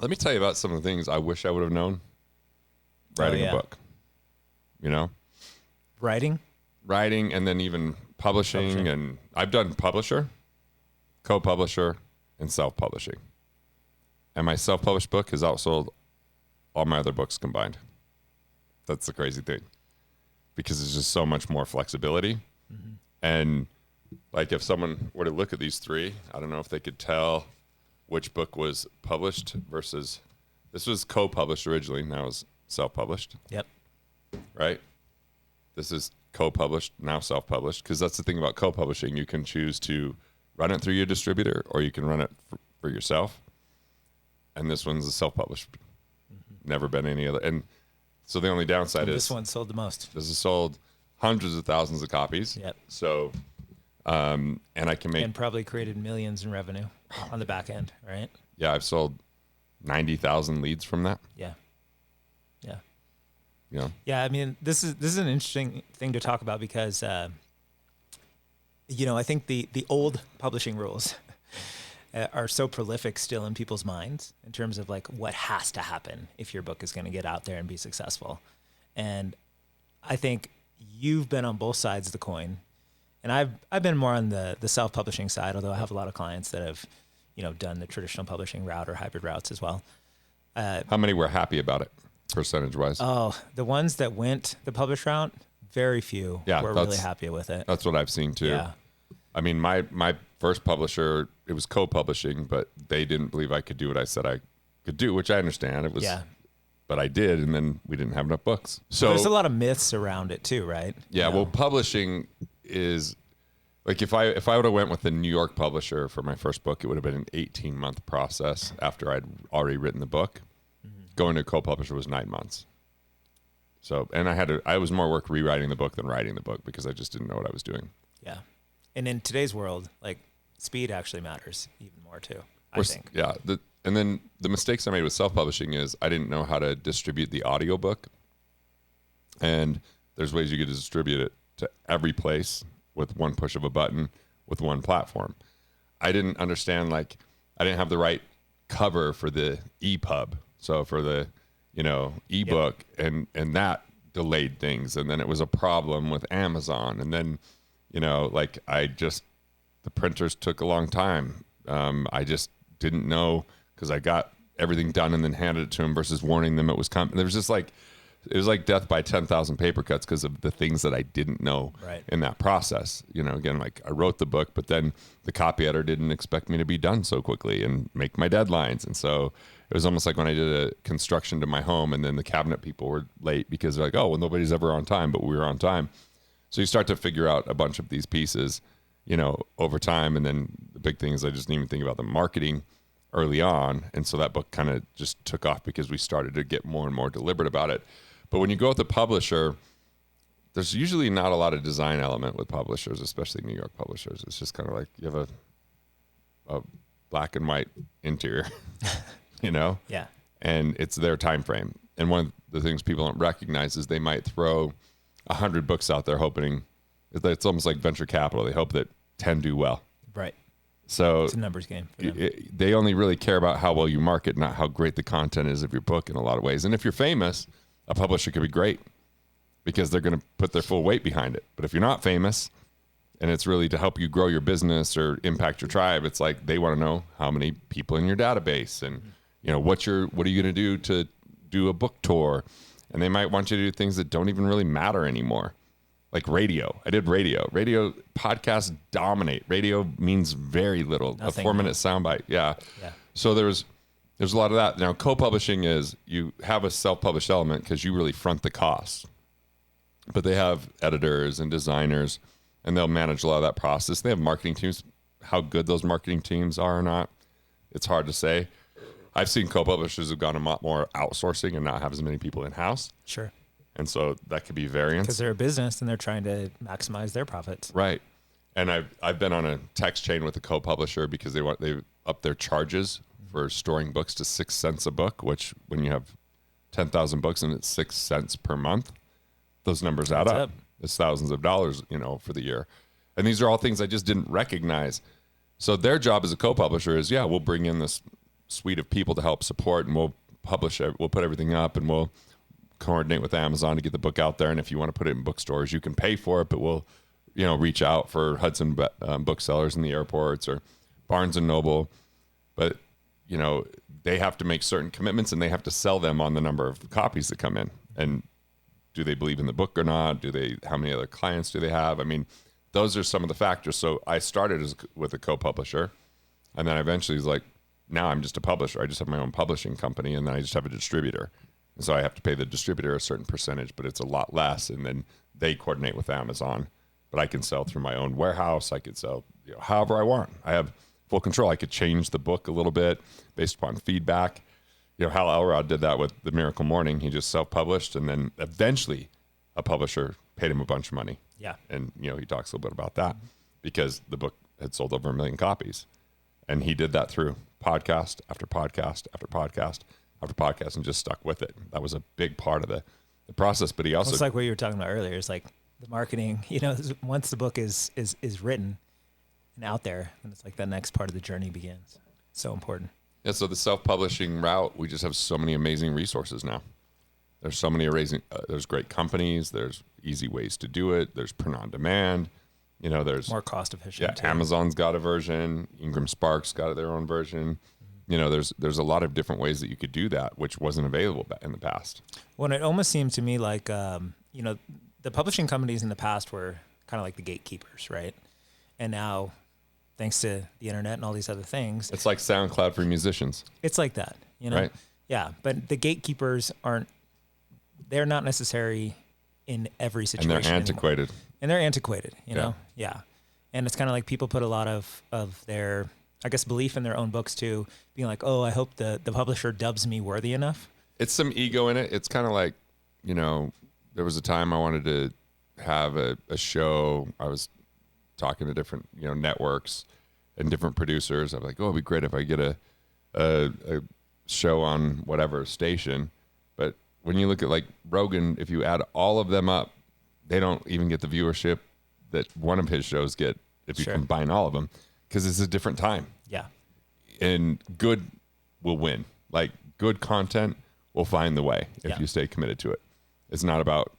Let me tell you about some of the things I wish I would have known writing a book. You know? Writing, and then even publishing. And I've done publisher, co-publisher, and self-publishing. And my self-published book has outsold all my other books combined. That's the crazy thing. Because there's just so much more flexibility. Mm-hmm. And like if someone were to look at these three, I don't know if they could tell which book was published versus, this was co-published originally, now it's self-published. Yep. Right? This is co-published, now self-published, because that's the thing about co-publishing. You can choose to run it through your distributor or you can run it for yourself. And this one's a self-published. Mm-hmm. Never been any other. And so the only downside is this one sold the most. This has sold hundreds of thousands of copies. Yep. So, and I can make... And probably created millions in revenue on the back end, right? Yeah, I've sold 90,000 leads from that. Yeah. Yeah. Yeah. Yeah, I mean, this is an interesting thing to talk about because, you know, I think the old publishing rules are so prolific still in people's minds in terms of like what has to happen if your book is going to get out there and be successful. And I think you've been on both sides of the coin. And I've been more on the self-publishing side, although I have a lot of clients that have, you know, done the traditional publishing route or hybrid routes as well. How many were happy about it, percentage-wise? Oh, the ones that went the published route, very few were really happy with it. That's what I've seen too. Yeah. I mean, my first publisher, it was co-publishing, but they didn't believe I could do what I said I could do, which I understand. It was, but I did, and then we didn't have enough books. So there's a lot of myths around it too, right? Yeah. Well, publishing is like if I would have went with the New York publisher for my first book, it would have been an 18-month process after I'd already written the book. Mm-hmm. Going to a co-publisher was 9 months. So, and I was more work rewriting the book than writing the book because I just didn't know what I was doing. Yeah. And in today's world, like speed actually matters even more too, I think. Yeah. And then the mistakes I made with self-publishing is I didn't know how to distribute the audiobook. And there's ways you could distribute it to every place with one push of a button with one platform. I didn't understand, like, I didn't have the right cover for the EPUB. So for the, you know, ebook, and that delayed things. And then it was a problem with Amazon. And then, you know, like the printers took a long time. I just didn't know because I got everything done and then handed it to them versus warning them it was coming. There was just like, it was like death by 10,000 paper cuts because of the things that I didn't know in that process. You know, again, like I wrote the book, but then the copy editor didn't expect me to be done so quickly and make my deadlines. And so it was almost like when I did a construction to my home and then the cabinet people were late because they're like, oh, well, nobody's ever on time, but we were on time. So you start to figure out a bunch of these pieces, you know, over time. And then the big thing is I just didn't even think about the marketing early on. And so that book kind of just took off because we started to get more and more deliberate about it. But when you go with the publisher, there's usually not a lot of design element with publishers, especially New York publishers. It's just kind of like you have a black and white interior, you know? Yeah. And it's their time frame. And one of the things people don't recognize is they might throw 100 books out there hoping, it's almost like venture capital. They hope that 10 do well. Right. So it's a numbers game for them. They only really care about how well you market, not how great the content is of your book in a lot of ways. And if you're famous, a publisher could be great because they're going to put their full weight behind it. But if you're not famous and it's really to help you grow your business or impact your tribe, it's like they want to know how many people in your database and, you know, what are you going to do to do a book tour? And they might want you to do things that don't even really matter anymore. Like radio. I did radio. Radio podcasts dominate. Radio means very little. Nothing. A 4-minute soundbite. Yeah. So there's a lot of that. Now, co-publishing is you have a self-published element because you really front the costs. But they have editors and designers, and they'll manage a lot of that process. They have marketing teams. How good those marketing teams are or not, it's hard to say. I've seen co-publishers who've gone a lot more outsourcing and not have as many people in-house. Sure. And so that could be variance. Because they're a business and they're trying to maximize their profits. Right. And I've been on a text chain with a co-publisher because they up their charges for storing books to 6 cents a book, which when you have 10,000 books and it's 6 cents per month, those numbers add up. It's thousands of dollars, you know, for the year. And these are all things I just didn't recognize. So their job as a co-publisher is, we'll bring in this suite of people to help support, and we'll publish it. We'll put everything up, and we'll coordinate with Amazon to get the book out there. And if you want to put it in bookstores, you can pay for it, but we'll, reach out for Hudson booksellers in the airports or Barnes and Noble. But, they have to make certain commitments, and they have to sell them on the number of copies that come in. And do they believe in the book or not? How many other clients do they have? I mean, those are some of the factors. So I started with a co-publisher, and then eventually was like, now I'm just a publisher. I just have my own publishing company, and then I just have a distributor. And so I have to pay the distributor a certain percentage, but it's a lot less. And then they coordinate with Amazon. But I can sell through my own warehouse. I could sell however I want. I have full control. I could change the book a little bit based upon feedback. Hal Elrod did that with The Miracle Morning. He just self-published, and then eventually a publisher paid him a bunch of money. Yeah. And, he talks a little bit about that because the book had sold over 1 million copies. And he did that through podcast after podcast after podcast after podcast and just stuck with it. That was a big part of the process. But he also... It's like what you were talking about earlier. It's like the marketing, once the book is written and out there, and it's like the next part of the journey begins. So important. Yeah, so the self-publishing route, we just have so many amazing resources now. There's so many amazing, there's great companies, there's easy ways to do it, there's print on demand, there's... More cost efficient. Yeah, Amazon's got a version, Ingram Spark's got their own version. There's a lot of different ways that you could do that, which wasn't available in the past. Well, it almost seemed to me like, the publishing companies in the past were kind of like the gatekeepers, right? And now... thanks to the internet and all these other things. It's like SoundCloud for musicians. It's like that, Right? Yeah, but the gatekeepers they're not necessary in every situation. And they're antiquated. Anymore. And they're antiquated, Yeah. And it's kind of like people put a lot of their, I guess, belief in their own books too, being like, oh, I hope the publisher dubs me worthy enough. It's some ego in it. It's kind of like, there was a time I wanted to have a show. I was talking to different networks and different producers. I'm like, oh, it'd be great if I get a show on whatever station. But when you look at like Rogan, if you add all of them up, they don't even get the viewership that one of his shows get if you combine all of them, because it's a different time. Yeah. And good will win. Like good content will find the way if you stay committed to it. It's not about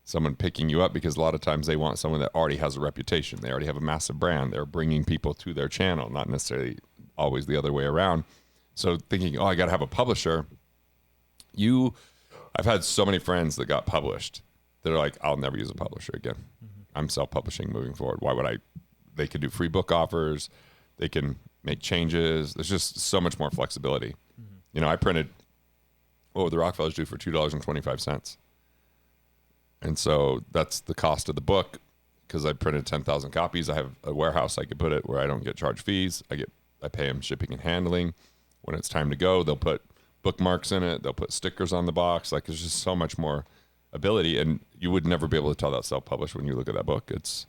someone picking you up, because a lot of times they want someone that already has a reputation. They already have a massive brand. They're bringing people to their channel, not necessarily always the other way around. So thinking, oh, I got to have a publisher. I've had so many friends that got published that are like, I'll never use a publisher again. Mm-hmm. I'm self-publishing moving forward. Why would I? They could do free book offers. They can make changes. There's just so much more flexibility. Mm-hmm. I printed, what would the Rockefellers do for $2.25? And so that's the cost of the book, because I printed 10,000 copies. I have a warehouse I could put it where I don't get charged fees. I pay them shipping and handling. When it's time to go, they'll put bookmarks in it. They'll put stickers on the box. Like there's just so much more ability, and you would never be able to tell that self-published when you look at that book. It's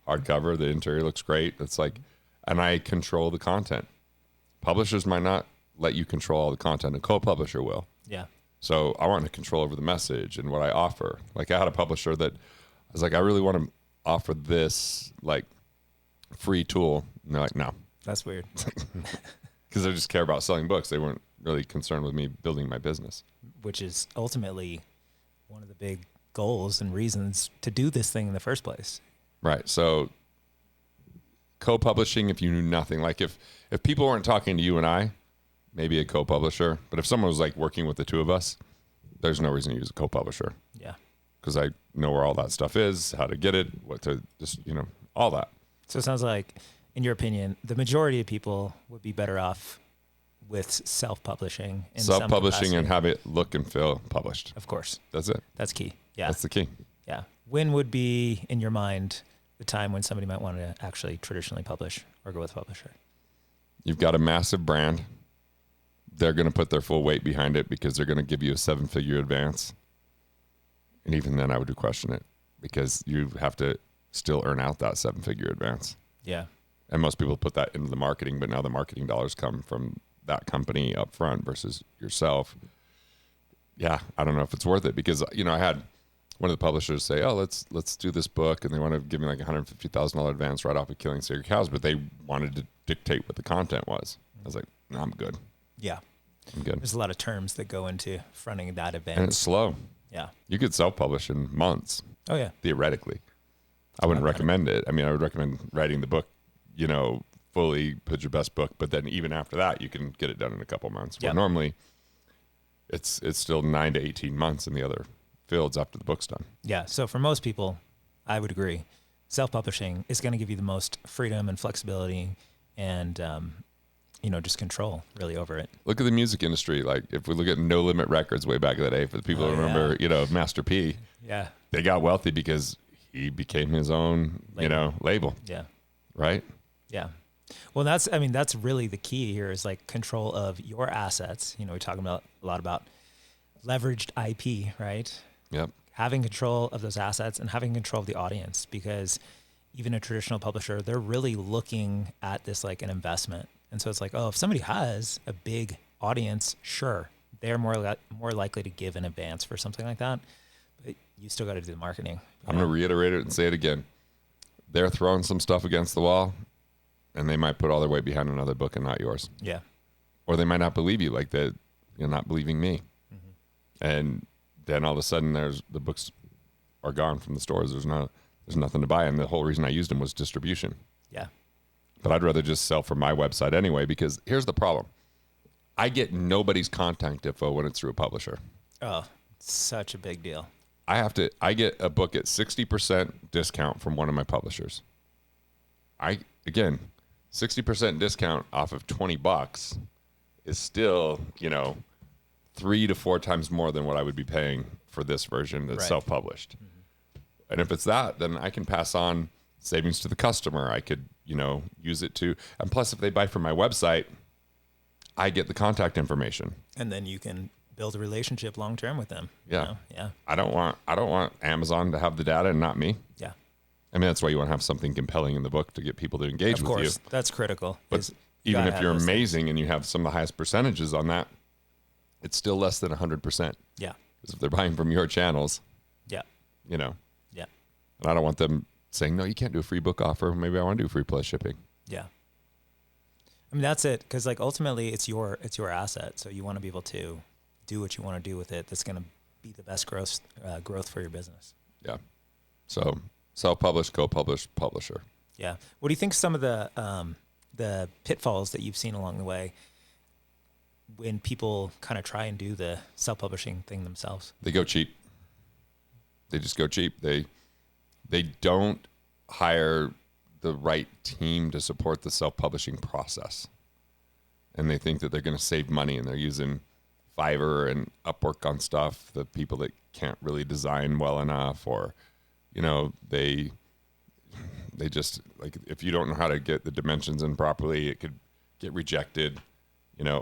hardcover. The interior looks great. It's like, and I control the content. Publishers might not let you control all the content. A co-publisher will. Yeah. So I want to control over the message and what I offer. Like I had a publisher that I was like, I really want to offer this like free tool. And they're like, no. That's weird. Because they just care about selling books. They weren't really concerned with me building my business. Which is ultimately one of the big goals and reasons to do this thing in the first place. Right. So co-publishing, if you knew nothing, like if people weren't talking to you and I, maybe a co-publisher. But if someone was like working with the two of us, there's no reason to use a co-publisher. Yeah. Because I know where all that stuff is, how to get it, what to just, all that. So it sounds like, in your opinion, the majority of people would be better off with self-publishing. Self-publishing and have it look and feel published. Of course. That's it. That's key. Yeah. That's the key. Yeah. When would be, in your mind, the time when somebody might want to actually traditionally publish or go with a publisher? You've got a massive brand. They're going to put their full weight behind it because they're going to give you a 7-figure advance. And even then I would question it, because you have to still earn out that 7-figure advance. Yeah. And most people put that into the marketing, but now the marketing dollars come from that company up front versus yourself. Yeah, I don't know if it's worth it, because I had one of the publishers say, "Oh, let's do this book," and they want to give me like $150,000 advance right off of Killing Sacred Cows, but they wanted to dictate what the content was. I was like, no, I'm good. Yeah. I'm good. There's a lot of terms that go into fronting that event. And it's slow. Yeah. You could self-publish in months. Oh yeah. Theoretically. I wouldn't recommend it. I mean, I would recommend writing the book, fully put your best book, but then even after that, you can get it done in a couple months. Where normally it's still 9 to 18 months in the other fields after the book's done. Yeah. So for most people, I would agree, self-publishing is going to give you the most freedom and flexibility and, just control really over it. Look at the music industry. Like if we look at No Limit Records way back in the day, for the people who remember, Master P, yeah, they got wealthy because he became his own, label. Yeah. Right. Yeah. Well, that's really the key here is like control of your assets. We're talking about a lot about leveraged IP, right? Yep. Having control of those assets and having control of the audience, because even a traditional publisher, they're really looking at this like an investment. And so it's like, oh, if somebody has a big audience, sure, they're more likely to give in advance for something like that. But you still got to do the marketing. I'm going to reiterate it and say it again. They're throwing some stuff against the wall, and they might put all their weight behind another book and not yours. Yeah. Or they might not believe you, like you're not believing me. Mm-hmm. And then all of a sudden, the books are gone from the stores. There's nothing to buy, and the whole reason I used them was distribution. Yeah. But I'd rather just sell from my website anyway, because here's the problem. I get nobody's contact info when it's through a publisher. Oh, such a big deal. I get a book at 60% discount from one of my publishers. 60% discount off of $20 is still, 3 to 4 times more than what I would be paying for this version that's self-published. Mm-hmm. And if it's that, then I can pass on savings to the customer. I could, use it to, and plus if they buy from my website, I get the contact information. And then you can build a relationship long-term with them. Yeah. Yeah. I don't want Amazon to have the data and not me. Yeah. I mean, that's why you want to have something compelling in the book to get people to engage with you. Of course, that's critical. But even if you're amazing and you have some of the highest percentages on that, it's still less than 100%. Yeah. Because if they're buying from your channels, yeah. Yeah. And I don't want them saying, no, you can't do a free book offer. Maybe I want to do free plus shipping. Yeah. I mean, that's it. Because like ultimately it's your asset. So you want to be able to do what you want to do with it. That's going to be the best growth for your business. Yeah. So self-publish, co-publish, publisher. Yeah. What do you think some of the pitfalls that you've seen along the way when people kind of try and do the self-publishing thing themselves? They go cheap. They just go cheap. They don't hire the right team to support the self-publishing process. And they think that they're going to save money, and they're using Fiverr and Upwork on stuff, the people that can't really design well enough, or, they just, like, if you don't know how to get the dimensions in properly, it could get rejected.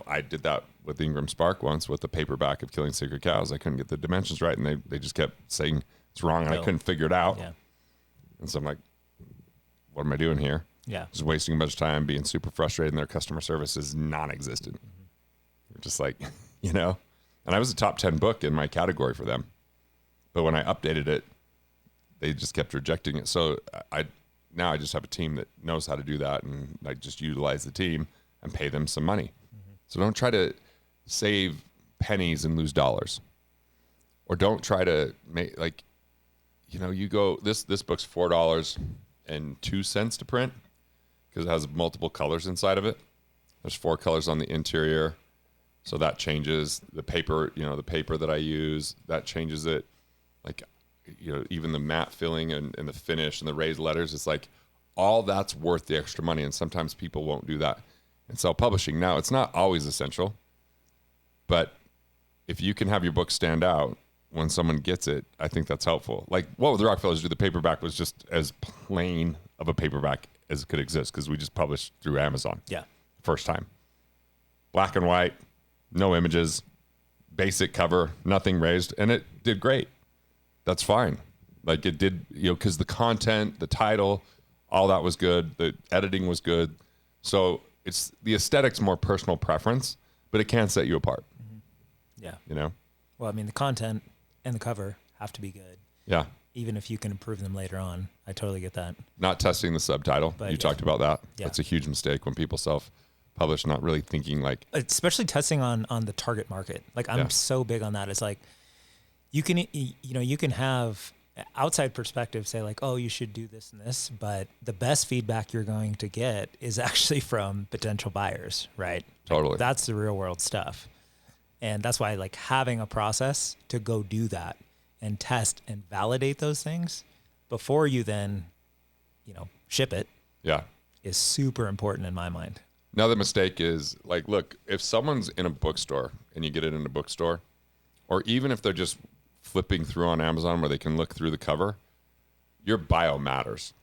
I did that with Ingram Spark once with the paperback of Killing Sacred Cows. I couldn't get the dimensions right, and they just kept saying it's wrong, and I couldn't figure it out. Yeah. And so I'm like, what am I doing here? Yeah. Just wasting a bunch of time, being super frustrated, and their customer service is non-existent. Mm-hmm. Just like, and I was a top 10 book in my category for them. But when I updated it, they just kept rejecting it. So now I just have a team that knows how to do that, and I just utilize the team and pay them some money. Mm-hmm. So don't try to save pennies and lose dollars. Or don't try to make, like, you go, this book's $4.02 to print because it has multiple colors inside of it. There's 4 colors on the interior. So that changes the paper, the paper that I use, that changes it. Like, even the matte filling and the finish and the raised letters, it's like all that's worth the extra money. And sometimes people won't do that in self-publishing. Now, it's not always essential, but if you can have your book stand out when someone gets it, I think that's helpful. Like what the Rockefellers do, the paperback was just as plain of a paperback as it could exist because we just published through Amazon. Yeah. First time. Black and white, no images, basic cover, nothing raised, and it did great. That's fine. Like it did, because the content, the title, all that was good. The editing was good. So it's the aesthetic's more personal preference, but it can set you apart. Mm-hmm. Yeah. Well, I mean, the content and the cover have to be good. Yeah. Even if you can improve them later on. I totally get that. Not testing the subtitle. But you talked about that. Yeah. That's a huge mistake when people publish, not really thinking like, especially testing on the target market. Like I'm so big on that. It's like you can have outside perspective say like, oh, you should do this and this, but the best feedback you're going to get is actually from potential buyers, right? Totally. Like, that's the real world stuff. And that's why like having a process to go do that and test and validate those things before you then, ship it is super important in my mind. Another mistake is like, look, if someone's in a bookstore and you get it in a bookstore, or even if they're just flipping through on Amazon where they can look through the cover, your bio matters.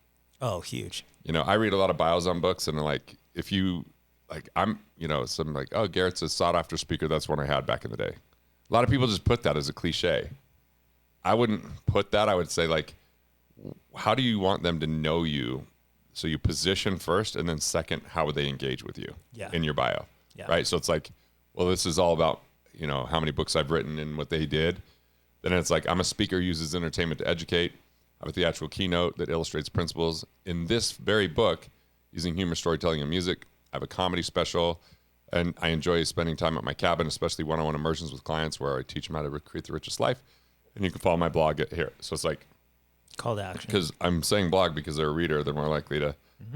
Oh, huge. I read a lot of bios on books, and like, if you like, I'm, some like, oh, Garrett's a sought after speaker. That's one I had back in the day. A lot of people just put that as a cliche. I wouldn't put that. I would say like, how do you want them to know you? So you position first, and then second, how would they engage with you in your bio? Yeah. Right. So it's like, well, this is all about, how many books I've written and what they did. Then it's like, I'm a speaker, uses entertainment to educate. I have a theatrical keynote that illustrates principles. In this very book, using humor, storytelling, and music, I have a comedy special, and I enjoy spending time at my cabin, especially one-on-one immersions with clients where I teach them how to create the richest life. And you can follow my blog here. So it's like, call to action. Because I'm saying blog because they're a reader. They're more likely to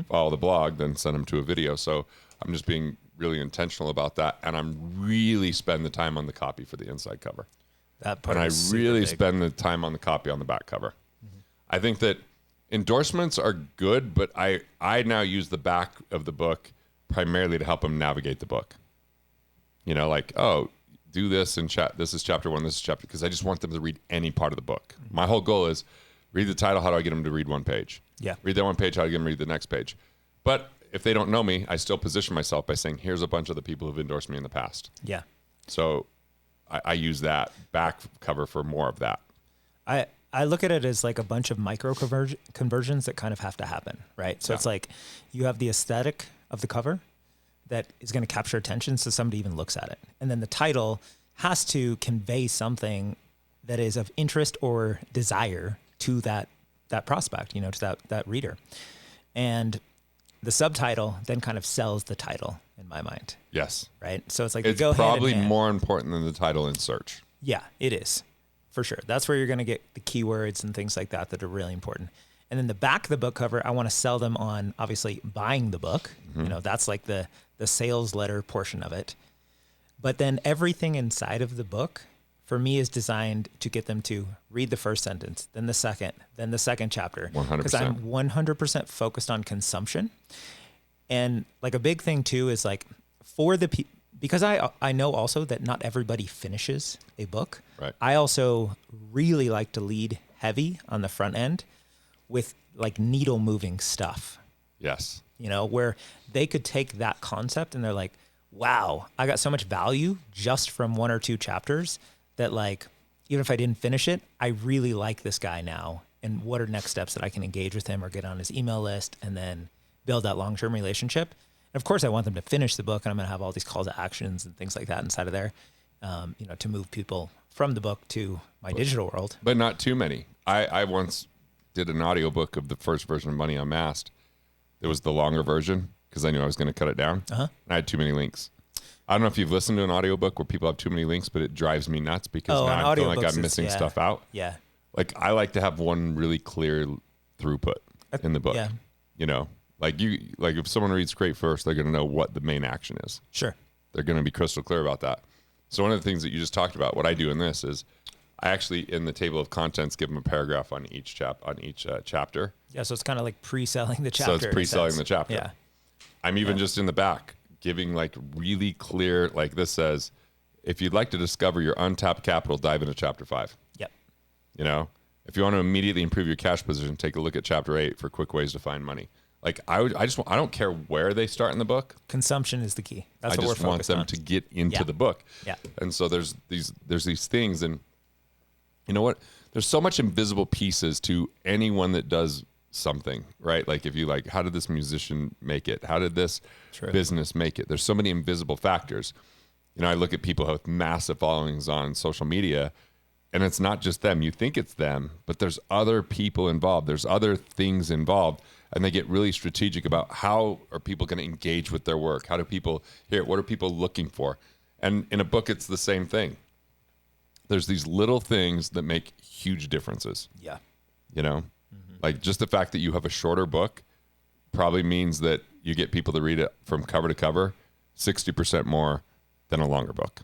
follow the blog than send them to a video. So I'm just being really intentional about that. And I'm really spend the time on the copy for the inside cover. That part and is I really big. spend the time on the copy on the back cover. I think that endorsements are good, but I now use the back of the book primarily to help them navigate the book. Like, oh, do this and this is chapter 1, this is chapter, because I just want them to read any part of the book. My whole goal is read the title, how do I get them to read one page? Yeah. Read that one page, how do I get them to read the next page? But if they don't know me, I still position myself by saying, here's a bunch of the people who've endorsed me in the past. Yeah. So I use that back cover for more of that. I look at it as like a bunch of micro conversions that kind of have to happen, right? So it's like you have the aesthetic of the cover that is going to capture attention so somebody even looks at it. And then the title has to convey something that is of interest or desire to that prospect, to that reader. And the subtitle then kind of sells the title in my mind. Yes. Right? So it's like it's probably more important than the title in search. Yeah, it is. For sure. That's where you're going to get the keywords and things like that are really important. And then the back of the book cover, I want to sell them on obviously buying the book. That's like the sales letter portion of it. But then everything inside of the book for me is designed to get them to read the first sentence, then the second chapter. 100%. Because I'm 100% focused on consumption. And like a big thing too is like for the people, because I know also that not everybody finishes a book. Right. I also really like to lead heavy on the front end with like needle moving stuff. Yes. Where they could take that concept and they're like, wow, I got so much value just from 1 or 2 chapters that like, even if I didn't finish it, I really like this guy now. And what are next steps that I can engage with him or get on his email list and then build that long-term relationship? Of course, I want them to finish the book, and I'm going to have all these calls to actions and things like that inside of there, to move people from the book to my digital world. But not too many. I once did an audiobook of the first version of Money Unmasked. It was the longer version because I knew I was going to cut it down. And I had too many links. I don't know if you've listened to an audiobook where people have too many links, but it drives me nuts because now I feel like I'm missing stuff out. Yeah. Like I like to have one really clear throughput in the book. Yeah. Like if someone reads Crate first, they're going to know what the main action is. Sure. They're going to be crystal clear about that. So one of the things that you just talked about, what I do in this is I actually, in the table of contents, give them a paragraph on each chapter. Yeah. So it's kind of like pre-selling the chapter. So it's pre-selling the chapter. Yeah. I'm even just in the back giving like really clear, like this says, if you'd like to discover your untapped capital, dive into chapter 5. Yep. If you want to immediately improve your cash position, take a look at chapter 8 for quick ways to find money. Like I don't care where they start in the book. Consumption is the key. That's what we're focused on. I just want them to get into the book. Yeah. And so there's these things, and you know what? There's so much invisible pieces to anyone that does something, right? Like if you like, how did this musician make it? How did this business make it? There's so many invisible factors. I look at people with massive followings on social media, and it's not just them. You think it's them, but there's other people involved. There's other things involved. and they get really strategic about how are people going to engage with their work? How do people hear it? What are people looking for? And in a book, it's the same thing. There's these little things that make huge differences. Yeah. You know, like just the fact that you have a shorter book probably means that you get people to read it from cover to cover 60% more than a longer book.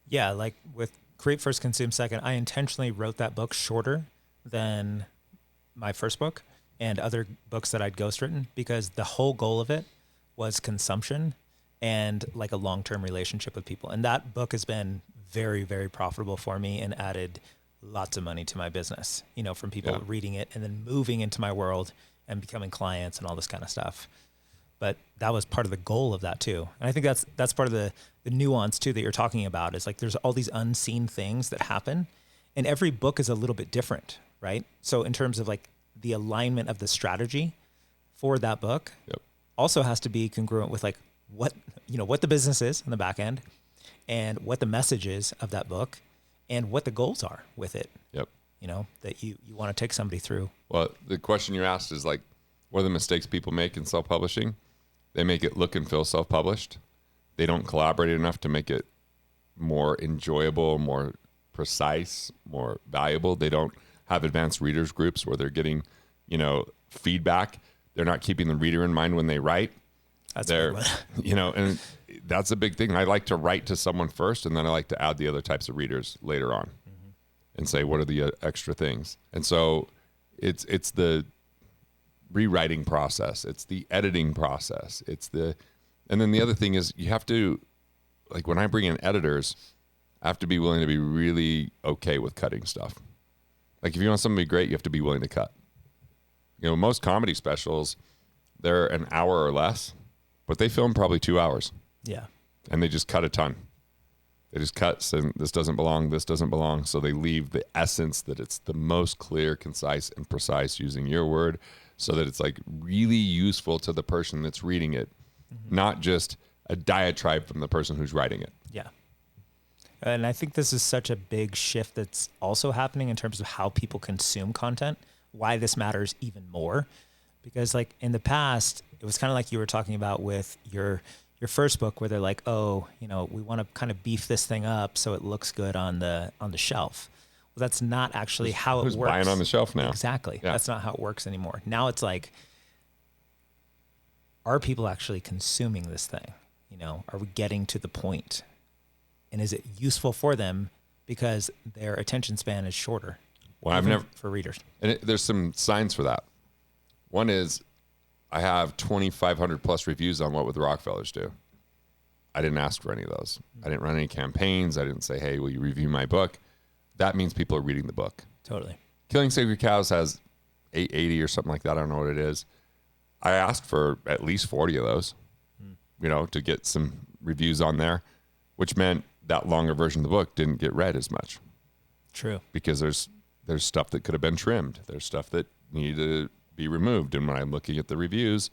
Yeah. Like with Create First, Consume Second, I intentionally wrote that book shorter than my first book and other books that I'd ghostwritten, because the whole goal of it was consumption and like a long-term relationship with people. And that book has been very, very profitable for me and added lots of money to my business, you know, from people reading it and then moving into my world and becoming clients and all this kind of stuff. But that was part of the goal of that too. And I think that's part of the nuance too that you're talking about, is like there's all these unseen things that happen, and every book is a little bit different, right? So in terms of like the alignment of the strategy for that book also has to be congruent with like what the business is on the back end and what the message is of that book and what the goals are with it. Yep. You know, that you want to take somebody through. Well, the question you asked is like, what are the mistakes people make in self-publishing? They make it look and feel self-published. They don't collaborate enough to make it more enjoyable, more precise, more valuable. They don't have advanced readers groups where they're getting, you know, feedback. They're not keeping the reader in mind when they write. That's a big one. You know, and that's a big thing. I like to write to someone first, and then I like to add the other types of readers later on and say, what are the extra things? And so it's the rewriting process. It's the editing process. And then the other thing is you have to, like when I bring in editors, I have to be willing to be really okay with cutting stuff. Like if you want something to be great, you have to be willing to cut. You know, most comedy specials, they're an hour or less, but they film probably 2 hours. Yeah. And they just cut a ton. They just cut, saying this doesn't belong, this doesn't belong. So they leave the essence that it's the most clear, concise, and precise, using your word, so that it's like really useful to the person that's reading it, not just a diatribe from the person who's writing it. Yeah. And I think this is such a big shift that's also happening in terms of how people consume content, why this matters even more. Because like in the past, it was kind of like you were talking about with your first book, where they're like, oh, you know, we want to kind of beef this thing up so it looks good on the shelf. Well, that's not actually how it works. Who's buying on the shelf now? Exactly. Yeah. That's not how it works anymore. Now it's like, are people actually consuming this thing? You know, are we getting to the point? And is it useful for them because their attention span is shorter? Well, I've never, for readers. And there's some signs for that. One is I have 2,500 plus reviews on What Would the Rockefellers Do. I didn't ask for any of those. I didn't run any campaigns. I didn't say, hey, will you review my book? That means people are reading the book. Totally. Killing Sacred Cows has 880 or something like that. I don't know what it is. I asked for at least 40 of those, you know, to get some reviews on there, which meant that longer version of the book didn't get read as much. True. Because there's stuff that could have been trimmed. There's stuff that needed to be removed. And when I'm looking at the reviews,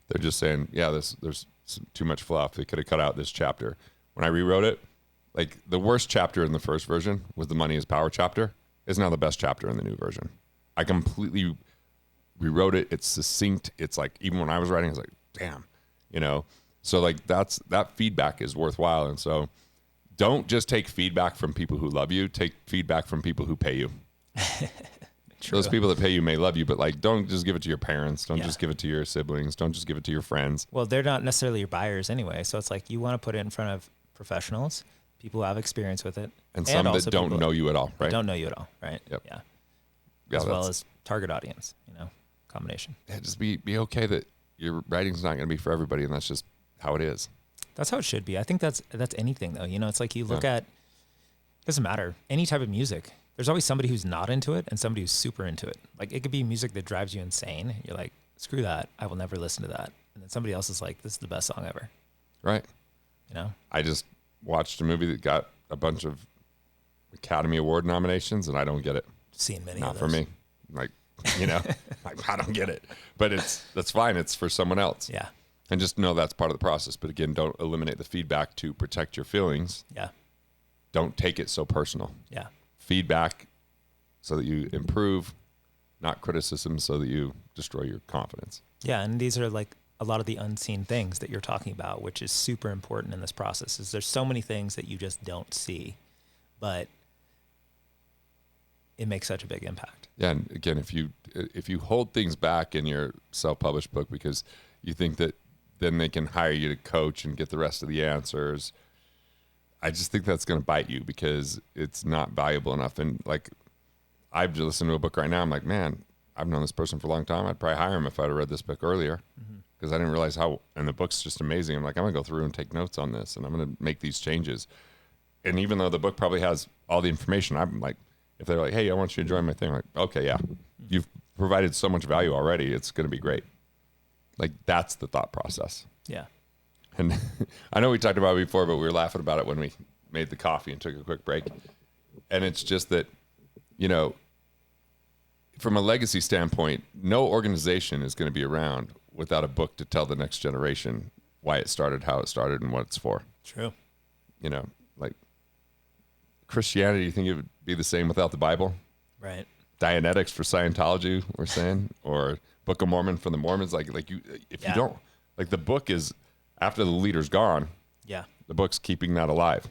they're just saying, yeah, there's too much fluff. They could have cut out this chapter. When I rewrote it, like the worst chapter in the first version was the Money is Power chapter is now the best chapter in the new version. I completely rewrote it. It's succinct. It's like, even when I was writing, I was like, damn, you know? So like that feedback is worthwhile. And so don't just take feedback from people who love you, take feedback from people who pay you. Those people that pay you may love you, but like, don't just give it to your parents. Don't just give it to your siblings. Don't just give it to your friends. Well, they're not necessarily your buyers anyway. So it's like, you want to put it in front of professionals, people who have experience with it. And some that don't know you at all, right? Don't know you at all, right? Yep. Yeah. As well as target audience, you know, combination. Yeah, just be okay that your writing's not going to be for everybody, and that's just how it is. That's how it should be. I think that's anything though. You know, it's like you look at, doesn't matter, any type of music. There's always somebody who's not into it and somebody who's super into it. Like it could be music that drives you insane. You're like, screw that. I will never listen to that. And then somebody else is like, this is the best song ever. Right. You know? I just watched a movie that got a bunch of Academy Award nominations, and I don't get it. Seen many not of those. For me. Like, you know, like, I don't get it. But that's fine. It's for someone else. Yeah. And just know that's part of the process. But again, don't eliminate the feedback to protect your feelings. Yeah. Don't take it so personal. Yeah. Feedback so that you improve, not criticism so that you destroy your confidence. Yeah, and these are like a lot of the unseen things that you're talking about, which is super important in this process. Is there's so many things that you just don't see, but it makes such a big impact. Yeah, and again, if you hold things back in your self-published book because you think that then they can hire you to coach and get the rest of the answers, I just think that's going to bite you because it's not valuable enough. And like, I've just listened to a book right now. I'm like, man, I've known this person for a long time. I'd probably hire him if I'd have read this book earlier, because I didn't realize how, and the book's just amazing. I'm like, I'm going to go through and take notes on this, and I'm going to make these changes. And even though the book probably has all the information, I'm like, if they're like, hey, I want you to join my thing, I'm like, okay, yeah, you've provided so much value already. It's going to be great. Like, that's the thought process. Yeah. And I know we talked about it before, but we were laughing about it when we made the coffee and took a quick break. And it's just that, you know, from a legacy standpoint, no organization is going to be around without a book to tell the next generation why it started, how it started, and what it's for. True. You know, like Christianity, you think it would be the same without the Bible? Right. Dianetics for Scientology, we're saying, or Book of Mormon for the Mormons. Like you, if you don't, like, the book is, after the leader's gone, yeah, the book's keeping that alive.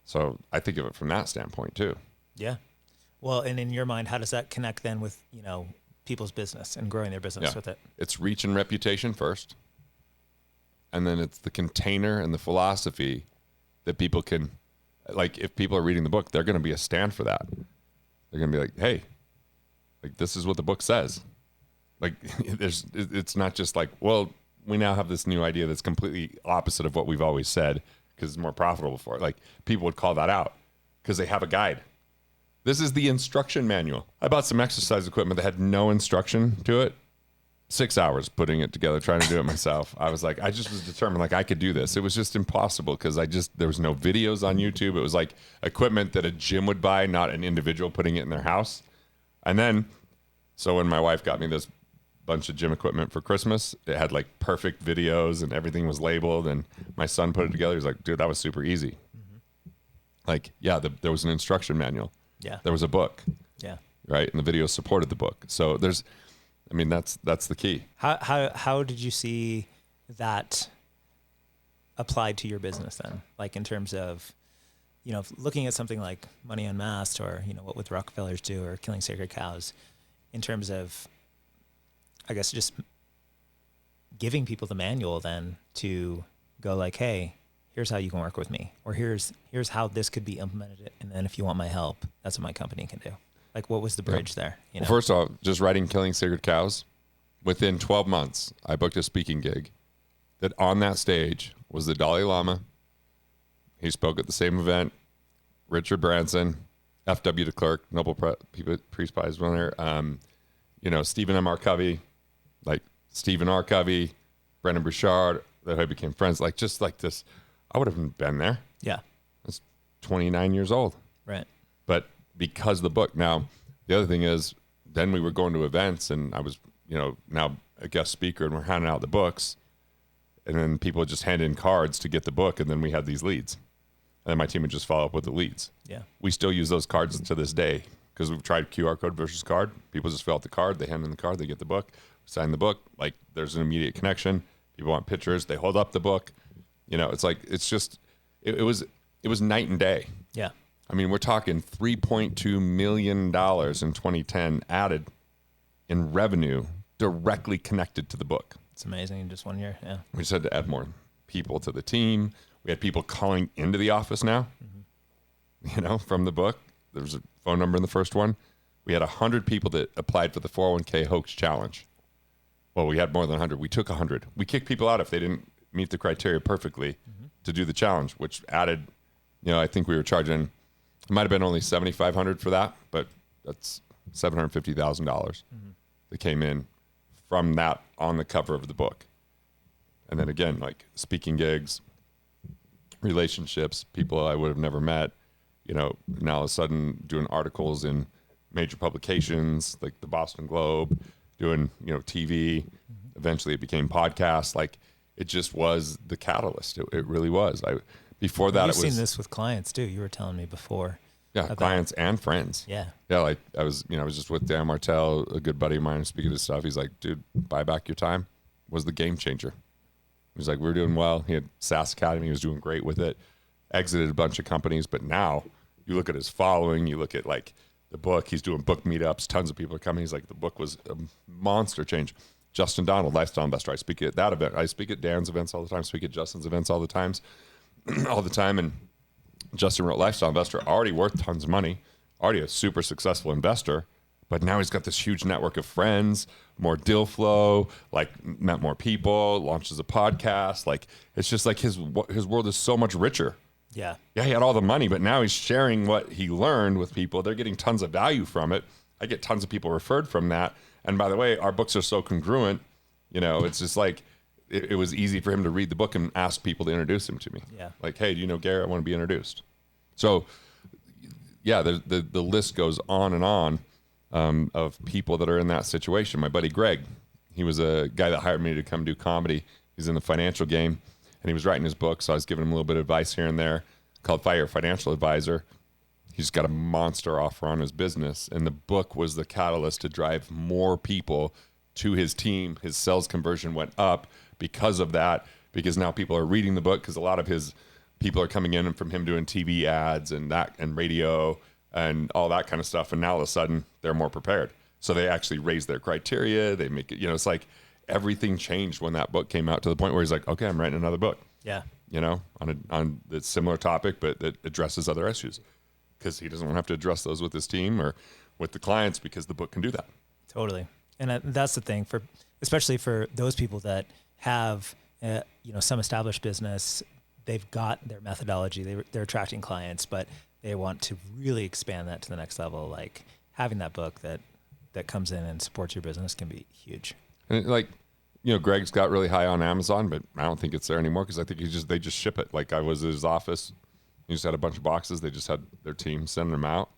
So I think of it from that standpoint too. Yeah. Well, and in your mind, how does that connect then with, you know, people's business and growing their business with it? It's reach and reputation first. And then it's the container and the philosophy that people can, like, if people are reading the book, they're going to be a stand for that. They're going to be like, hey, like, this is what the book says. Like, it's not just like, well, we now have this new idea that's completely opposite of what we've always said because it's more profitable for it. Like, people would call that out because they have a guide. This is the instruction manual. I bought some exercise equipment that had no instruction to it. 6 hours putting it together, trying to do it myself. I was like, I just was determined, like, I could do this. It was just impossible because there was no videos on YouTube. It was like equipment that a gym would buy, not an individual putting it in their house. And then, so when my wife got me this bunch of gym equipment for Christmas, it had like perfect videos and everything was labeled. And my son put it together. He's like, dude, that was super easy. Like, yeah, there was an instruction manual. Yeah. There was a book. Yeah. Right. And the video supported the book. So that's the key. How did you see that applied to your business then? Like, in terms of, you know, looking at something like Money Unmasked, or, you know, What Would the Rockefellers Do, or Killing Sacred Cows, in terms of, I guess, just giving people the manual then to go like, hey, here's how you can work with me, or here's how this could be implemented. And then if you want my help, that's what my company can do. Like, what was the bridge there? You know? Well, first off, just writing Killing Sacred Cows, within 12 months, I booked a speaking gig that on that stage was the Dalai Lama. He spoke at the same event. Richard Branson, F.W. de Klerk, Nobel Peace Prize winner. You know, Stephen M. R. Covey, like Stephen R. Covey, Brendan Burchard, that I became friends. Like, just like this, I would have been there. Yeah. I was 29 years old. Right. But because of the book. Now, the other thing is, then we were going to events, and I was, you know, now a guest speaker, and we're handing out the books, and then people would just hand in cards to get the book, and then we had these leads. And then my team would just follow up with the leads. Yeah. We still use those cards to this day because we've tried QR code versus card. People just fill out the card, they hand in the card, they get the book, sign the book. Like, there's an immediate connection. People want pictures, they hold up the book. You know, it's like, it's just, it was night and day. Yeah. I mean, we're talking $3.2 million in 2010 added in revenue directly connected to the book. It's amazing in just 1 year. Yeah. We just had to add more people to the team. We had people calling into the office now, you know, from the book. There was a phone number in the first one. We had 100 people that applied for the 401k hoax challenge. Well, we had more than 100. We took 100. We kicked people out if they didn't meet the criteria perfectly to do the challenge, which added, you know, I think we were charging, it might have been only $7,500 for that, but that's $750,000 that came in from that on the cover of the book. And then again, like speaking gigs, relationships, people I would have never met, you know, now all of a sudden doing articles in major publications like the Boston Globe, doing, you know, TV. Eventually it became podcasts. Like, it just was the catalyst. It really was. Before that, You've it was. seen this with clients too. You were telling me before. Yeah, clients and friends. Yeah. Yeah, like I was just with Dan Martell, a good buddy of mine, speaking of stuff. He's like, dude, buy back your time was the game changer. He's like, we're doing well. He had SaaS Academy. He was doing great with it. Exited a bunch of companies. But now you look at his following. You look at like the book. He's doing book meetups. Tons of people are coming. He's like, the book was a monster change. Justin Donald, Lifestyle Investor. I speak at that event. I speak at Dan's events all the time. Speak at Justin's events all the time. And Justin wrote Lifestyle Investor, already worth tons of money, already a super successful investor, but now he's got this huge network of friends, more deal flow, like met more people, launches a podcast. Like it's just like his world is so much richer. Yeah. Yeah, he had all the money, but now he's sharing what he learned with people. They're getting tons of value from it. I get tons of people referred from that. And by the way, our books are so congruent, it's just like, it was easy for him to read the book and ask people to introduce him to me. Yeah. Like, hey, do you know Garrett? I want to be introduced. So, yeah, the list goes on and on of people that are in that situation. My buddy Greg, he was a guy that hired me to come do comedy. He's in the financial game, and he was writing his book, so I was giving him a little bit of advice here and there called Fire Financial Advisor. He's got a monster offer on his business, and the book was the catalyst to drive more people to his team. His sales conversion went up because of that, because now people are reading the book because a lot of his people are coming in from him doing TV ads and radio and all that kind of stuff. And now all of a sudden they're more prepared. So they actually raise their criteria. They make it, it's everything changed when that book came out to the point where he's like, okay, I'm writing another book. Yeah. On the similar topic, but that addresses other issues because he doesn't want to have to address those with his team or with the clients because the book can do that. Totally. And that's the thing especially for those people that have, some established business. They've got their methodology. They're attracting clients, but they want to really expand that to the next level. Like having that book that comes in and supports your business can be huge. And Greg's got really high on Amazon, but I don't think it's there anymore because I think they just ship it. Like I was at his office, he just had a bunch of boxes. They just had their team send them out.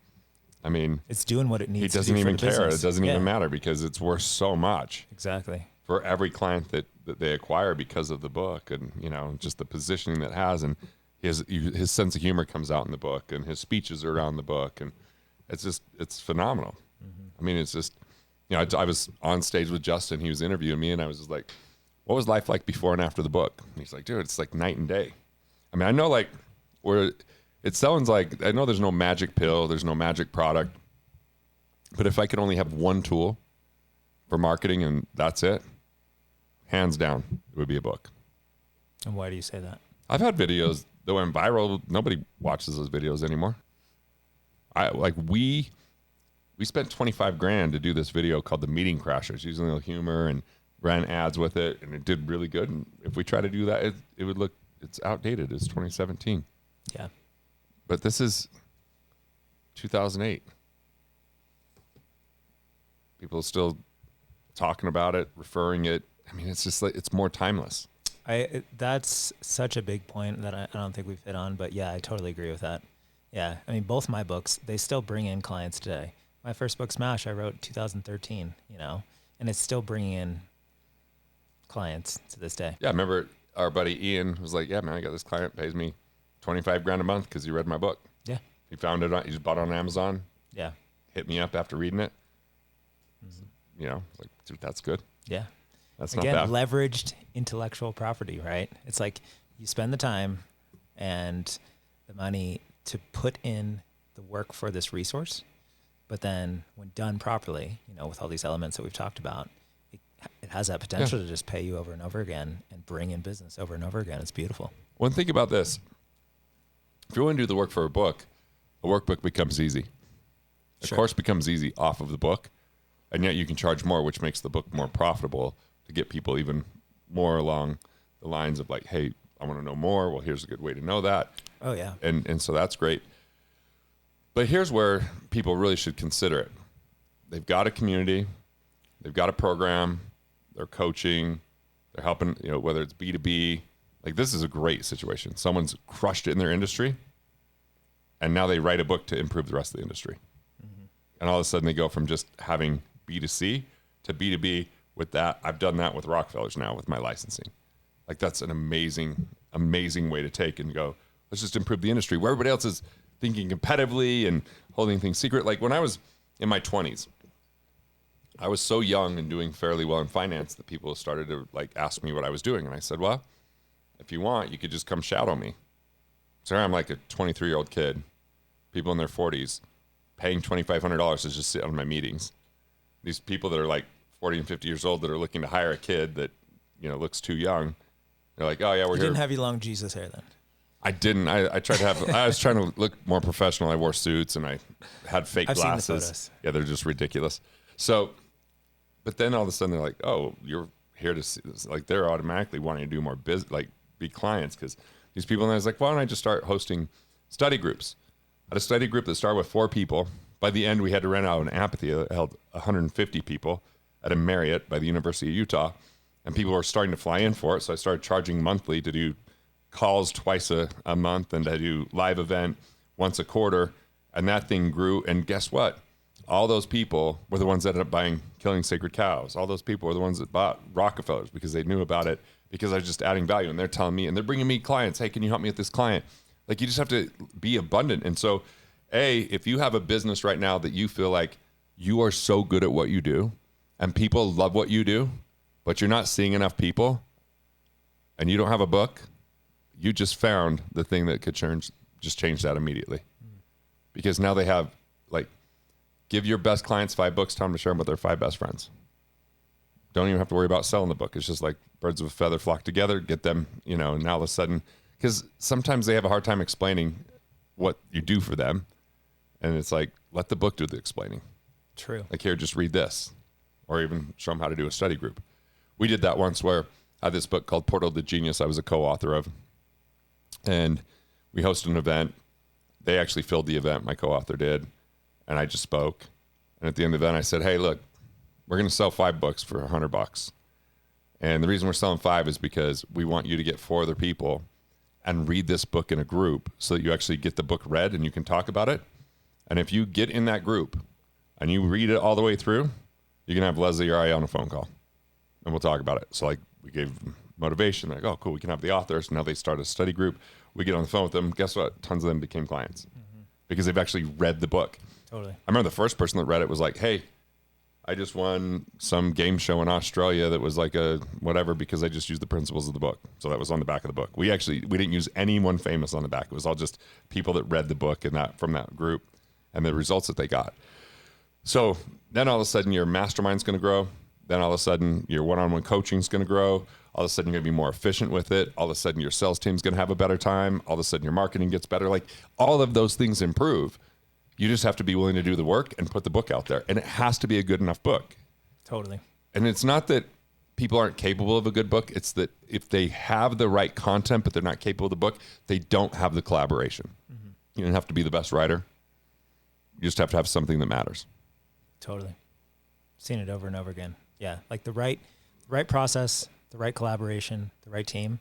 I mean, it's doing what it needs. He doesn't even care. Business. It doesn't even matter because it's worth so much. Exactly. For every client that they acquire because of the book and, just the positioning that it has. And his sense of humor comes out in the book and his speeches are around the book. And it's phenomenal. Mm-hmm. I mean, it's just, I was on stage with Justin. He was interviewing me and I was just like, what was life like before and after the book? And he's like, dude, it's like night and day. I mean, I know it sounds like, I know there's no magic pill, there's no magic product, but if I could only have one tool for marketing and that's it, hands down, it would be a book. And why do you say that? I've had videos that went viral. Nobody watches those videos anymore. We spent $25,000 to do this video called The Meeting Crashers, using a little humor and ran ads with it, and it did really good. And if we try to do that, it would look, it's outdated. It's 2017. Yeah. But this is 2008. People are still talking about it, referring it. I mean, it's just like, it's more timeless. That's such a big point that I don't think we've hit on, but yeah, I totally agree with that. Yeah. I mean, both my books, they still bring in clients today. My first book, Smash, I wrote 2013, and it's still bringing in clients to this day. Yeah. I remember our buddy Ian was like, yeah, man, I got this client pays me $25,000 a month because he read my book. Yeah. He found it he just bought it on Amazon. Yeah. Hit me up after reading it. Mm-hmm. Like, dude, that's good. Yeah. That's again, not bad. Leveraged intellectual property, right? It's like you spend the time and the money to put in the work for this resource, but then when done properly, with all these elements that we've talked about, it has that potential to just pay you over and over again and bring in business over and over again. It's beautiful. One thing about this, if you want to do the work for a workbook becomes easy. A course becomes easy off of the book, and yet you can charge more, which makes the book more profitable to get people even more along the lines of like, hey, I want to know more. Well, here's a good way to know that. Oh, yeah. And so that's great. But here's where people really should consider it. They've got a community. They've got a program. They're coaching. They're helping, whether it's B2B. Like, this is a great situation. Someone's crushed it in their industry, and now they write a book to improve the rest of the industry. Mm-hmm. And all of a sudden they go from just having B2C to B2B with that. I've done that with Rockefellers now with my licensing. Like, that's an amazing, amazing way to take and go, let's just improve the industry. Where everybody else is thinking competitively and holding things secret. Like when I was in my 20s, I was so young and doing fairly well in finance that people started to like ask me what I was doing. And I said, well, if you want, you could just come shadow me. So I'm like a 23-year-old kid, people in their 40s, paying $2,500 to just sit on my meetings. These people that are like 40 and 50 years old that are looking to hire a kid that, you know, looks too young. They're like, oh yeah, we're here. You didn't have your long Jesus hair then? I didn't. I tried to have, I was trying to look more professional. I wore suits and I had fake I've glasses. seen the photos. Yeah, they're just ridiculous. So, but then all of a sudden they're like, oh, you're here to see this. Like they're automatically wanting to do more business, like be clients. Cause these people, and I was like, why don't I just start hosting study groups? I had a study group that started with 4 people. By the end, we had to rent out an amphitheater that held 150 people at a Marriott by the University of Utah. And people were starting to fly in for it. So I started charging monthly to do calls twice a month and to do live event once a quarter. And that thing grew. And guess what? All those people were the ones that ended up buying Killing Sacred Cows. All those people were the ones that bought Rockefellers because they knew about it, because I was just adding value. And they're telling me, and they're bringing me clients. Hey, can you help me with this client? Like you just have to be abundant. And so, if you have a business right now that you feel like you are so good at what you do and people love what you do, but you're not seeing enough people and you don't have a book, you just found the thing that could change that immediately. Because now they have, like, give your best clients 5 books, tell them to share them with their 5 best friends. Don't even have to worry about selling the book. It's just like birds of a feather flock together, get them, you know, and now all of a sudden, because sometimes they have a hard time explaining what you do for them. And it's like, let the book do the explaining. True. Like, here, just read this. Or even show them how to do a study group. We did that once where I had this book called Portal to Genius I was a co-author of. And we hosted an event. They actually filled the event, my co-author did. And I just spoke. And at the end of the event, I said, hey, look, we're going to sell 5 books for $100. And the reason we're selling 5 is because we want you to get 4 other people and read this book in a group so that you actually get the book read and you can talk about it. And if you get in that group and you read it all the way through, you can have Leslie or I on a phone call and we'll talk about it. So like we gave them motivation. They're like, oh, cool. We can have the authors. Now they start a study group. We get on the phone with them. Guess what? Tons of them became clients because they've actually read the book. Totally. I remember the first person that read it was like, hey, I just won some game show in Australia that was like a whatever because I just used the principles of the book. So that was on the back of the book. We didn't use anyone famous on the back. It was all just people that read the book and that from that group and the results that they got. So then all of a sudden your mastermind's going to grow. Then all of a sudden your one-on-one coaching is going to grow. All of a sudden you're going to be more efficient with it. All of a sudden your sales team's going to have a better time. All of a sudden your marketing gets better. Like all of those things improve. You just have to be willing to do the work and put the book out there. And it has to be a good enough book. Totally. And it's not that people aren't capable of a good book. It's that if they have the right content, but they're not capable of the book, they don't have the collaboration. Mm-hmm. You don't have to be the best writer. You just have to have something that matters. Totally. Seen it over and over again. Yeah. Like the right process, the right collaboration, the right team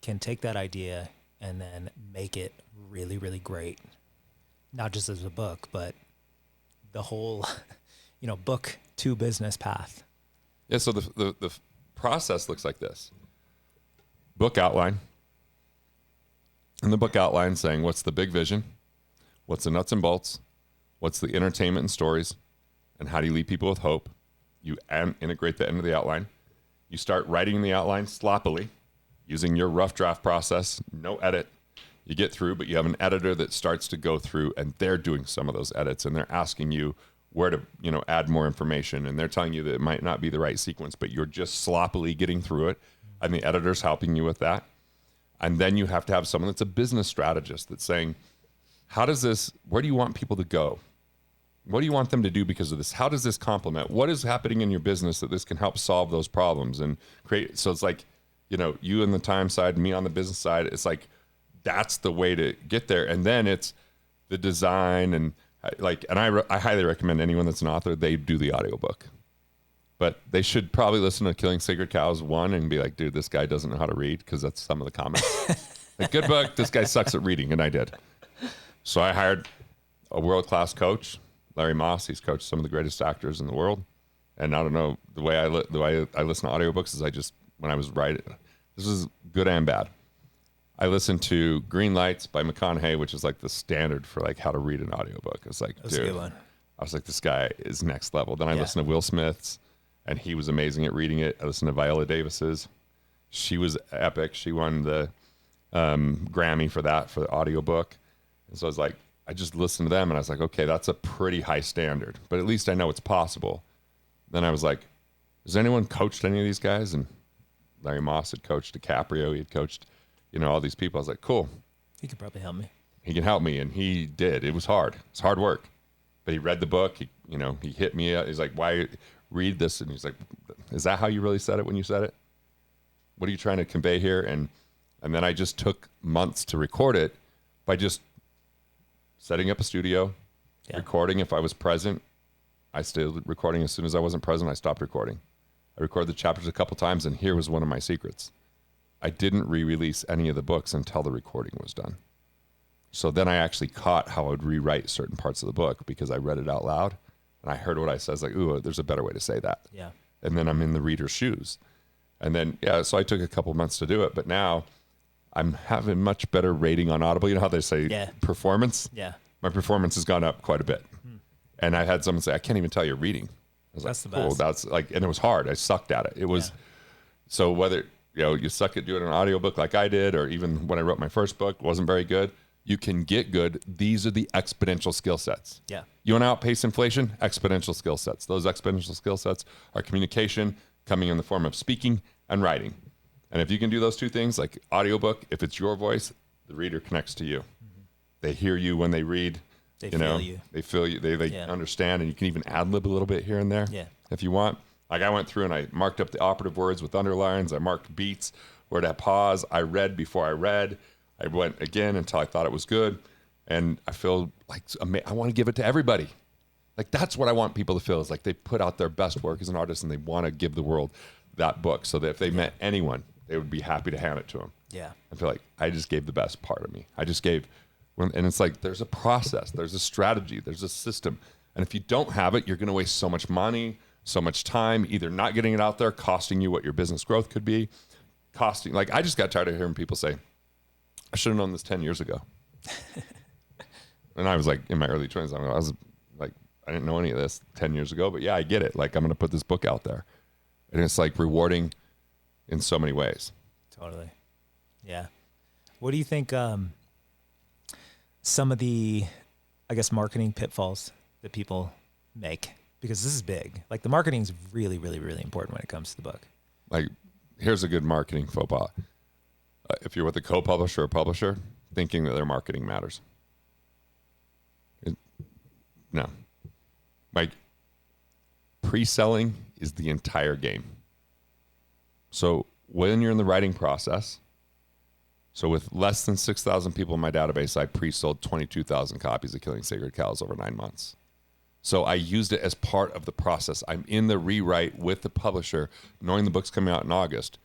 can take that idea and then make it really, really great. Not just as a book, but the whole, book to business path. Yeah. So the process looks like this: book outline, and the book outline saying what's the big vision, what's the nuts and bolts, what's the entertainment and stories, and how do you leave people with hope. You integrate the end of the outline. You start writing the outline sloppily, using your rough draft process, no edit. You get through, but you have an editor that starts to go through and they're doing some of those edits and they're asking you where to, add more information. And they're telling you that it might not be the right sequence, but you're just sloppily getting through it. And the editor's helping you with that. And then you have to have someone that's a business strategist that's saying, where do you want people to go? What do you want them to do because of this? How does this complement? What is happening in your business that this can help solve those problems and create? So it's like, you on the time side, me on the business side, it's like, that's the way to get there. And then it's the design and I highly recommend anyone that's an author, they do the audiobook. But they should probably listen to Killing Sacred Cows 1 and be like, dude, this guy doesn't know how to read, because that's some of the comments. Like, good book, this guy sucks at reading, and I did. So I hired a world-class coach, Larry Moss. He's coached some of the greatest actors in the world. And I don't know, the way I listen to audiobooks is when I was writing, this is good and bad. I listened to Green Lights by McConaughey, which is like the standard for like how to read an audiobook. I was like, That's a good one. I was like, this guy is next level. Then I listened to Will Smith's, and he was amazing at reading it. I listened to Viola Davis's. She was epic. She won the Grammy for that, for the audiobook. And so I was like, I just listened to them, and I was like, okay, that's a pretty high standard, but at least I know it's possible. Then I was like, has anyone coached any of these guys? And Larry Moss had coached DiCaprio. He had coached, all these people. I was like, cool. He could probably help me. He can help me. And he did. It was hard. It's hard work. But he read the book. He hit me up. He's like, why read this? And he's like, is that how you really said it when you said it? What are you trying to convey here? And then I just took months to record it by just setting up a studio, recording if I was present. I stayed recording as soon as I wasn't present. I stopped recording. I recorded the chapters a couple times, and here was one of my secrets. I didn't re-release any of the books until the recording was done. So then I actually caught how I would rewrite certain parts of the book because I read it out loud, and I heard what I said. I was like, ooh, there's a better way to say that. Yeah. And then I'm in the reader's shoes. And then, so I took a couple months to do it, but now I'm having much better rating on Audible. You know how they say performance? Yeah. My performance has gone up quite a bit. And I had someone say, I can't even tell you're reading. I was That's like, the best. cool. That's like, and it was hard. I sucked at it. It was, so whether, you suck at doing an audiobook like I did, or even when I wrote my first book, wasn't very good. You can get good. These are the exponential skill sets. Yeah. You want to outpace inflation? Exponential skill sets. Those exponential skill sets are communication, coming in the form of speaking and writing. And if you can do those two things, like audiobook, if it's your voice, the reader connects to you. Mm-hmm. They hear you when they read. They feel you. They feel you. They understand, and you can even ad-lib a little bit here and there if you want. Like I went through and I marked up the operative words with underlines. I marked beats where to pause. I read before I read. I went again until I thought it was good. And I feel like I want to give it to everybody. Like that's what I want people to feel, is like they put out their best work as an artist and they want to give the world that book so that if they met anyone, they would be happy to hand it to them. Yeah. I feel like I just gave the best part of me. I just gave, and it's like there's a process, there's a strategy, there's a system. And if you don't have it, you're going to waste so much money, so much time, either not getting it out there, costing you what your business growth could be, costing. Like I just got tired of hearing people say, I should have known this 10 years ago. And I was like in my early 20s. I was like, I didn't know any of this 10 years ago, but yeah, I get it. Like I'm going to put this book out there. And it's like rewarding in so many ways. Totally. Yeah. What do you think some of the, I guess, marketing pitfalls that people make? Because this is big. Like the marketing is really, really, really important when it comes to the book. Like here's a good marketing faux pas. If you're with a co-publisher or publisher, thinking that their marketing matters. No. Like pre-selling is the entire game. So when you're in the writing process, so with less than 6,000 people in my database, I pre-sold 22,000 copies of Killing Sacred Cows over 9 months. So I used it as part of the process. I'm in the rewrite with the publisher, knowing the book's coming out in August.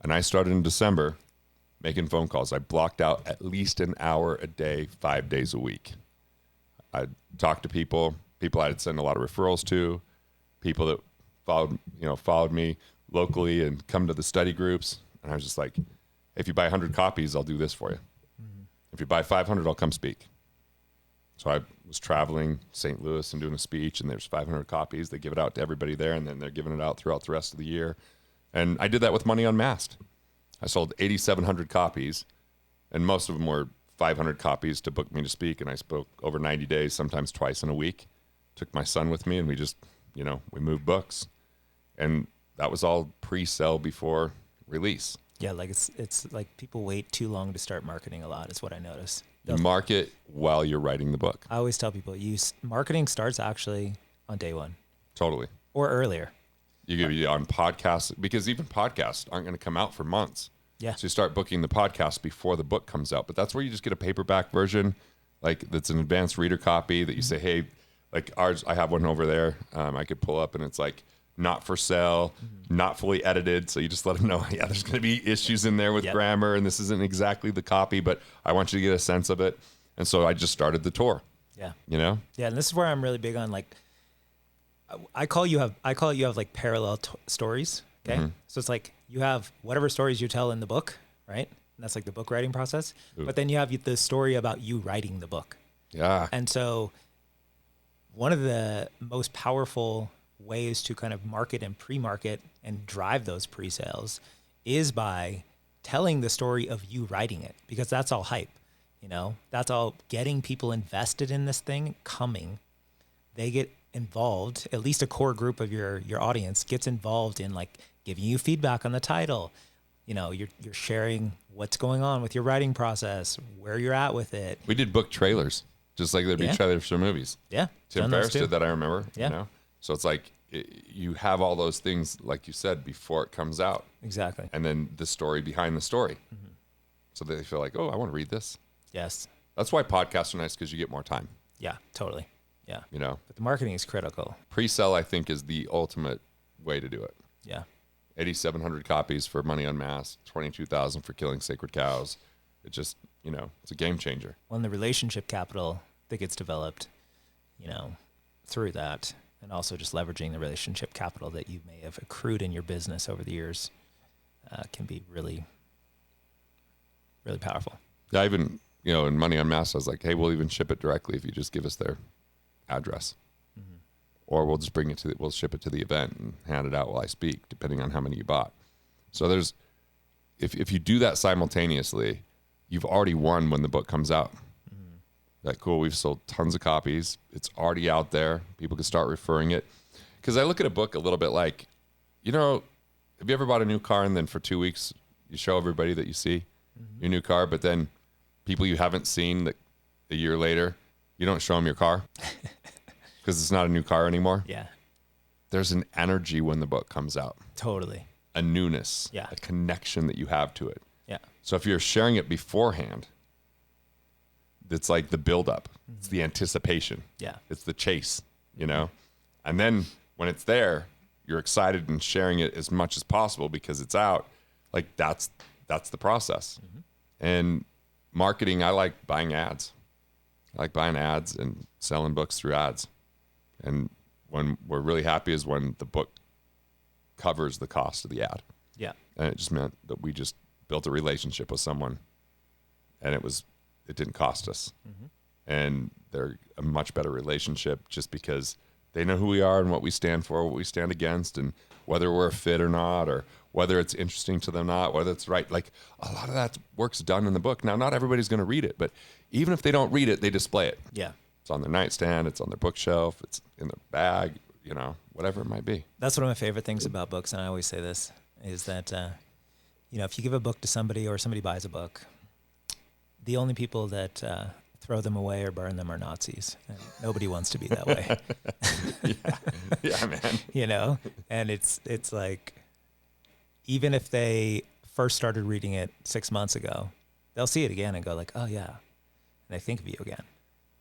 And I started in December making phone calls. I blocked out at least an hour a day, 5 days a week. I talked to people I'd send a lot of referrals to, people that followed me locally and come to the study groups. And I was just like, if you buy 100 copies, I'll do this for you. Mm-hmm. If you buy 500, I'll come speak. So I was traveling St. Louis and doing a speech, and there's 500 copies. They give it out to everybody there, and then they're giving it out throughout the rest of the year. And I did that with Money Unmasked. I sold 8,700 copies, and most of them were 500 copies to book me to speak. And I spoke over 90 days, sometimes twice in a week. Took my son with me, and we just, we moved books. And that was all pre-sell before release. Yeah, like it's like people wait too long to start marketing a lot is what I notice. You market while you're writing the book. I always tell people marketing starts actually on day one. Totally. Or earlier. You give you on podcasts, because even podcasts aren't going to come out for months. Yeah. So you start booking the podcast before the book comes out. But that's where you just get a paperback version, like that's an advanced reader copy that you say, hey, like ours, I have one over there. I could pull up and it's like not for sale, not fully edited. So you just let them know, yeah, there's going to be issues in there with grammar, and this isn't exactly the copy, but I want you to get a sense of it. And so I just started the tour. Yeah. Yeah. And this is where I'm really big on, like, I call it you have like parallel stories. Okay. Mm-hmm. So it's like you have whatever stories you tell in the book, right? And that's like the book writing process. Ooh. But then you have the story about you writing the book. Yeah. And so one of the most powerful ways to kind of market and pre-market and drive those pre-sales is by telling the story of you writing it, because that's all hype, you know, that's all getting people invested in this thing coming. They get involved, at least a core group of your audience gets involved in like giving you feedback on the title. You know, you're sharing what's going on with your writing process, where you're at with it. We did book trailers, just like there'd be trailers for movies. Yeah. Tim Ferriss did that, I remember. Yeah. You know? So it's like you have all those things, like you said, before it comes out. Exactly. And then the story behind the story. Mm-hmm. So they feel like, oh, I want to read this. Yes. That's why podcasts are nice, because you get more time. Yeah, totally. Yeah. You know? But the marketing is critical. Pre-sell, I think, is the ultimate way to do it. Yeah. 8,700 copies for Money Unmasked, 22,000 for Killing Sacred Cows. It just, you know, it's a game changer. Well, and the relationship capital that gets developed, you know, through that, and also just leveraging the relationship capital that you may have accrued in your business over the years can be really, really powerful. Yeah, I even, you know, in Money Unmasked, I was like, hey, we'll even ship it directly if you just give us their address. Mm-hmm. Or we'll just bring it we'll ship it to the event and hand it out while I speak, depending on how many you bought. So there's, if you do that simultaneously, you've already won when the book comes out. Mm-hmm. Like, cool, we've sold tons of copies. It's already out there. People can start referring it. Because I look at a book a little bit like, you know, have you ever bought a new car and then for 2 weeks you show everybody that you see your new car, but then people you haven't seen that a year later, you don't show them your car because it's not a new car anymore? Yeah. There's an energy when the book comes out. Totally. A newness. Yeah. A connection that you have to it. Yeah. So if you're sharing it beforehand, it's like the buildup. Mm-hmm. It's the anticipation. Yeah. It's the chase, you know? And then when it's there, you're excited and sharing it as much as possible because it's out. Like that's the process. Mm-hmm. And marketing, I like buying ads. I like buying ads and selling books through ads. And when we're really happy is when the book covers the cost of the ad. Yeah. And it just meant that we just built a relationship with someone and it didn't cost us. Mm-hmm. And they're a much better relationship just because they know who we are and what we stand for, what we stand against, and whether we're a fit or not, or whether it's interesting to them or not, whether it's right. Like a lot of that work's done in the book. Now, not everybody's going to read it, but even if they don't read it, they display it. Yeah. It's on their nightstand. It's on their bookshelf. It's in their bag, you know, whatever it might be. That's one of my favorite things about books. And I always say this is that, you know, if you give a book to somebody or somebody buys a book, the only people that throw them away or burn them are Nazis. And nobody wants to be that way. Yeah, man. You know, and it's like, even if they first started reading it 6 months ago, they'll see it again and go like, oh yeah. And they think of you again,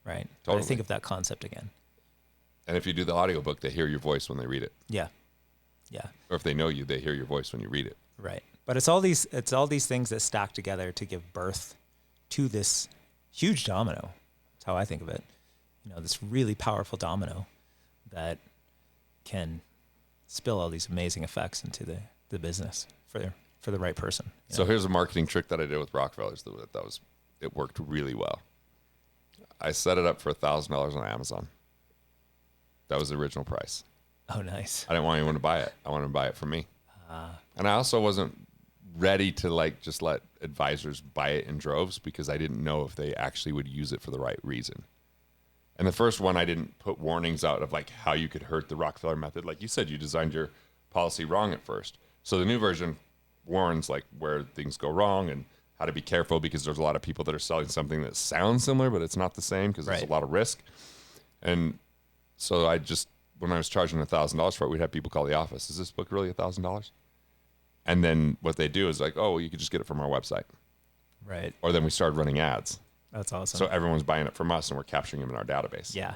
right? Totally. They think of that concept again. And if you do the audiobook, they hear your voice when they read it. Yeah. Yeah. Or if they know you, they hear your voice when you read it. Right. But it's all these things that stack together to give birth to this huge domino. That's how I think of it. You know, this really powerful domino that can spill all these amazing effects into the business for the right person. So here's a marketing trick that I did with Rockefellers it worked really well. I set it up for $1,000 on Amazon. That was the original price. Oh, nice. I didn't want anyone to buy it. I wanted to buy it for me. And I also wasn't ready to just let advisors buy it in droves because I didn't know if they actually would use it for the right reason. And the first one, I didn't put warnings out of like how you could hurt the Rockefeller method. Like you said, you designed your policy wrong at first. So the new version warns like where things go wrong and how to be careful because there's a lot of people that are selling something that sounds similar, but it's not the same because there's a lot of risk. And so when I was charging $1,000 for it, we'd have people call the office. Is this book really $1,000? And then what they do is like, oh, well, you could just get it from our website. Right. Or then we started running ads. That's awesome. So everyone's buying it from us and we're capturing them in our database. Yeah.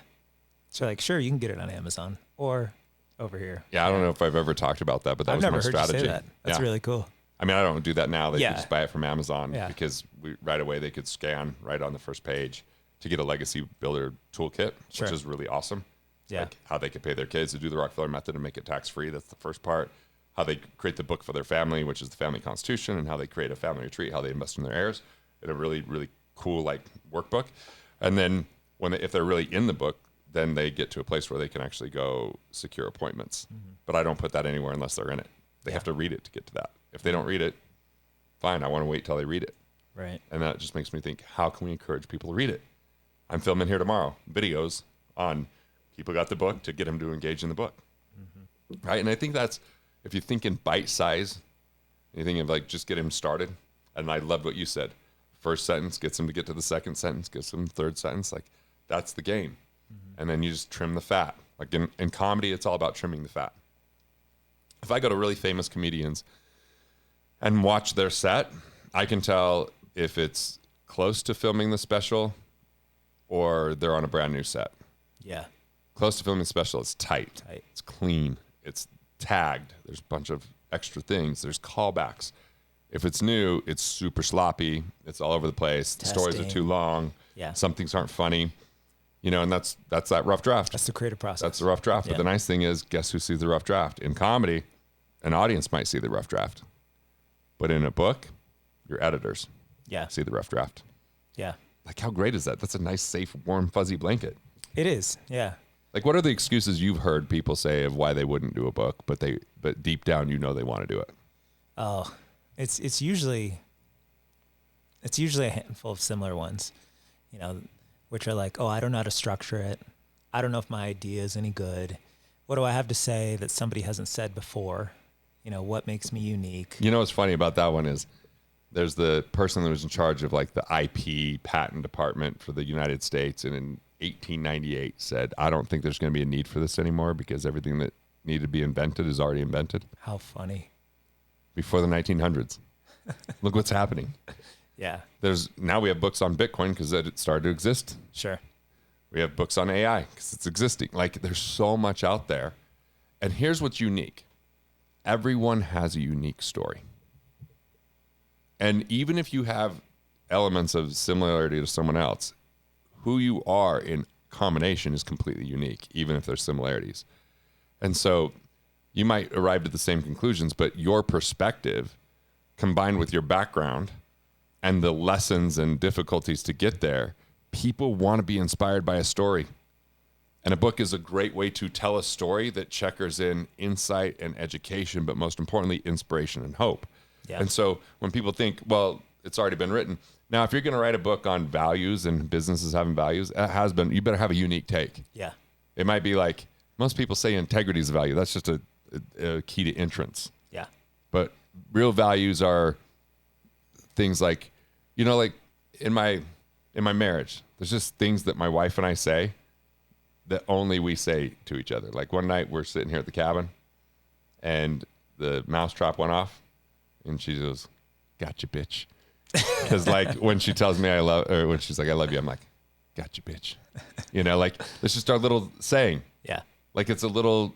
So like, sure, you can get it on Amazon or over here. Yeah, I don't know if I've ever talked about that, but that was my strategy. I've never heard you say that. That's really cool. I mean, I don't do that now. They can just buy it from Amazon because right away they could scan right on the first page to get a legacy builder toolkit, which is really awesome. Yeah. Like how they could pay their kids to do the Rockefeller method and make it tax-free. That's the first part. how they create the book for their family, which is the family constitution, and how they create a family retreat, how they invest in their heirs, in a really, really cool like workbook. And then if they're really in the book, then they get to a place where they can actually go secure appointments. But I don't put that anywhere unless they're in it. They have to read it to get to that. If they don't read it, fine, I want to wait till they read it. Right. And that just makes me think, how can we encourage people to read it? I'm filming here tomorrow videos on people got the book to get them to engage in the book. Right. And I think that's, if you think in bite size, you think of like just get him started. And I loved what you said. First sentence gets them to get to the second sentence, gets them the third sentence. Like that's the game. And then you just trim the fat. Like in comedy, it's all about trimming the fat. If I go to really famous comedians and watch their set, I can tell if it's close to filming the special or they're on a brand new set. Yeah. Close to filming the special, it's tight. It's clean. It's tagged. There's a bunch of extra things. There's callbacks. If it's new, it's super sloppy. It's all over the place. The stories are too long. Yeah. Some things aren't funny. You know, and that's that rough draft. That's the creative process. That's the rough draft. Yeah. But the nice thing is, guess who sees the rough draft? In comedy, an audience might see the rough draft. But in a book, your editors see the rough draft. Yeah. Like, how great is that? That's a nice, safe, warm, fuzzy blanket. It is, yeah. Like, what are the excuses you've heard people say of why they wouldn't do a book, but deep down you know they want to do it? Oh, it's usually a handful of similar ones, you know, which are like, oh, I don't know how to structure it. I don't know if my idea is any good. What do I have to say that somebody hasn't said before? You know, what makes me unique? You know what's funny about that one is there's the person that was in charge of like the IP patent department for the United States, and in 1898 said, I don't think there's going to be a need for this anymore because everything that needed to be invented is already invented. How funny. Before the 1900s. Look what's happening. Yeah. Now we have books on Bitcoin because it started to exist. Sure. We have books on AI because it's existing. Like, there's so much out there. And here's what's unique. Everyone has a unique story. And even if you have elements of similarity to someone else, who you are in combination is completely unique, even if there's similarities. And so you might arrive at the same conclusions, but your perspective combined with your background and the lessons and difficulties to get there, people want to be inspired by a story. And a book is a great way to tell a story that checkers in insight and education, but most importantly, inspiration and hope. Yeah. And so when people think, well, it's already been written. Now, if you're going to write a book on values and businesses having values, you better have a unique take. Yeah. It might be like, most people say integrity is a value. That's just a key to entrance. Yeah. But real values are things like, you know, like in my marriage, there's just things that my wife and I say that only we say to each other. Like one night we're sitting here at the cabin and the mousetrap went off and she goes, gotcha, bitch. Because like when she tells me when she's like, I love you, I'm like, gotcha, bitch. You know, like it's just our little saying. Yeah. Like it's a little,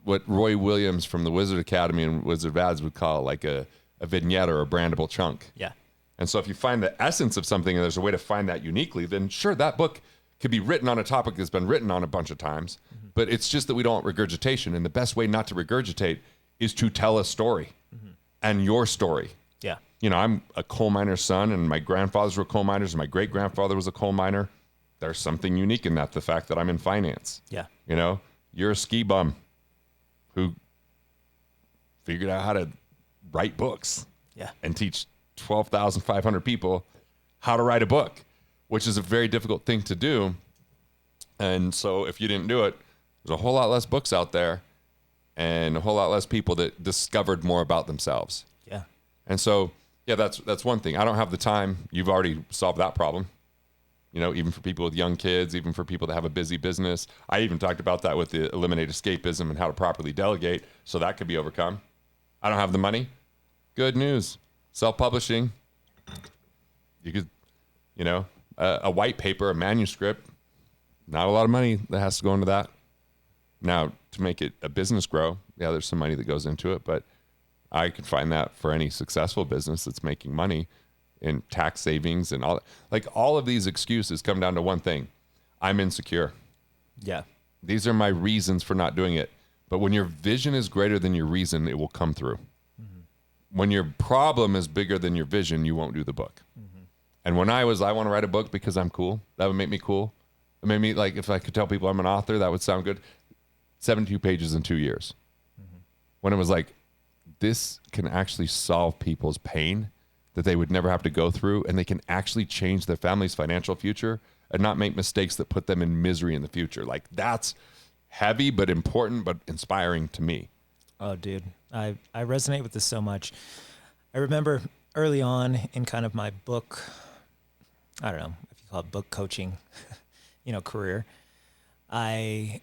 what Roy Williams from the Wizard Academy and Wizard of Ads would call like a vignette or a brandable chunk. Yeah. And so if you find the essence of something and there's a way to find that uniquely, then sure, that book could be written on a topic that's been written on a bunch of times, but it's just that we don't want regurgitation. And the best way not to regurgitate is to tell a story and your story. Yeah. You know, I'm a coal miner's son and my grandfathers were coal miners and my great grandfather was a coal miner. There's something unique in that. The fact that I'm in finance. Yeah. You know, you're a ski bum who figured out how to write books. Yeah. And teach 12,500 people how to write a book, which is a very difficult thing to do. And so if you didn't do it, there's a whole lot less books out there and a whole lot less people that discovered more about themselves. Yeah. And so, yeah, that's one thing. I don't have the time. You've already solved that problem. You know, even for people with young kids, even for people that have a busy business. I even talked about that with the eliminate escapism and how to properly delegate. So that could be overcome. I don't have the money. Good news. Self-publishing. You could, you know, a white paper, a manuscript, not a lot of money that has to go into that. Now, to make it a business grow, yeah, there's some money that goes into it, but I could find that for any successful business that's making money in tax savings and all. Like all of these excuses come down to one thing. I'm insecure. Yeah. These are my reasons for not doing it. But when your vision is greater than your reason, it will come through. When your problem is bigger than your vision, you won't do the book. And when I want to write a book because I'm cool, that would make me cool. It made me, like, if I could tell people I'm an author, that would sound good. 72 pages in 2 years. When it was like, this can actually solve people's pain that they would never have to go through, and they can actually change their family's financial future and not make mistakes that put them in misery in the future. Like, that's heavy but important but inspiring to me. Oh, dude, I resonate with this so much. I remember early on in kind of my book, I don't know if you call it book coaching, career, I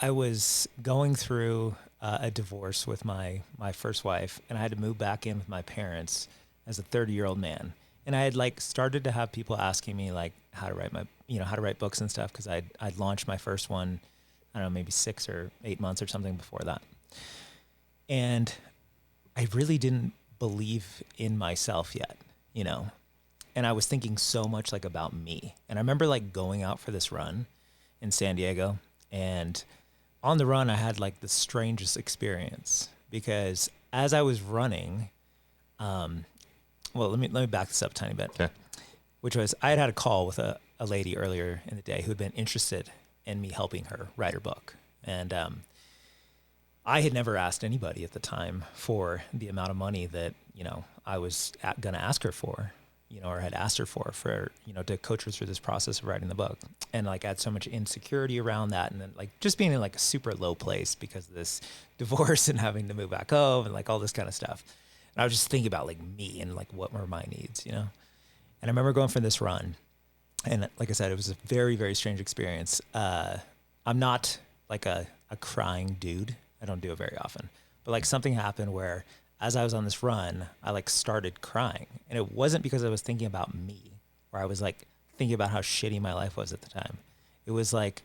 was going through a divorce with my first wife, and I had to move back in with my parents as a 30-year-old man. And I had like started to have people asking me like how to write books and stuff, because I'd launched my first one, I don't know, maybe 6 or 8 months or something before that. And I really didn't believe in myself yet, and I was thinking so much like about me. And I remember like going out for this run in San Diego, and on the run, I had like the strangest experience, because as I was running, well, let me back this up a tiny bit. Okay. Which was, I had a call with a lady earlier in the day who had been interested in me helping her write her book. And I had never asked anybody at the time for the amount of money that, I was going to ask her for, or had asked her for, to coach her through this process of writing the book. And like, I had so much insecurity around that. And then like just being in like a super low place because of this divorce and having to move back home and like all this kind of stuff. And I was just thinking about like me and like what were my needs, And I remember going for this run, and like I said, it was a very, very strange experience. I'm not like a crying dude. I don't do it very often, but like something happened where as I was on this run, I like started crying, and it wasn't because I was thinking about me, or I was like thinking about how shitty my life was at the time. It was like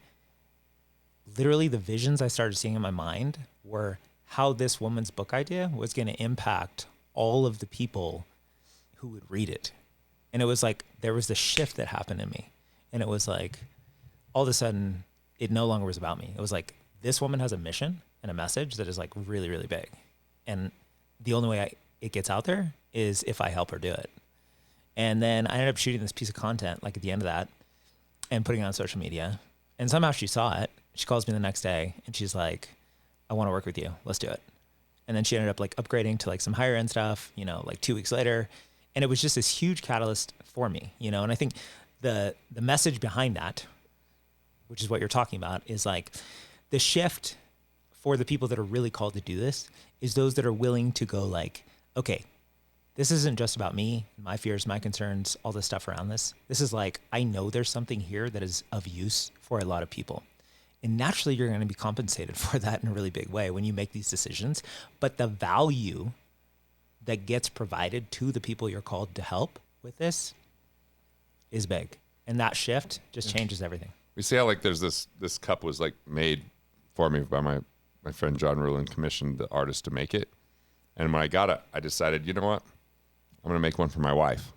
literally the visions I started seeing in my mind were how this woman's book idea was going to impact all of the people who would read it. And it was like, there was this shift that happened in me. And it was like, all of a sudden, it no longer was about me. It was like, this woman has a mission and a message that is like really, really big. And the only way it gets out there is if I help her do it. And then I ended up shooting this piece of content, like at the end of that, and putting it on social media. And somehow she saw it. She calls me the next day and she's like, I want to work with you. Let's do it. And then she ended up like upgrading to like some higher end stuff, like 2 weeks later. And it was just this huge catalyst for me, and I think the message behind that, which is what you're talking about, is like the shift for the people that are really called to do this is those that are willing to go like, okay, this isn't just about me, my fears, my concerns, all this stuff around this. This is like, I know there's something here that is of use for a lot of people. And naturally, you're going to be compensated for that in a really big way when you make these decisions. But the value that gets provided to the people you're called to help with this is big. And that shift just changes everything. We see how like there's this cup was like made for me by my friend John Rulin, commissioned the artist to make it. And when I got it, I decided, you know what? I'm going to make one for my wife.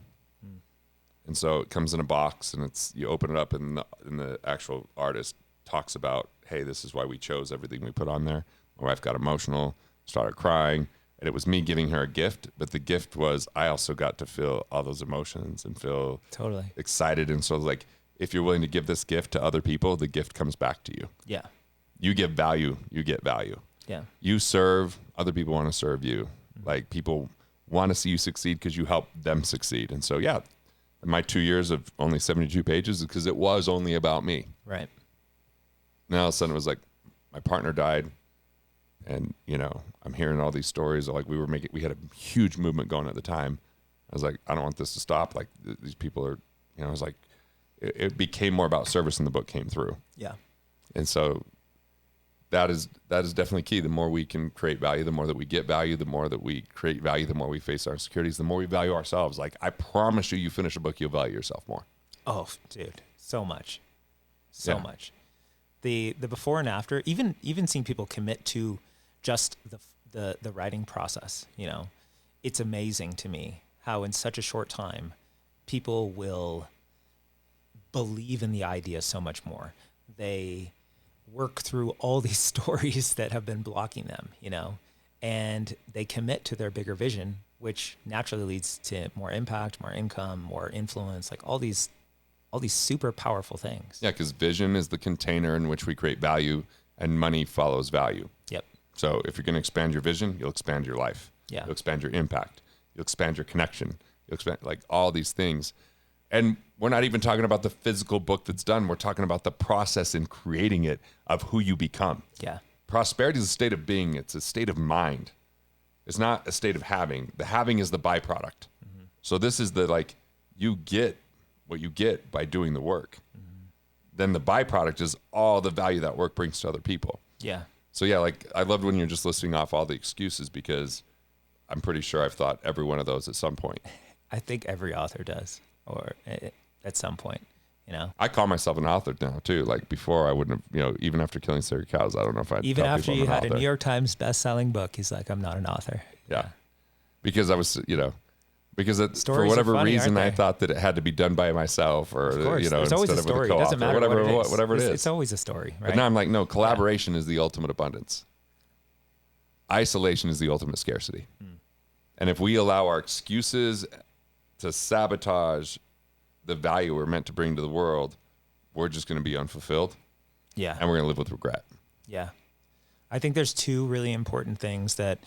And so it comes in a box, and you open it up, and the actual artist talks about, hey, this is why we chose everything we put on there. My wife got emotional, started crying, and it was me giving her a gift. But the gift was I also got to feel all those emotions and feel totally excited. And so like, if you're willing to give this gift to other people, the gift comes back to you. Yeah. You give value, you get value. Yeah. You serve, other people want to serve you. Like, people want to see you succeed because you help them succeed. And so, yeah, my 2 years of only 72 pages is because it was only about me. Right. Now all of a sudden it was like my partner died, and I'm hearing all these stories. Like, we had a huge movement going at the time. I was like, I don't want this to stop. Like, these people are, I was like, it became more about service, and the book came through. Yeah. And so that is definitely key. The more we can create value, the more that we get value, the more that we create value, the more we face our insecurities, the more we value ourselves. Like, I promise you finish a book, you'll value yourself more. Oh, dude, so much. So much. The before and after, even seeing people commit to just the writing process, it's amazing to me how in such a short time people will believe in the idea so much more. They work through all these stories that have been blocking them, you know, and they commit to their bigger vision, which naturally leads to more impact, more income, more influence, like all these super powerful things. Yeah, because vision is the container in which we create value, and money follows value. Yep. So if you're going to expand your vision, you'll expand your life. Yeah. You'll expand your impact. You'll expand your connection. You'll expand like all these things. And we're not even talking about the physical book that's done. We're talking about the process in creating it of who you become. Yeah. Prosperity is a state of being. It's a state of mind. It's not a state of having. The having is the byproduct. Mm-hmm. So this is the, like, you get what you get by doing the work. Mm-hmm. Then the byproduct is all the value that work brings to other people. Yeah. So yeah, like I loved when you're just listing off all the excuses, because I'm pretty sure I've thought every one of those at some point. I think every author does, or at some point, you know. I call myself an author now too. Like before I wouldn't have, you know, even after Killing Sacred Cows, I don't know if I'd even tell after people you I'm an had author. a New York Times best-selling book, he's like, I'm not an author. Yeah. Because I was, you know, because for Stories are whatever funny, reason aren't I they? thought that it had to be done by myself, or Of course, you know, there's always a instead of with story. It co-author, doesn't matter whatever, what it is. whatever it is. It's always a story, right? But now I'm like, no, collaboration is the ultimate abundance. Isolation is the ultimate scarcity. And if we allow our excuses to sabotage the value we're meant to bring to the world, we're just going to be unfulfilled. Yeah. And we're going to live with regret. Yeah. I think there's two really important things that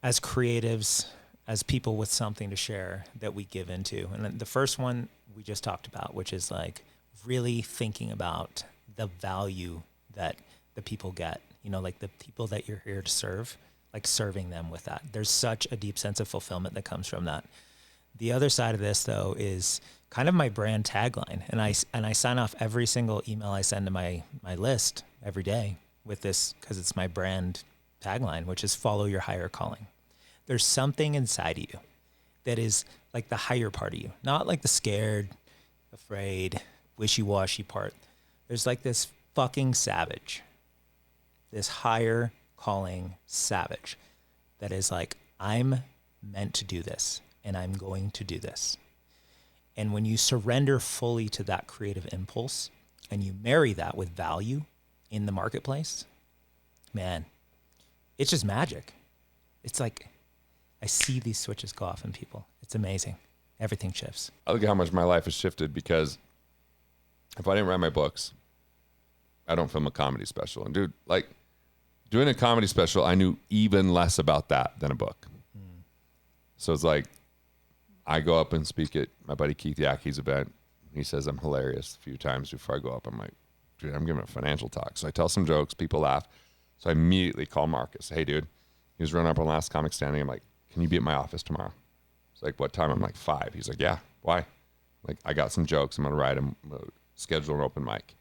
as creatives, as people with something to share, that we give into. And the first one we just talked about, which is like really thinking about the value that the people get, you know, like the people that you're here to serve, like serving them with that. There's such a deep sense of fulfillment that comes from that. The other side of this, though, is kind of my brand tagline. And I sign off every single email I send to my list every day with this, because it's my brand tagline, which is follow your higher calling. There's something inside of you that is like the higher part of you, not like the scared, afraid, wishy-washy part. There's like this fucking savage, this higher calling savage that is like, I'm meant to do this and I'm going to do this. And when you surrender fully to that creative impulse and you marry that with value in the marketplace, man, it's just magic. It's like, I see these switches go off in people. It's amazing. Everything shifts. I look at how much my life has shifted, because if I didn't write my books, I don't film a comedy special. And dude, like doing a comedy special, I knew even less about that than a book. So it's like, I go up and speak at my buddy Keith Yackey's event. He says I'm hilarious a few times before I go up. I'm like, dude, I'm giving a financial talk. So I tell some jokes, people laugh. So I immediately call Marcus. Hey, dude, he was running up on Last Comic Standing. I'm like, can you be at my office tomorrow? It's like, what time? I'm like, 5. He's like, yeah, why? Like, I got some jokes. I'm going to write them, schedule an open mic.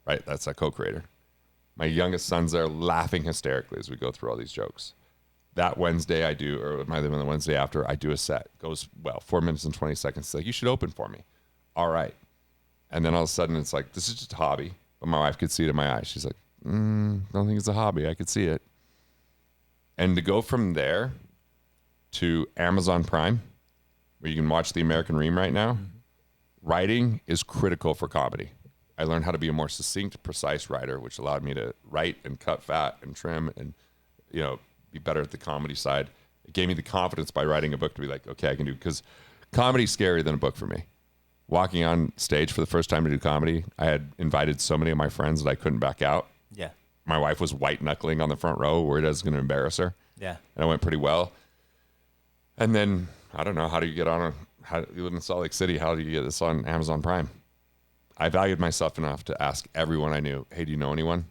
Right? That's a co-creator. My youngest son's there laughing hysterically as we go through all these jokes. That Wednesday I do, or it might have been the Wednesday after, I do a set. Goes, 4 minutes and 20 seconds. It's like, you should open for me. All right. And then all of a sudden it's like, this is just a hobby. But my wife could see it in my eyes. She's like, don't think it's a hobby. I could see it. And to go from there to Amazon Prime, where you can watch The American Ream right now, writing is critical for comedy. I learned how to be a more succinct, precise writer, which allowed me to write and cut fat and trim and, you know, be better at the comedy side. It gave me the confidence by writing a book to be like, okay, I can do, because comedy's scarier than a book for me. Walking on stage for the first time to do comedy, I had invited so many of my friends that I couldn't back out. Yeah. My wife was white knuckling on the front row, worried I was going to embarrass her. Yeah. And I went pretty well. And then, I don't know, how do you get on you live in Salt Lake City, how do you get this on Amazon Prime? I valued myself enough to ask everyone I knew, hey, do you know anyone?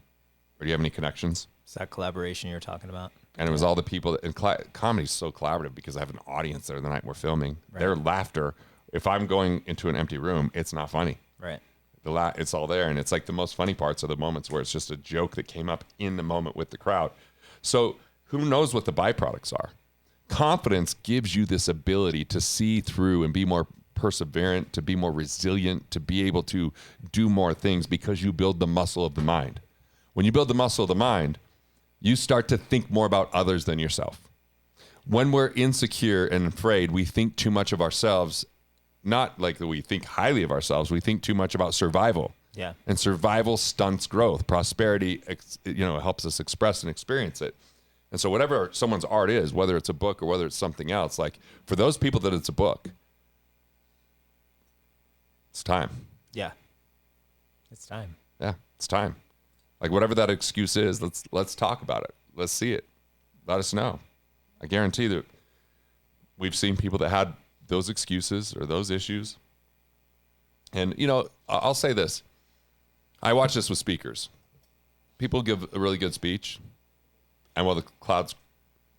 Or do you have any connections? It's that collaboration you're talking about. And it was all the people that, and comedy's so collaborative because I have an audience there the night we're filming. Right. Their laughter, if I'm going into an empty room, it's not funny. Right. It's all there. And it's like the most funny parts are the moments where it's just a joke that came up in the moment with the crowd. So who knows what the byproducts are? Confidence gives you this ability to see through and be more perseverant, to be more resilient, to be able to do more things because you build the muscle of the mind. When you build the muscle of the mind, you start to think more about others than yourself. When we're insecure and afraid, we think too much of ourselves, not like that we think highly of ourselves, we think too much about survival. Yeah. And survival stunts growth. Prosperity, helps us express and experience it. And so whatever someone's art is, whether it's a book or whether it's something else, like for those people that it's a book, it's time. Yeah. It's time. Yeah, it's time. Like whatever that excuse is, let's talk about it. Let's see it. Let us know. I guarantee that we've seen people that had those excuses or those issues. And, I'll say this. I watch this with speakers. People give a really good speech, and while the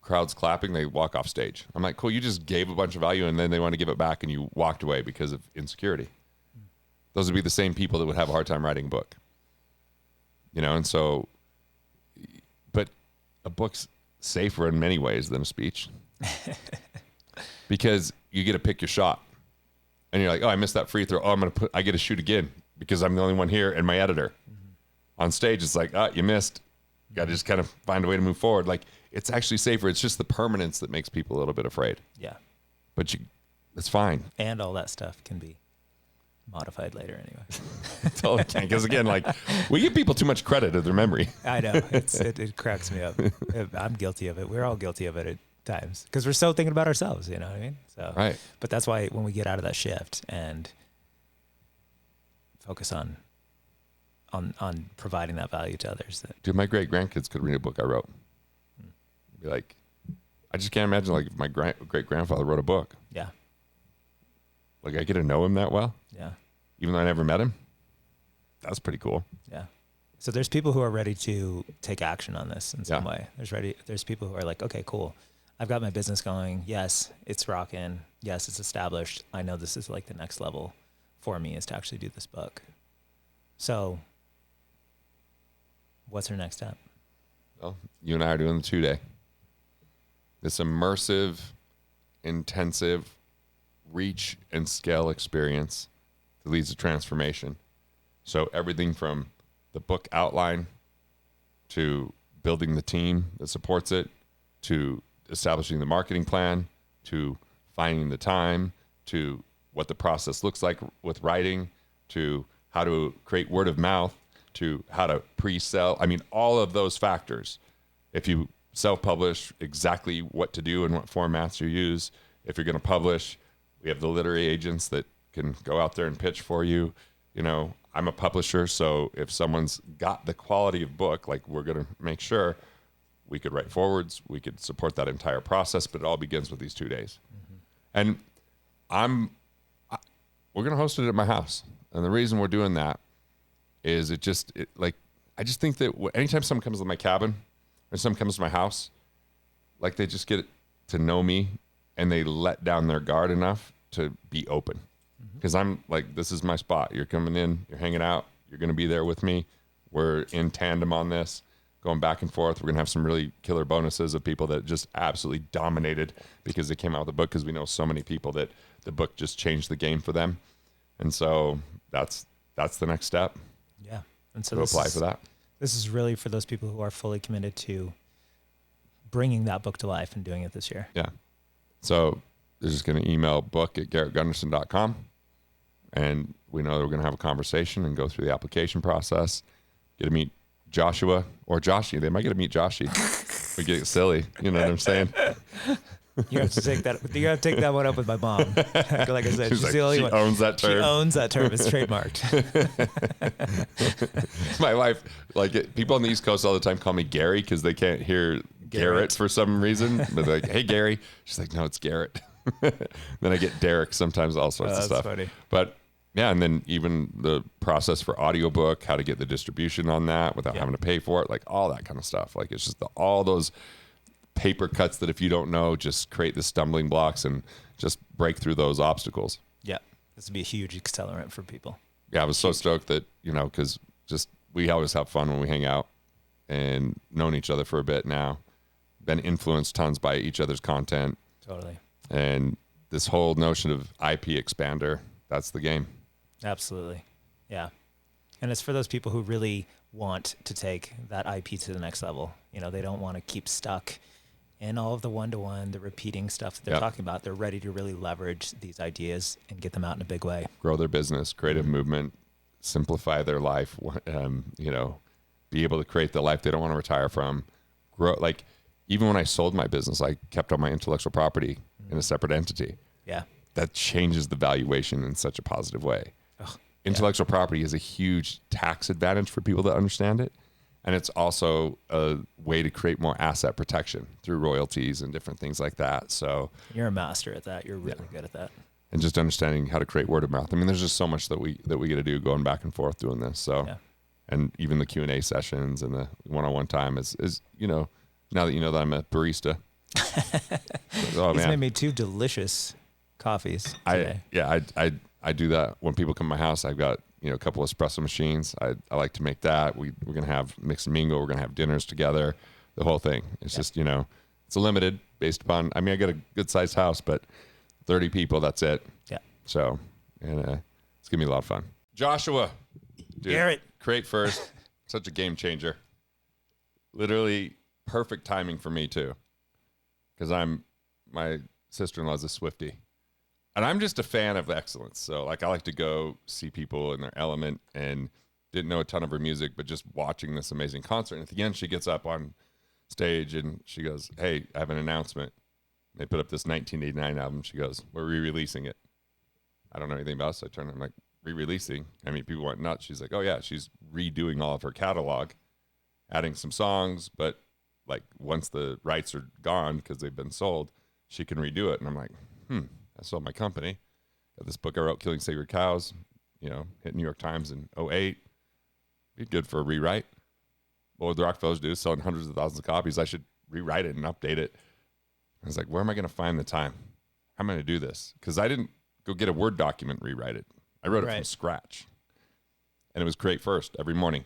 crowd's clapping, they walk off stage. I'm like, cool, you just gave a bunch of value, and then they want to give it back, and you walked away because of insecurity. Those would be the same people that would have a hard time writing a book. And so, but a book's safer in many ways than a speech because you get to pick your shot. And you're like, oh, I missed that free throw. Oh, I get to shoot again because I'm the only one here and my editor. Mm-hmm. On stage, it's like, you missed. You got to just kind of find a way to move forward. Like, it's actually safer. It's just the permanence that makes people a little bit afraid. Yeah. But it's fine. And all that stuff can be modified later anyway. Totally can. Because again, like, we give people too much credit of their memory. I know. It cracks me up. I'm guilty of it. We're all guilty of it at times because we're so thinking about ourselves, you know what I mean? So, right. But that's why when we get out of that shift and focus on providing that value to others. Dude, my great grandkids could read a book I wrote. Be like, I just can't imagine like if my great grandfather wrote a book. Yeah. Like I get to know him that well. Yeah. Even though I never met him. That's pretty cool. Yeah. So there's people who are ready to take action on this in some way. There's people who are like, okay, cool. I've got my business going. Yes, it's rocking. Yes, it's established. I know this is like the next level for me is to actually do this book. So what's our next step? Well, you and I are doing the 2-day. This immersive, intensive, reach and scale experience that leads to transformation. So everything from the book outline to building the team that supports it, to establishing the marketing plan, to finding the time, to what the process looks like with writing, to how to create word of mouth, to how to pre-sell. I mean, all of those factors. If you self-publish, exactly what to do and what formats you use. If you're going to publish, we have the literary agents that can go out there and pitch for you. I'm a publisher, so if someone's got the quality of book, like we're going to make sure we could write forwards, we could support that entire process, but it all begins with these 2 days. Mm-hmm. And we're going to host it at my house. And the reason we're doing that is I just think that anytime someone comes to my cabin or someone comes to my house, like they just get to know me and they let down their guard enough to be open. Because I'm like, this is my spot. You're coming in, you're hanging out, you're going to be there with me. We're in tandem on this, going back and forth. We're going to have some really killer bonuses of people that just absolutely dominated because they came out with the book, because we know so many people that the book just changed the game for them. And so that's the next step. Yeah. And so to apply for that. This is really for those people who are fully committed to bringing that book to life and doing it this year. Yeah. So they're just going to email book@garrettgunderson.com. And we know that we're going to have a conversation and go through the application process. Get to meet Joshua or Joshy. They might get to meet Joshy. We get silly. You know what I'm saying? You have to take that. You have to take that one up with my mom. Like I said, she's the only one. She owns that term. She owns that term. It's trademarked. My wife, people on the East Coast all the time call me Gary because they can't hear Garrett for some reason. But they're like, hey, Gary. She's like, no, it's Garrett. Then I get Derek sometimes, all sorts of stuff. Funny. But yeah, and then even the process for audiobook, how to get the distribution on that without having to pay for it, like all that kind of stuff. Like it's just all those paper cuts that if you don't know, just create the stumbling blocks and just break through those obstacles. Yeah, this would be a huge accelerant for people. Yeah, I was so stoked that, because just we always have fun when we hang out and known each other for a bit now, been influenced tons by each other's content. Totally. And this whole notion of IP expander, that's the game. Absolutely. Yeah. And it's for those people who really want to take that IP to the next level. They don't want to keep stuck in all of the one-to-one, the repeating stuff that they're talking about. They're ready to really leverage these ideas and get them out in a big way. Grow their business, create a movement, simplify their life, be able to create the life they don't want to retire from, grow. Like, even when I sold my business, I kept all my intellectual property in a separate entity. Yeah. That changes the valuation in such a positive way. Intellectual property is a huge tax advantage for people that understand it. And it's also a way to create more asset protection through royalties and different things like that. So you're a master at that. You're really good at that. And just understanding how to create word of mouth. I mean, there's just so much that we get to do going back and forth doing this. So, and even the Q&A sessions and the one-on-one time is, now that you know that I'm a barista. He's made me 2 delicious coffees today. I do that when people come to my house. I've got, a couple of espresso machines. I like to make that. We're going to have mix and mingle. We're going to have dinners together, the whole thing. It's just, it's limited based upon, I got a good sized house, but 30 people, that's it. Yeah. So, and it's going to be a lot of fun. Joshua. Dude, Garrett. Create first. Such a game changer. Literally perfect timing for me too. Because my sister-in-law's a Swiftie. And I'm just a fan of excellence. So, like, I like to go see people in their element, and didn't know a ton of her music, but just watching this amazing concert. And at the end, she gets up on stage and she goes, "Hey, I have an announcement." They put up this 1989 album. She goes, "We're re-releasing it." I don't know anything about it, so I turned. I'm like, "Re-releasing?" I mean, people went nuts. She's like, "Oh yeah, she's redoing all of her catalog, adding some songs, but like once the rights are gone because they've been sold, she can redo it." And I'm like, I sold my company. Got this book I wrote, Killing Sacred Cows, hit New York Times in 2008. Be good for a rewrite. What would the Rockefellers do? Selling hundreds of thousands of copies. I should rewrite it and update it. I was like, where am I going to find the time? How am I going to do this? Because I didn't go get a Word document, rewrite it. I wrote it from scratch. And it was create first every morning.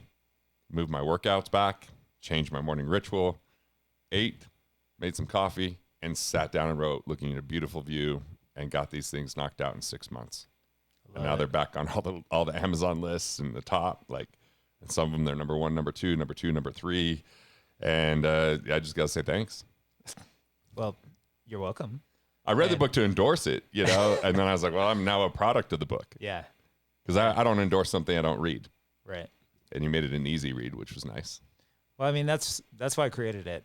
Moved my workouts back, changed my morning ritual, ate, made some coffee, and sat down and wrote, looking at a beautiful view, and got these things knocked out in 6 months. And now they're back on all the Amazon lists and the top. Like, and some of them, they're number 1, number 2, number 2, number 3. And I just got to say thanks. Well, you're welcome. I read the book to endorse it, and then I was like, well, I'm now a product of the book. Yeah. Because I don't endorse something I don't read. Right. And you made it an easy read, which was nice. Well, I mean, that's why I created it,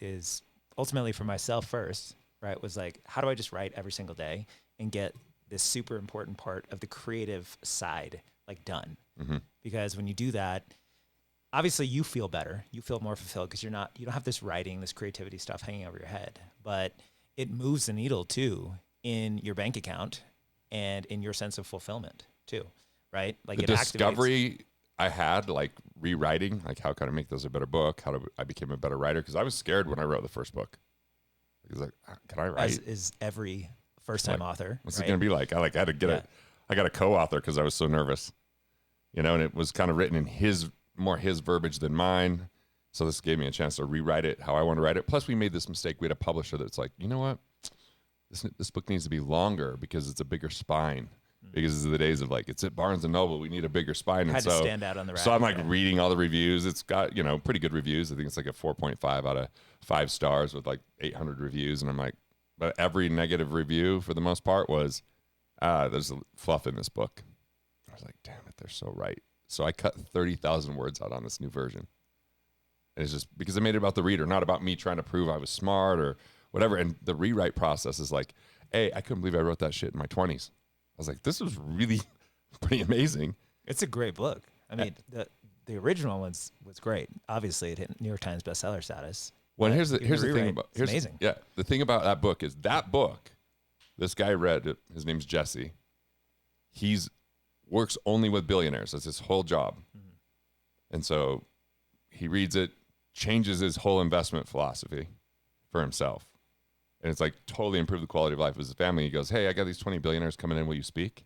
is ultimately for myself first, right? Was like, how do I just write every single day and get this super important part of the creative side, like, done? Mm-hmm. Because when you do that, obviously you feel better, you feel more fulfilled because you don't have this writing, this creativity stuff hanging over your head, but it moves the needle too in your bank account and in your sense of fulfillment too, right? Like, the it discovery I had, like, rewriting, like, how can I make this a better book? I became a better writer? Because I was scared when I wrote the first book. Because, like, can I write? As is every first-time author. What's it going to be like? I had to get I got a co-author because I was so nervous, and it was kind of written in his verbiage than mine. So this gave me a chance to rewrite it how I want to write it. Plus, we made this mistake. We had a publisher that's like, you know what? This book needs to be longer because it's a bigger spine. Because of the days of, like, it's at Barnes & Noble, we need a bigger spine. Had to stand out on the rack. So I'm like reading all the reviews. It's got, pretty good reviews. I think it's like a 4.5 out of 5 stars with like 800 reviews. And I'm like, but every negative review for the most part was, there's fluff in this book. I was like, damn it, they're so right. So I cut 30,000 words out on this new version. And it's just because I made it about the reader, not about me trying to prove I was smart or whatever. And the rewrite process is like, hey, I couldn't believe I wrote that shit in my 20s. I was like, this was really pretty amazing. It's a great book. I mean, the original was great. Obviously, it hit New York Times bestseller status. Well, here's the thing about it's amazing. Yeah, the thing about that book is this guy read it. His name's Jesse. He's works only with billionaires. That's his whole job. Mm-hmm. And so he reads it, changes his whole investment philosophy for himself. And it's like totally improved the quality of life of his family. He goes, hey, I got these 20 billionaires coming in. Will you speak?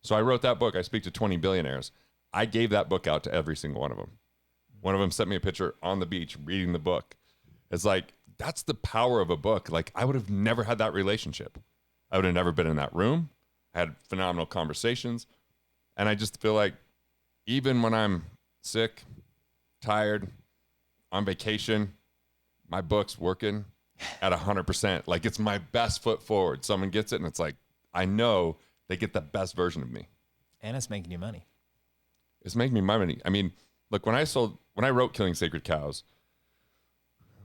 So I wrote that book. I speak to 20 billionaires. I gave that book out to every single one of them. One of them sent me a picture on the beach reading the book. It's like, that's the power of a book. Like, I would have never had that relationship. I would have never been in that room. I had phenomenal conversations. And I just feel like even when I'm sick, tired, on vacation, my book's working at 100%. Like, it's my best foot forward. Someone gets it and it's like, I know they get the best version of me. And it's making you money. It's making me money. I mean, look, when I wrote Killing Sacred Cows,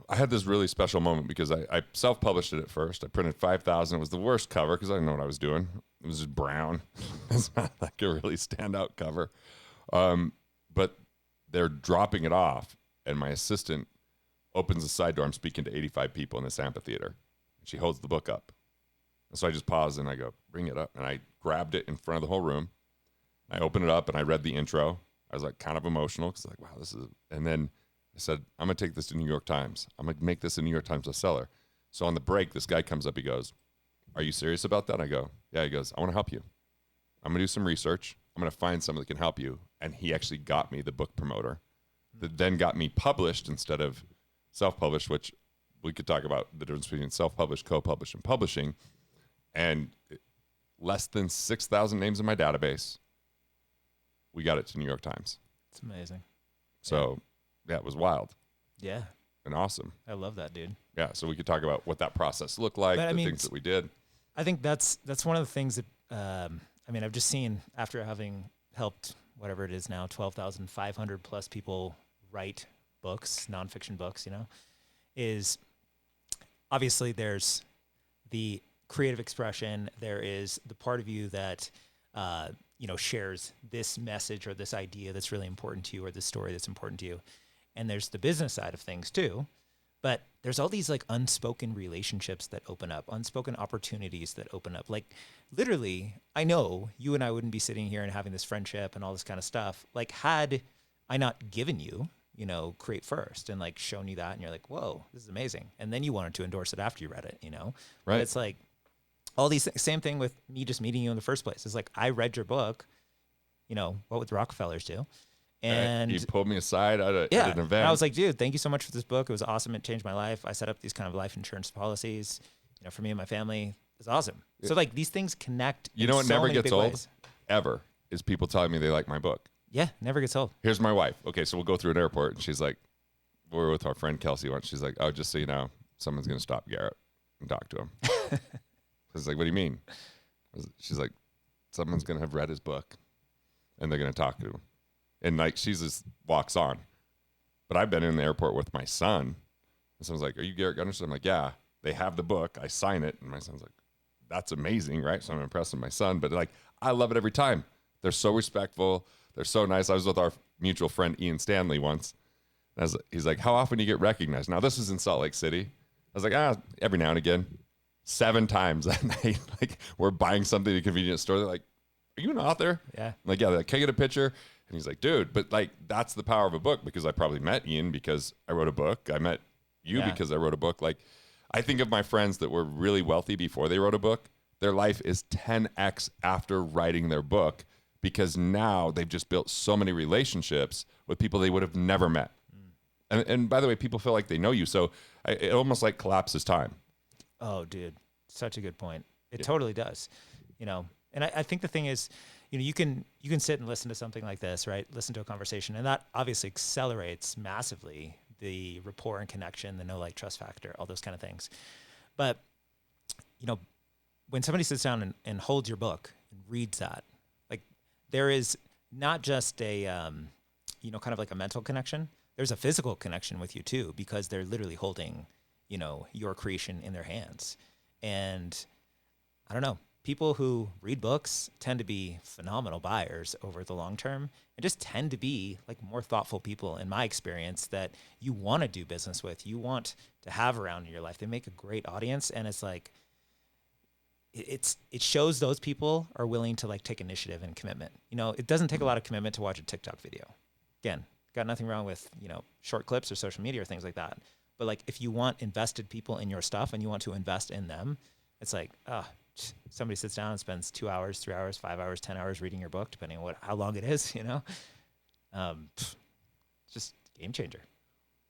I had this really special moment because I self-published it at first. I printed 5,000. It was the worst cover because I didn't know what I was doing. It was just brown. It's not like a really standout cover. But they're dropping it off, and my assistant opens the side door. I'm speaking to 85 people in this amphitheater. She holds the book up. And so I just pause and I go, bring it up. And I grabbed it in front of the whole room. I opened it up and I read the intro. I was like kind of emotional because like, wow, this is, and then I said, I'm going to take this to New York Times. I'm going to make this a New York Times bestseller. So on the break, this guy comes up. He goes, are you serious about that? I go, yeah. He goes, I want to help you. I'm going to do some research. I'm going to find someone that can help you. And he actually got me the book promoter that then got me published instead of self-published, which we could talk about the difference between self-published, co-published, and publishing. And less than 6,000 names in my database, we got it to New York Times. It's amazing. So, yeah, it was wild. Yeah. And awesome. I love that, dude. Yeah, so we could talk about what that process looked like, But, things that we did. I think that's one of the things that, I've just seen after having helped, whatever it is now, 12,500 plus people write books, nonfiction books, is obviously there's the creative expression. There is the part of you that, shares this message or this idea that's really important to you or this story that's important to you. And there's the business side of things too. But there's all these like unspoken relationships that open up, unspoken opportunities that open up. Like literally, I know you and I wouldn't be sitting here and having this friendship and all this kind of stuff. Like had I not given you, Create First and like shown you that and you're like, whoa, this is amazing. And then you wanted to endorse it after you read it, Right. But it's like all these same thing with me just meeting you in the first place. It's like, I read your book, what would the Rockefellers do? And you pulled me aside at an event. And I was like, dude, thank you so much for this book. It was awesome. It changed my life. I set up these kind of life insurance policies, for me and my family. It's awesome. So like these things connect. You know what never gets old ways. Ever is people telling me they like my book. Yeah, never gets old. Here's my wife. Okay, so we'll go through an airport and she's like, we're with our friend Kelsey once. She's like, oh, just so you know, someone's going to stop Garrett and talk to him. I was like, what do you mean? She's like, someone's going to have read his book and they're going to talk to him. And like, she just walks on. But I've been in the airport with my son. And someone's like, are you Garrett Gunderson? I'm like, yeah. They have the book. I sign it. And my son's like, that's amazing, right? So I'm impressed with my son. But like, I love it every time. They're so respectful. They're so nice. I was with our mutual friend, Ian Stanley, once. And he's like, how often do you get recognized? Now, this is in Salt Lake City. I was like, every now and again. 7 times that night. Like, we're buying something at a convenience store. They're like, are you an author? Yeah. I'm like, yeah. They're like, can I get a picture? And he's like, dude, but like, that's the power of a book because I probably met Ian because I wrote a book. I met you because I wrote a book. Like, I think of my friends that were really wealthy before they wrote a book. Their life is 10x after writing their book because now they've just built so many relationships with people they would have never met. And by the way, people feel like they know you. So it almost like collapses time. Oh, dude, such a good point. It totally does, And I think the thing is, you can sit and listen to something like this, right? Listen to a conversation, and that obviously accelerates massively the rapport and connection, the know, like, trust factor, all those kind of things. But when somebody sits down and holds your book and reads that, like there is not just a kind of like a mental connection. There's a physical connection with you too, because they're literally holding your creation in their hands. And I don't know, people who read books tend to be phenomenal buyers over the long term and just tend to be like more thoughtful people in my experience that you want to do business with, you want to have around in your life. They make a great audience. And it's like, it shows those people are willing to like take initiative and commitment. It doesn't take a lot of commitment to watch a TikTok video. Again, got nothing wrong with, short clips or social media or things like that. But like, if you want invested people in your stuff and you want to invest in them, it's like, somebody sits down and spends 2 hours, 3 hours, 5 hours, 10 hours reading your book, depending on how long it is, just game changer.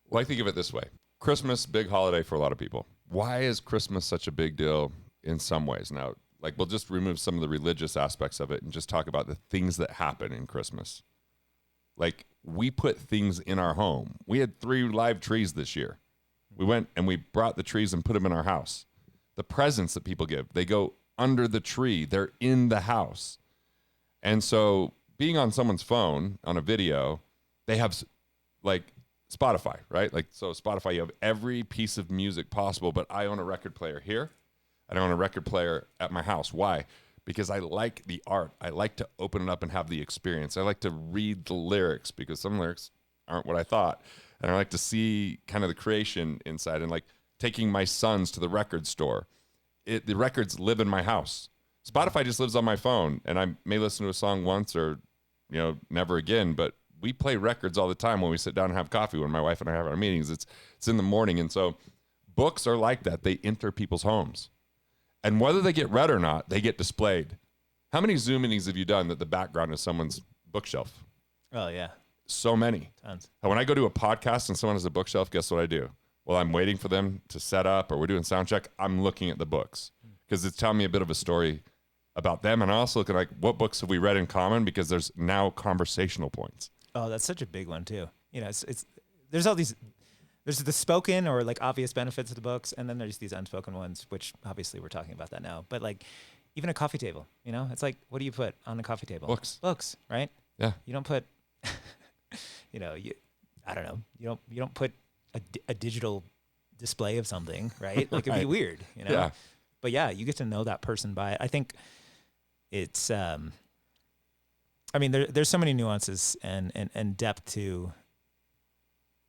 Well, I think of it this way. Christmas, big holiday for a lot of people. Why is Christmas such a big deal in some ways? Now, like, we'll just remove some of the religious aspects of it and just talk about the things that happen in Christmas. Like, we put things in our home. We had 3 live trees this year. We went and we brought the trees and put them in our house. The presents that people give, they go under the tree. They're in the house. And so being on someone's phone on a video, they have like Spotify, right? Like, so Spotify, you have every piece of music possible, but I own a record player here and I own a record player at my house. Why? Because I like the art. I like to open it up and have the experience. I like to read the lyrics because some lyrics aren't what I thought. And I like to see kind of the creation inside, and like taking my sons to the record store. The records live in my house. Spotify just lives on my phone, and I may listen to a song once or, never again, but we play records all the time when we sit down and have coffee, when my wife and I have our meetings. It's in the morning. And so books are like that. They enter people's homes. And whether they get read or not, they get displayed. How many Zoom meetings have you done that the background is someone's bookshelf? Oh, yeah. So many. Tons. And when I go to a podcast and someone has a bookshelf, guess what I do? Well, I'm waiting for them to set up, or we're doing sound check. I'm looking at the books because it's telling me a bit of a story about them. And I also look at like, what books have we read in common? Because there's now conversational points. Oh, that's such a big one too. There's all these, there's the spoken or like obvious benefits of the books, and then there's these unspoken ones, which obviously we're talking about that now. But like even a coffee table, it's like, what do you put on the coffee table? Books, right? Yeah. You don't put, I don't know. You don't put a digital display of something, right? Like it'd be weird, Yeah. But yeah, you get to know that person by it. I think it's, there's so many nuances and depth to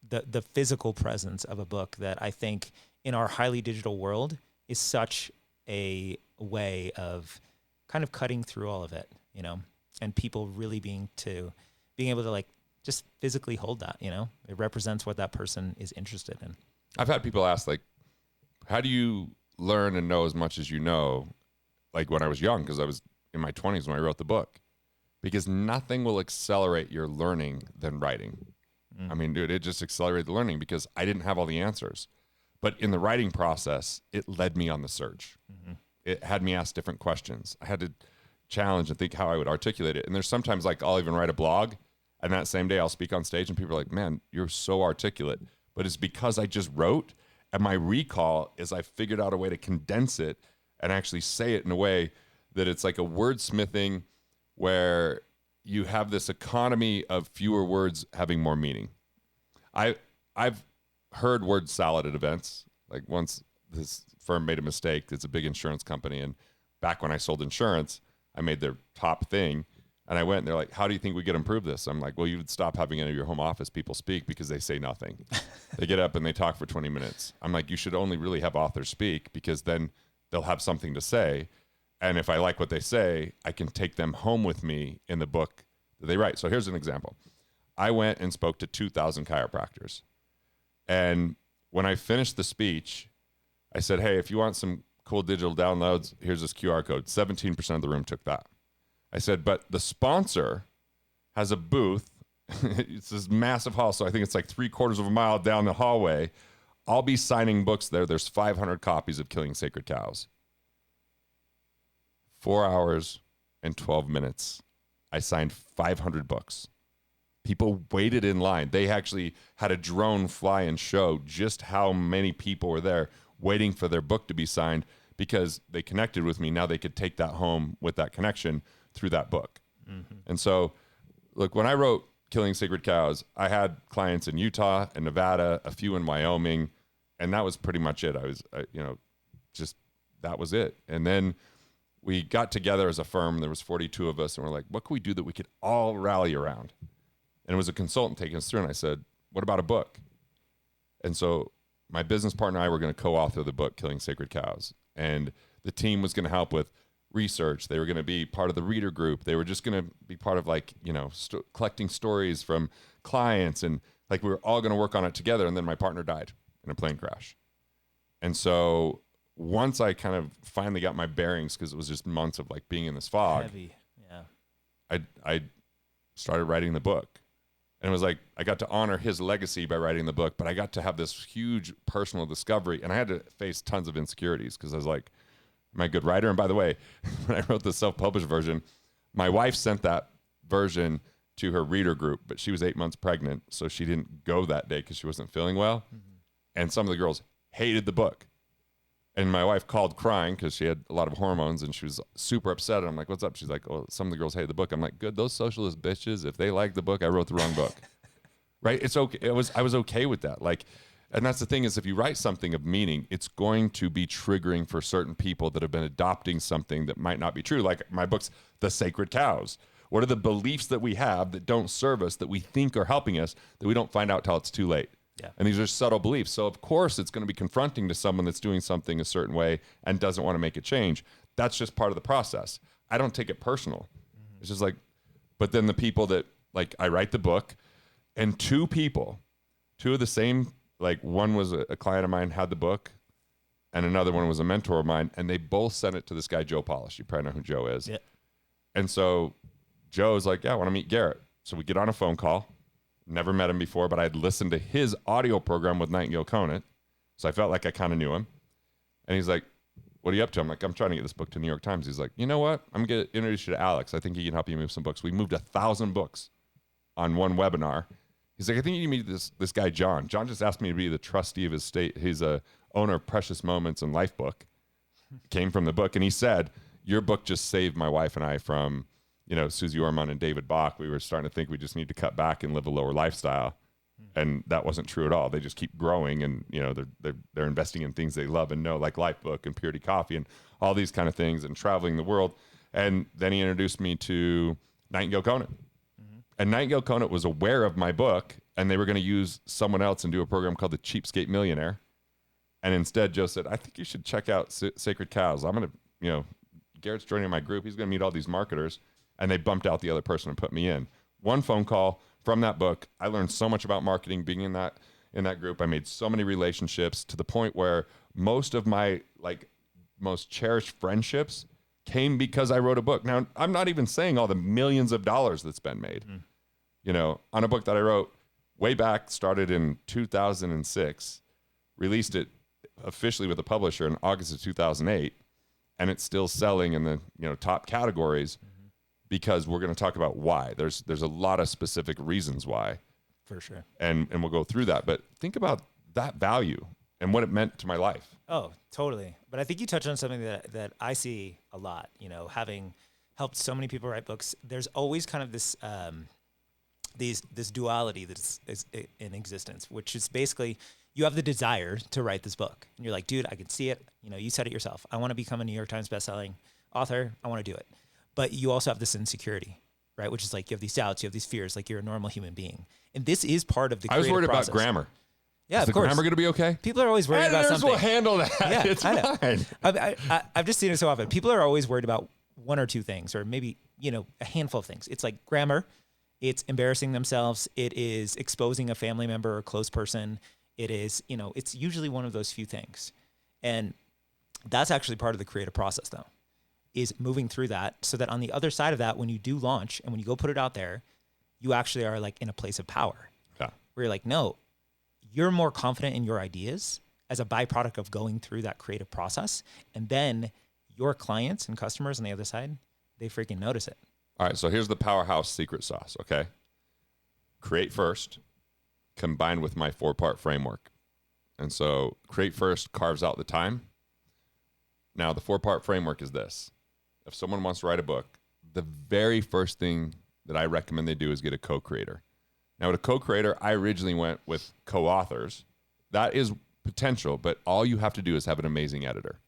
the physical presence of a book that I think in our highly digital world is such a way of kind of cutting through all of it, and people really being able to like just physically hold that, it represents what that person is interested in. I've had people ask, like, how do you learn and know as much as you know? Like when I was young, because I was in my 20s when I wrote the book, because nothing will accelerate your learning than writing. I mean, dude, it just accelerated the learning because I didn't have all the answers. But in the writing process, it led me on the search. Mm-hmm. It had me ask different questions. I had to challenge and think how I would articulate it. And there's sometimes like I'll even write a blog, and that same day I'll speak on stage and people are like, man, you're so articulate. But it's because I just wrote, and my recall is I figured out a way to condense it and actually say it in a way that it's like a wordsmithing where you have this economy of fewer words having more meaning. I've heard word salad at events. Like once this firm made a mistake. It's a big insurance company. And back when I sold insurance, I made their top thing. And I went and they're like, how do you think we could improve this? I'm like, well, you would stop having any of your home office people speak because they say nothing. They get up and they talk for 20 minutes. I'm like, you should only really have authors speak because then they'll have something to say. And if I like what they say, I can take them home with me in the book that they write. So here's an example. I went and spoke to 2,000 chiropractors. And when I finished the speech, I said, hey, if you want some cool digital downloads, here's this QR code. 17% of the room took that. I said, but the sponsor has a booth. It's this massive hall. So I think it's like 3/4 of a mile down the hallway. I'll be signing books there. There's 500 copies of Killing Sacred Cows. 4 hours and 12 minutes. I signed 500 books. People waited in line. They actually had a drone fly and show just how many people were there waiting for their book to be signed because they connected with me. Now they could take that home with that connection through that book. Mm-hmm. And so, look, when I wrote Killing Sacred Cows, I had clients in Utah and Nevada, a few in Wyoming, and that was pretty much it. That was it. And then we got together as a firm. There was 42 of us, and we're like, what can we do that we could all rally around? And it was a consultant taking us through, and I said, what about a book? And so my business partner and I were going to co-author the book, Killing Sacred Cows. And the team was going to help with research. They were going to be part of the reader group. They were just going to be part of collecting stories from clients. And like we were all going to work on it together. And then my partner died in a plane crash. And so once I kind of finally got my bearings, because it was just months of like being in this fog, heavy. Yeah. I started writing the book. And it was like, I got to honor his legacy by writing the book, but I got to have this huge personal discovery. And I had to face tons of insecurities because I was like, am I a good writer? And by the way, when I wrote the self-published version, my wife sent that version to her reader group, but she was 8 months pregnant. So she didn't go that day because she wasn't feeling well. Mm-hmm. And some of the girls hated the book. And my wife called crying because she had a lot of hormones and she was super upset. And I'm like, what's up? She's like, oh, some of the girls hate the book. I'm like, good. Those socialist bitches, if they like the book, I wrote the wrong book. Right? It's okay. I was okay with that. Like, and that's the thing is if you write something of meaning, it's going to be triggering for certain people that have been adopting something that might not be true. Like my book's The Sacred Cows. What are the beliefs that we have that don't serve us, that we think are helping us, that we don't find out till it's too late? Yeah. And these are subtle beliefs. So of course it's going to be confronting to someone that's doing something a certain way and doesn't want to make a change. That's just part of the process. I don't take it personal. It's just like, but then the people that, like, I write the book and two of the same, like one was a client of mine, had the book, and another one was a mentor of mine, and they both sent it to this guy, Joe Polish. You probably know who Joe is. Yeah. And so Joe's like, yeah, I want to meet Garrett. So we get on a phone call. Never met him before, but I'd listened to his audio program with Nightingale Conant. So I felt like I kind of knew him. And he's like, what are you up to? I'm like, I'm trying to get this book to New York Times. He's like, you know what? I'm going to introduce you to Alex. I think he can help you move some books. We moved 1,000 books on one webinar. He's like, I think you need to meet this guy, John. John just asked me to be the trustee of his state. He's a owner of Precious Moments and Life Book. Came from the book. And he said, your book just saved my wife and I from, you know, Susie Orman and David Bach. We were starting to think we just need to cut back and live a lower lifestyle. And that wasn't true at all. They just keep growing and, you know, they're investing in things they love and know, like Life Book and Purity Coffee and all these kind of things and traveling the world. And then he introduced me to Nightingale Conant. And Nightingale Conant was aware of my book, and they were going to use someone else and do a program called the Cheapskate Millionaire. And instead, Joe said, I think you should check out Sacred Cows. I'm going to, you know, Garrett's joining my group. He's going to meet all these marketers. And they bumped out the other person and put me in. One phone call from that book. I learned so much about marketing being in that group. I made so many relationships to the point where most of my most cherished friendships came because I wrote a book. Now, I'm not even saying all the millions of dollars that's been made, you know, on a book that I wrote way back, started in 2006, released it officially with a publisher in August of 2008, and it's still selling in the, you know, top categories. Because we're going to talk about why. There's a lot of specific reasons why. For sure. And we'll go through that. But think about that value and what it meant to my life. Oh, totally. But I think you touched on something that I see a lot, you know, having helped so many people write books. There's always kind of this this duality that is in existence, which is basically you have the desire to write this book. And you're like, dude, I can see it. You know, you said it yourself. I want to become a New York Times bestselling author. I want to do it. But you also have this insecurity, right? Which is like you have these doubts, you have these fears, like you're a normal human being. And this is part of the creative process. I was worried about grammar. Yeah, is of course. Grammar going to be okay? People are always worried about something. Editors will handle that. Yeah, it's fine. I've just seen it so often. People are always worried about one or two things, or maybe, you know, a handful of things. It's like grammar. It's embarrassing themselves. It is exposing a family member or a close person. It is, you know, it's usually one of those few things. And that's actually part of the creative process, though, is moving through that so that on the other side of that, when you do launch and when you go put it out there, you actually are like in a place of power. Yeah. Where you're like, no, you're more confident in your ideas as a byproduct of going through that creative process. And then your clients and customers on the other side, they freaking notice it. All right. So here's the powerhouse secret sauce. Okay. Create first, combined with my 4-part framework. And so create first carves out the time. Now the 4-part framework is this. If someone wants to write a book, the very first thing that I recommend they do is get a co-creator. Now, with a co-creator, I originally went with co-authors. That is potential, but all you have to do is have an amazing editor.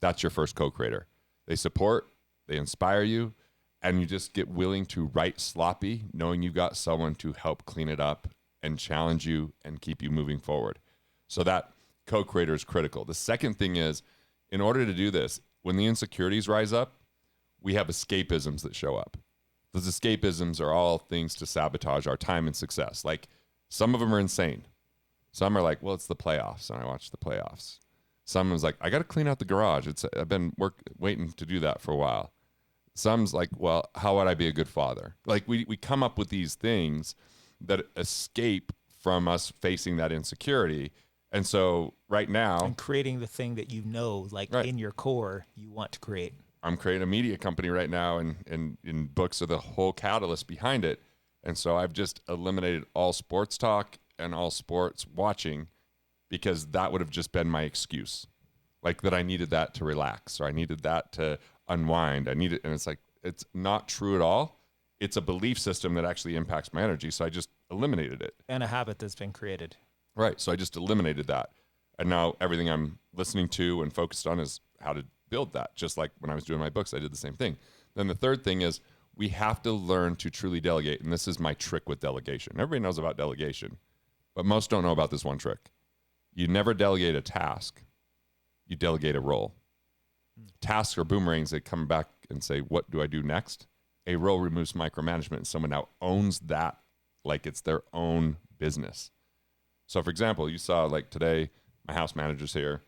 That's your first co-creator. They support, they inspire you, and you just get willing to write sloppy, knowing you got someone to help clean it up and challenge you and keep you moving forward. So that co-creator is critical. The second thing is, in order to do this, when the insecurities rise up, we have escapisms that show up. Those escapisms are all things to sabotage our time and success. Like, some of them are insane. Some are like, well, it's the playoffs, and I watch the playoffs. Someone's like, I got to clean out the garage. I've been waiting to do that for a while. Some's like, well, how would I be a good father? Like, we come up with these things that escape from us facing that insecurity. And so right now, and creating the thing that you know, like right. in your core, you want to create. I'm creating a media company right now, and books are the whole catalyst behind it. And so I've just eliminated all sports talk and all sports watching because that would have just been my excuse. like that I needed that to relax or I needed that to unwind. And it's like, it's not true at all. It's a belief system that actually impacts my energy. So I just eliminated it. And a habit that's been created. Right. So I just eliminated that. And now everything I'm listening to and focused on is how to build that. Just like when I was doing my books, I did the same thing. Then the third thing is we have to learn to truly delegate. And this is my trick with delegation. Everybody knows about delegation, but most don't know about this one trick. You never delegate a task. You delegate a role. Tasks are boomerangs. They come back and say, what do I do next? A role removes micromanagement, and someone now owns that like it's their own business. So, for example, you saw like today, my house manager's here.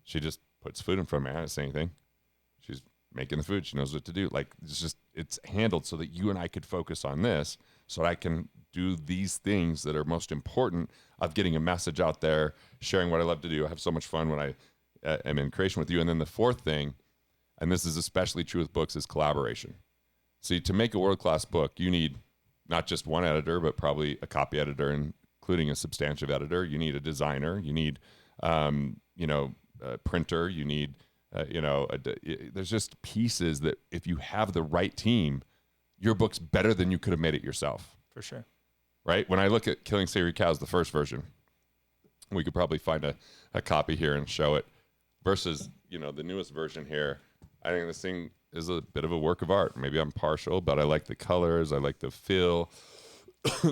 She just puts food in front of me. I didn't say anything. She's making the food. She knows what to do. Like, it's handled so that you and I could focus on this, so that I can do these things that are most important of getting a message out there, sharing what I love to do. I have so much fun when I am in creation with you. And then the fourth thing, and this is especially true with books, is collaboration. See, to make a world-class book, you need not just one editor, but probably a copy editor, including a substantive editor. You need a designer. You need, a printer. You need, there's just pieces that if you have the right team, your book's better than you could have made it yourself. For sure. Right? When I look at Killing Sacred Cows, the first version, we could probably find a copy here and show it versus, the newest version here. I think this thing is a bit of a work of art. Maybe I'm partial, but I like the colors. I like the feel,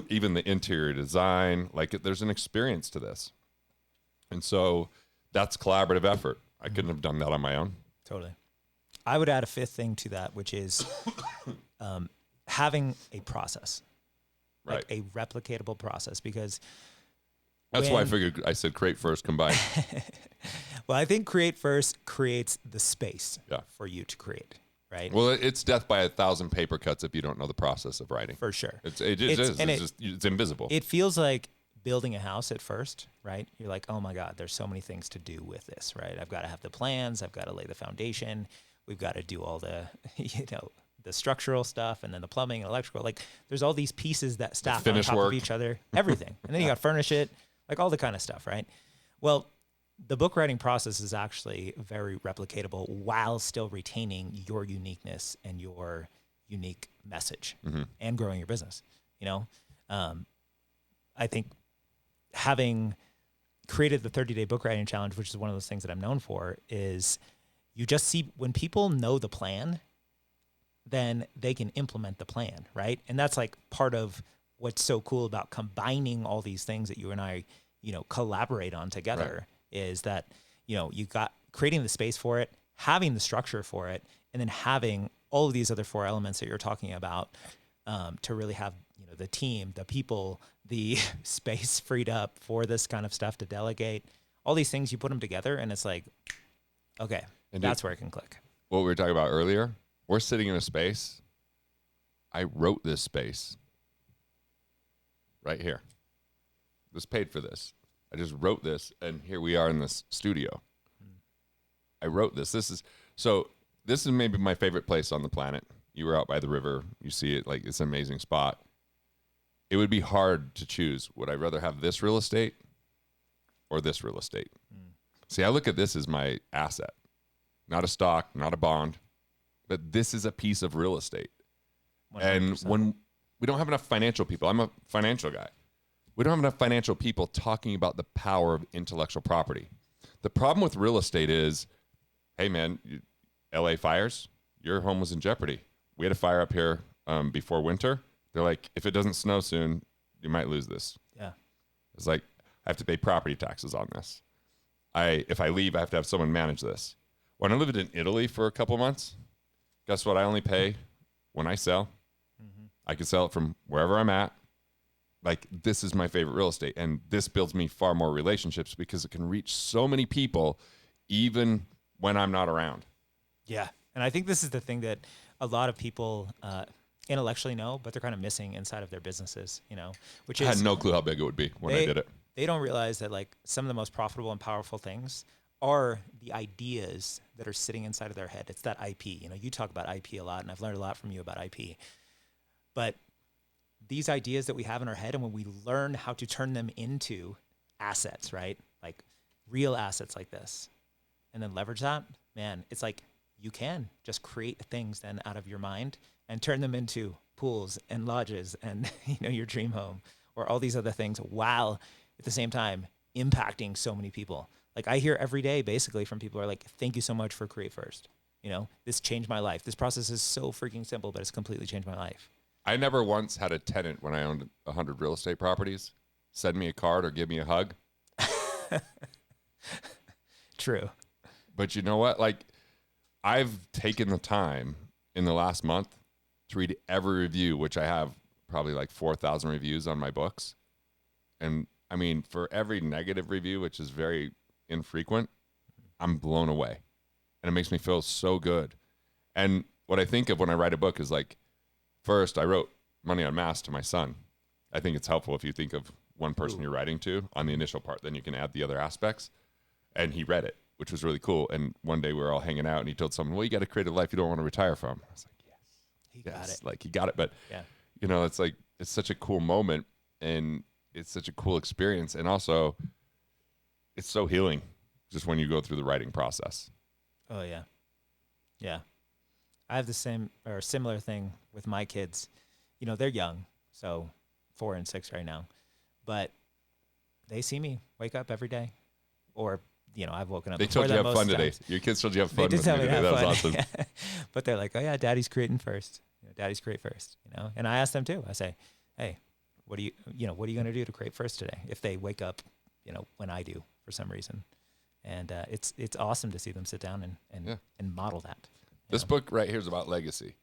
even the interior design. Like there's an experience to this. And so that's collaborative effort. I couldn't have done that on my own. Totally. I would add a fifth thing to that, which is having a process, like a replicatable process, because that's why I said create first, combine. Well, I think create first creates the space for you to create, right? Well, it's death by 1,000 paper cuts if you don't know the process of writing. For sure. It's invisible. It feels like building a house at first, right? You're like, oh my God, there's so many things to do with this, right? I've got to have the plans. I've got to lay the foundation. We've got to do all the, the structural stuff and then the plumbing and electrical. Like there's all these pieces that stack on top of each other, everything. And then you got to furnish it, like all the kind of stuff, right? Well, the book writing process is actually very replicatable while still retaining your uniqueness and your unique message and growing your business. I think having created the 30-day book writing challenge, which is one of those things that I'm known for, is you just see when people know the plan, then they can implement the plan, right? And that's like part of what's so cool about combining all these things that you and I, collaborate on together. Is that, you got creating the space for it, having the structure for it, and then having all of these other 4 elements that you're talking about to really have, the team, the people, the space freed up for this kind of stuff to delegate. All these things, you put them together and it's like, okay, and that's where it can click. What we were talking about earlier, we're sitting in a space. I wrote this space right here. Just paid for this. I just wrote this, and here we are in this studio. I wrote this. This is maybe my favorite place on the planet. You were out by the river. You see it, like it's an amazing spot. It would be hard to choose. Would I rather have this real estate or this real estate? See, I look at this as my asset, not a stock, not a bond, but this is a piece of real estate. 100%. And when we don't have enough financial people, I'm a financial guy. We don't have enough financial people talking about the power of intellectual property. The problem with real estate is, hey man, LA fires, your home was in jeopardy. We had a fire up here before winter. They're like, if it doesn't snow soon, you might lose this. Yeah. It's like, I have to pay property taxes on this. If I leave, I have to have someone manage this. When I lived in Italy for a couple months, guess what? I only pay when I sell. I can sell it from wherever I'm at. Like, this is my favorite real estate. And this builds me far more relationships because it can reach so many people even when I'm not around. Yeah. And I think this is the thing that a lot of people intellectually know, but they're kind of missing inside of their businesses, which is, I had no clue how big it would be when I did it. They don't realize that like some of the most profitable and powerful things are the ideas that are sitting inside of their head. It's that IP. You talk about IP a lot, and I've learned a lot from you about IP. But these ideas that we have in our head, and when we learn how to turn them into assets, right? Like real assets like this, and then leverage that, man, it's like you can just create things then out of your mind and turn them into pools and lodges and your dream home or all these other things, while at the same time impacting so many people. Like I hear every day basically from people who are like, thank you so much for Create First. This changed my life. This process is so freaking simple, but it's completely changed my life. I never once had a tenant when I owned 100 real estate properties send me a card or give me a hug. True. But you know what? Like, I've taken the time in the last month to read every review, which I have probably like 4,000 reviews on my books. And I mean, for every negative review, which is very infrequent, I'm blown away. And it makes me feel so good. And what I think of when I write a book is like, first, I wrote Money on Mass to my son. I think it's helpful if you think of one person you're writing to on the initial part, then you can add the other aspects. And he read it, which was really cool. And one day we were all hanging out and he told someone, well, you got to create a life you don't want to retire from. I was like, yes. He got it. Like he got it. But, yeah. It's like, it's such a cool moment and it's such a cool experience. And also it's so healing just when you go through the writing process. Oh, yeah. Yeah. I have the same or similar thing with my kids. They're young, so 4 and 6 right now, but they see me wake up every day, or I've woken up. They told you have fun today. Your kids told you have fun. They did tell me today. That was awesome. But they're like, oh yeah, Daddy's creating first. Daddy's create first. And I ask them too. I say, hey, what are you going to do to create first today? If they wake up, when I do for some reason, and it's awesome to see them sit down and model that. This book right here is about legacy,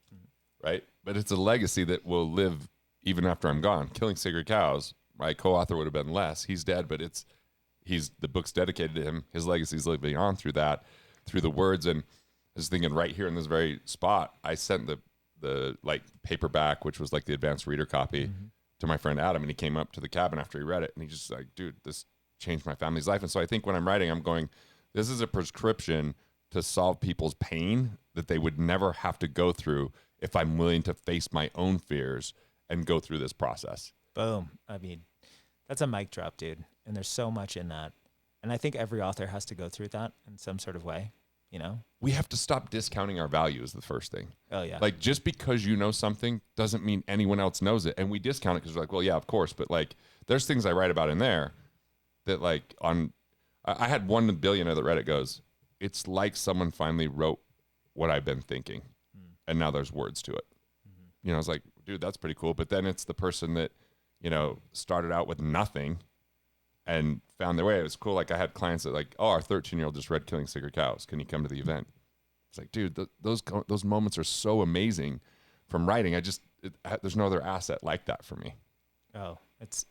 right? But it's a legacy that will live even after I'm gone. Killing Sacred Cows, my co-author would have been Les. He's dead, but the book's dedicated to him. His legacy is living on through that, through the words. And I was thinking right here in this very spot, I sent the like paperback, which was like the advanced reader copy, to my friend Adam, and he came up to the cabin after he read it, and he just like, dude, this changed my family's life. And so I think when I'm writing, I'm going, this is a prescription to solve people's pain that they would never have to go through if I'm willing to face my own fears and go through this process. Boom. I mean, that's a mic drop, dude. And there's so much in that. And I think every author has to go through that in some sort of way, We have to stop discounting our value is the first thing. Oh, yeah. Like, just because you know something doesn't mean anyone else knows it. And we discount it because we're like, well, yeah, of course. But, like, there's things I write about in there that, like, I had 1 billionaire that read it goes, it's like someone finally wrote what I've been thinking, and now there's words to it. I was like, dude, that's pretty cool. But then it's the person that, started out with nothing and found their way. It was cool. Like I had clients that like, oh, our 13-year-old just read Killing Sacred Cows. Can you come to the event? It's like, dude, those moments are so amazing from writing. There's no other asset like that for me. Oh, it's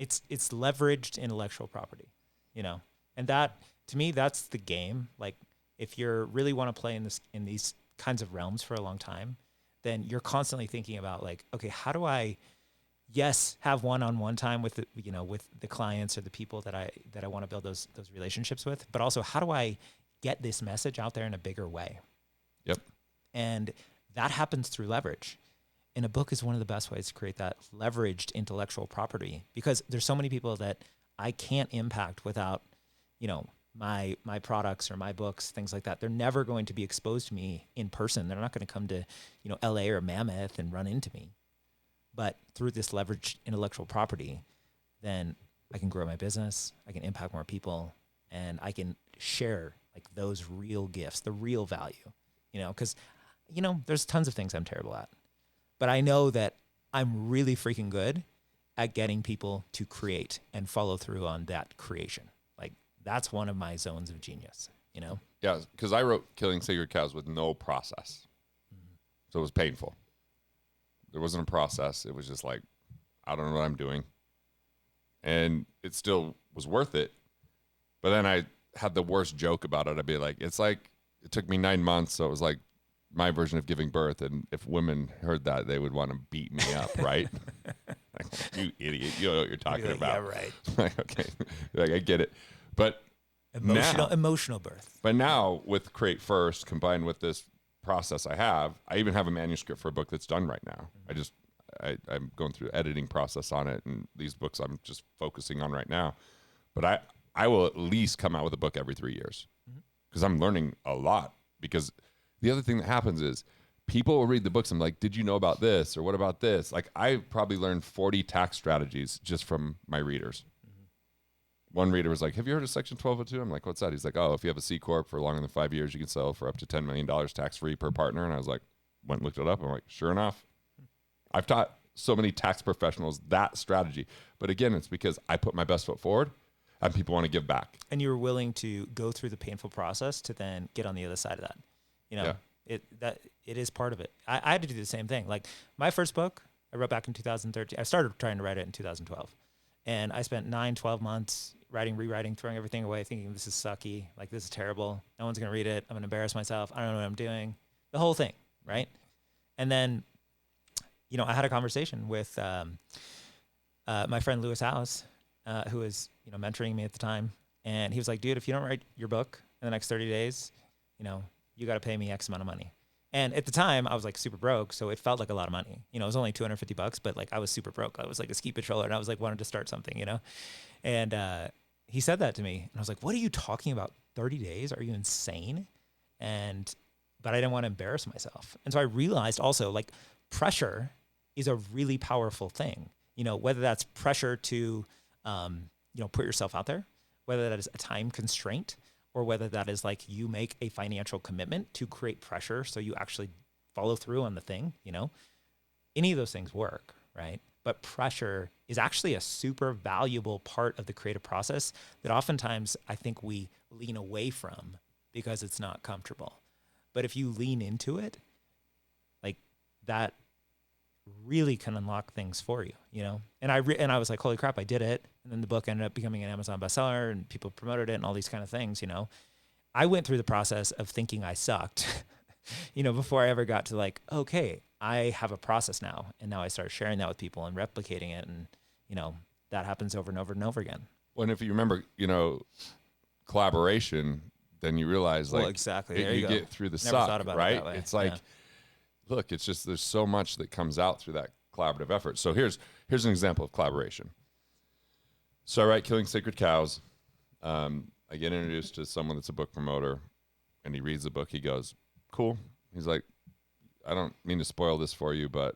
leveraged intellectual property, and that, to me, that's the game. Like, if you really want to play in these kinds of realms for a long time, then you're constantly thinking about like, okay, how do I, have one-on-one time with the clients or the people that I want to build those relationships with, but also how do I get this message out there in a bigger way? Yep. And that happens through leverage. And a book is one of the best ways to create that leveraged intellectual property, because there's so many people that I can't impact without, my products or my books, things like that. They're never going to be exposed to me in person. They're not going to come to, LA or Mammoth and run into me. But through this leveraged intellectual property, then I can grow my business, I can impact more people, and I can share like those real gifts, the real value, because, there's tons of things I'm terrible at, but I know that I'm really freaking good at getting people to create and follow through on that creation. Like, that's one of my zones of genius, Yeah, because I wrote Killing Sacred Cows with no process. So it was painful. There wasn't a process. It was just like, I don't know what I'm doing. And it still was worth it. But then I had the worst joke about it. I'd be like, it's like, it took me 9 months. So it was like my version of giving birth. And if women heard that, they would want to beat me up, right? Like, you idiot. You know what you're talking about. Yeah, right. Like, okay. Like, I get it. But emotional birth. But now with Create First combined with this process I even have a manuscript for a book that's done right now. I'm going through the editing process on it, and these books I'm just focusing on right now. But I will at least come out with a book every 3 years, because I'm learning a lot. Because the other thing that happens is people will read the books and like, did you know about this? Or what about this? Like I probably learned 40 tax strategies just from my readers. One reader was like, have you heard of Section 1202? I'm like, what's that? He's like, oh, if you have a C Corp for longer than 5 years, you can sell for up to $10 million tax-free per partner. And I was like, went and looked it up. I'm like, sure enough. I've taught so many tax professionals that strategy. But again, it's because I put my best foot forward and people want to give back. And you were willing to go through the painful process to then get on the other side of that. You know, it is part of it. I had to do the same thing. Like my first book, I wrote back in 2013. I started trying to write it in 2012. And I spent 9-12 months writing, rewriting, throwing everything away, thinking this is sucky, like this is terrible. No one's going to read it. I'm going to embarrass myself. I don't know what I'm doing. The whole thing, right? And then, you know, I had a conversation with my friend Lewis House, who was, you know, mentoring me at the time. And he was like, dude, if you don't write your book in the next 30 days, you know, you got to pay me X amount of money. And at the time I was like super broke. So it felt like a lot of money, you know, it was only $250, but like I was super broke. I was like a ski patroller and I was like, wanted to start something, you know? And he said that to me and I was like, what are you talking about? 30 days? Are you insane? But I didn't want to embarrass myself. And so I realized also like pressure is a really powerful thing, you know, whether that's pressure to, you know, put yourself out there, whether that is a time constraint, or whether that is like you make a financial commitment to create pressure so you actually follow through on the thing, you know, any of those things work, right? But pressure is actually a super valuable part of the creative process that oftentimes I think we lean away from because it's not comfortable. But if you lean into it, like that really can unlock things for you, you know? And I was like, holy crap, I did it. And then the book ended up becoming an Amazon bestseller and people promoted it and all these kind of things, you know? I went through the process of thinking I sucked, you know, before I ever got to like, okay, I have a process now. And now I start sharing that with people and replicating it. And, you know, that happens over and over and over again. Well, and if you remember, you know, collaboration, then you realize like, well, exactly. There you go. get through the Never suck, thought about right? it that way. It's like, yeah. Look, it's just there's so much that comes out through that collaborative effort. So here's an example of collaboration. So I write Killing Sacred Cows. I get introduced to someone that's a book promoter, and he reads the book. He goes, cool. He's like, I don't mean to spoil this for you, but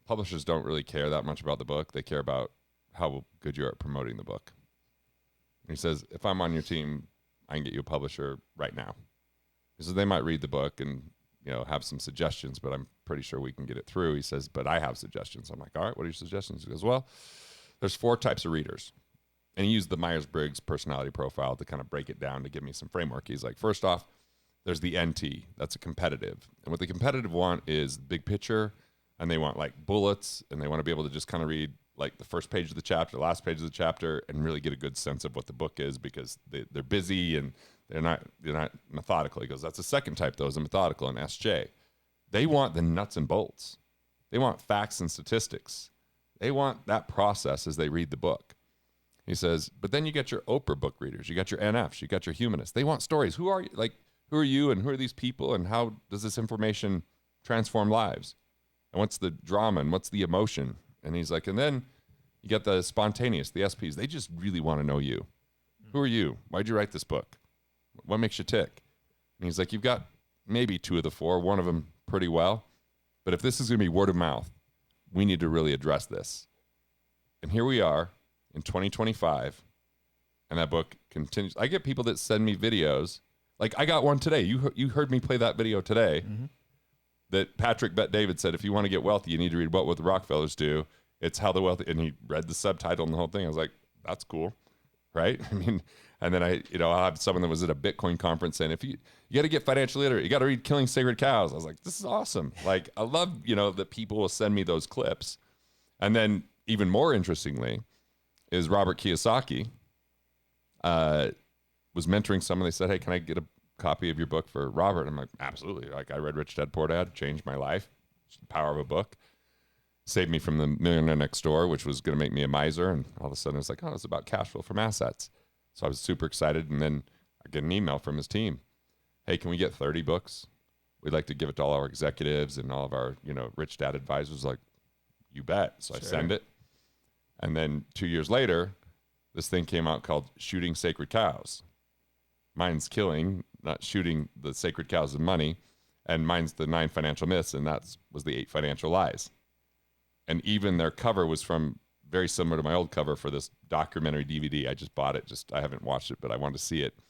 publishers don't really care that much about the book. They care about how good you are at promoting the book. And he says, if I'm on your team, I can get you a publisher right now. He says, they might read the book and, you know, have some suggestions, but I'm pretty sure we can get it through. He says, but I have suggestions. I'm like, all right, what are your suggestions? He goes, well, there's 4 types of readers. And he used the Myers-Briggs personality profile to kind of break it down to give me some framework. He's like, first off, there's the NT. That's a competitive. And what the competitive want is big picture, and they want like bullets, and they want to be able to just kind of read like the first page of the chapter, the last page of the chapter, and really get a good sense of what the book is because they're busy and they're not methodical. He goes, that's the second type, though, is a methodical and SJ. They want the nuts and bolts. They want facts and statistics. They want that process as they read the book. He says, but then you get your Oprah book readers. You got your NFs. You got your humanists. They want stories. Who are you? Like, who are you and who are these people and how does this information transform lives? And what's the drama and what's the emotion? And he's like, and then you get the spontaneous, the SPs. They just really want to know you. Who are you? Why'd you write this book? What makes you tick? And he's like, you've got maybe 2 of the 4, one of them pretty well. But if this is going to be word of mouth, we need to really address this. And here we are in 2025, and that book continues. I get people that send me videos. Like I got one today. You heard me play that video today. Mm-hmm. That Patrick Bet David said, if you want to get wealthy, you need to read What the Rockefellers Do. It's how the wealthy, and he read the subtitle and the whole thing. I was like, that's cool, right? I mean, and then I have someone that was at a Bitcoin conference saying, if you got to get financially literate, you got to read Killing Sacred Cows. I was like, this is awesome. Like I love, that people will send me those clips. And then even more interestingly is Robert Kiyosaki was mentoring someone. They said, hey, can I get a copy of your book for Robert? I'm like, absolutely. Like I read Rich Dad Poor Dad, changed my life. It's the power of a book. Saved me from the Millionaire Next Door, which was going to make me a miser. And all of a sudden it's like, oh, it's about cash flow from assets. So I was super excited. And then I get an email from his team. Hey, can we get 30 books? We'd like to give it to all our executives and all of our, Rich Dad advisors. Like, you bet. So sure. I send it. And then 2 years later, this thing came out called Shooting Sacred Cows. mine's killing, not shooting the sacred cows of money, and mine's the 9 financial myths, and that was the 8 financial lies. And even their cover was from very similar to my old cover for this documentary DVD. I just bought it. I haven't watched it, but I wanted to see it. I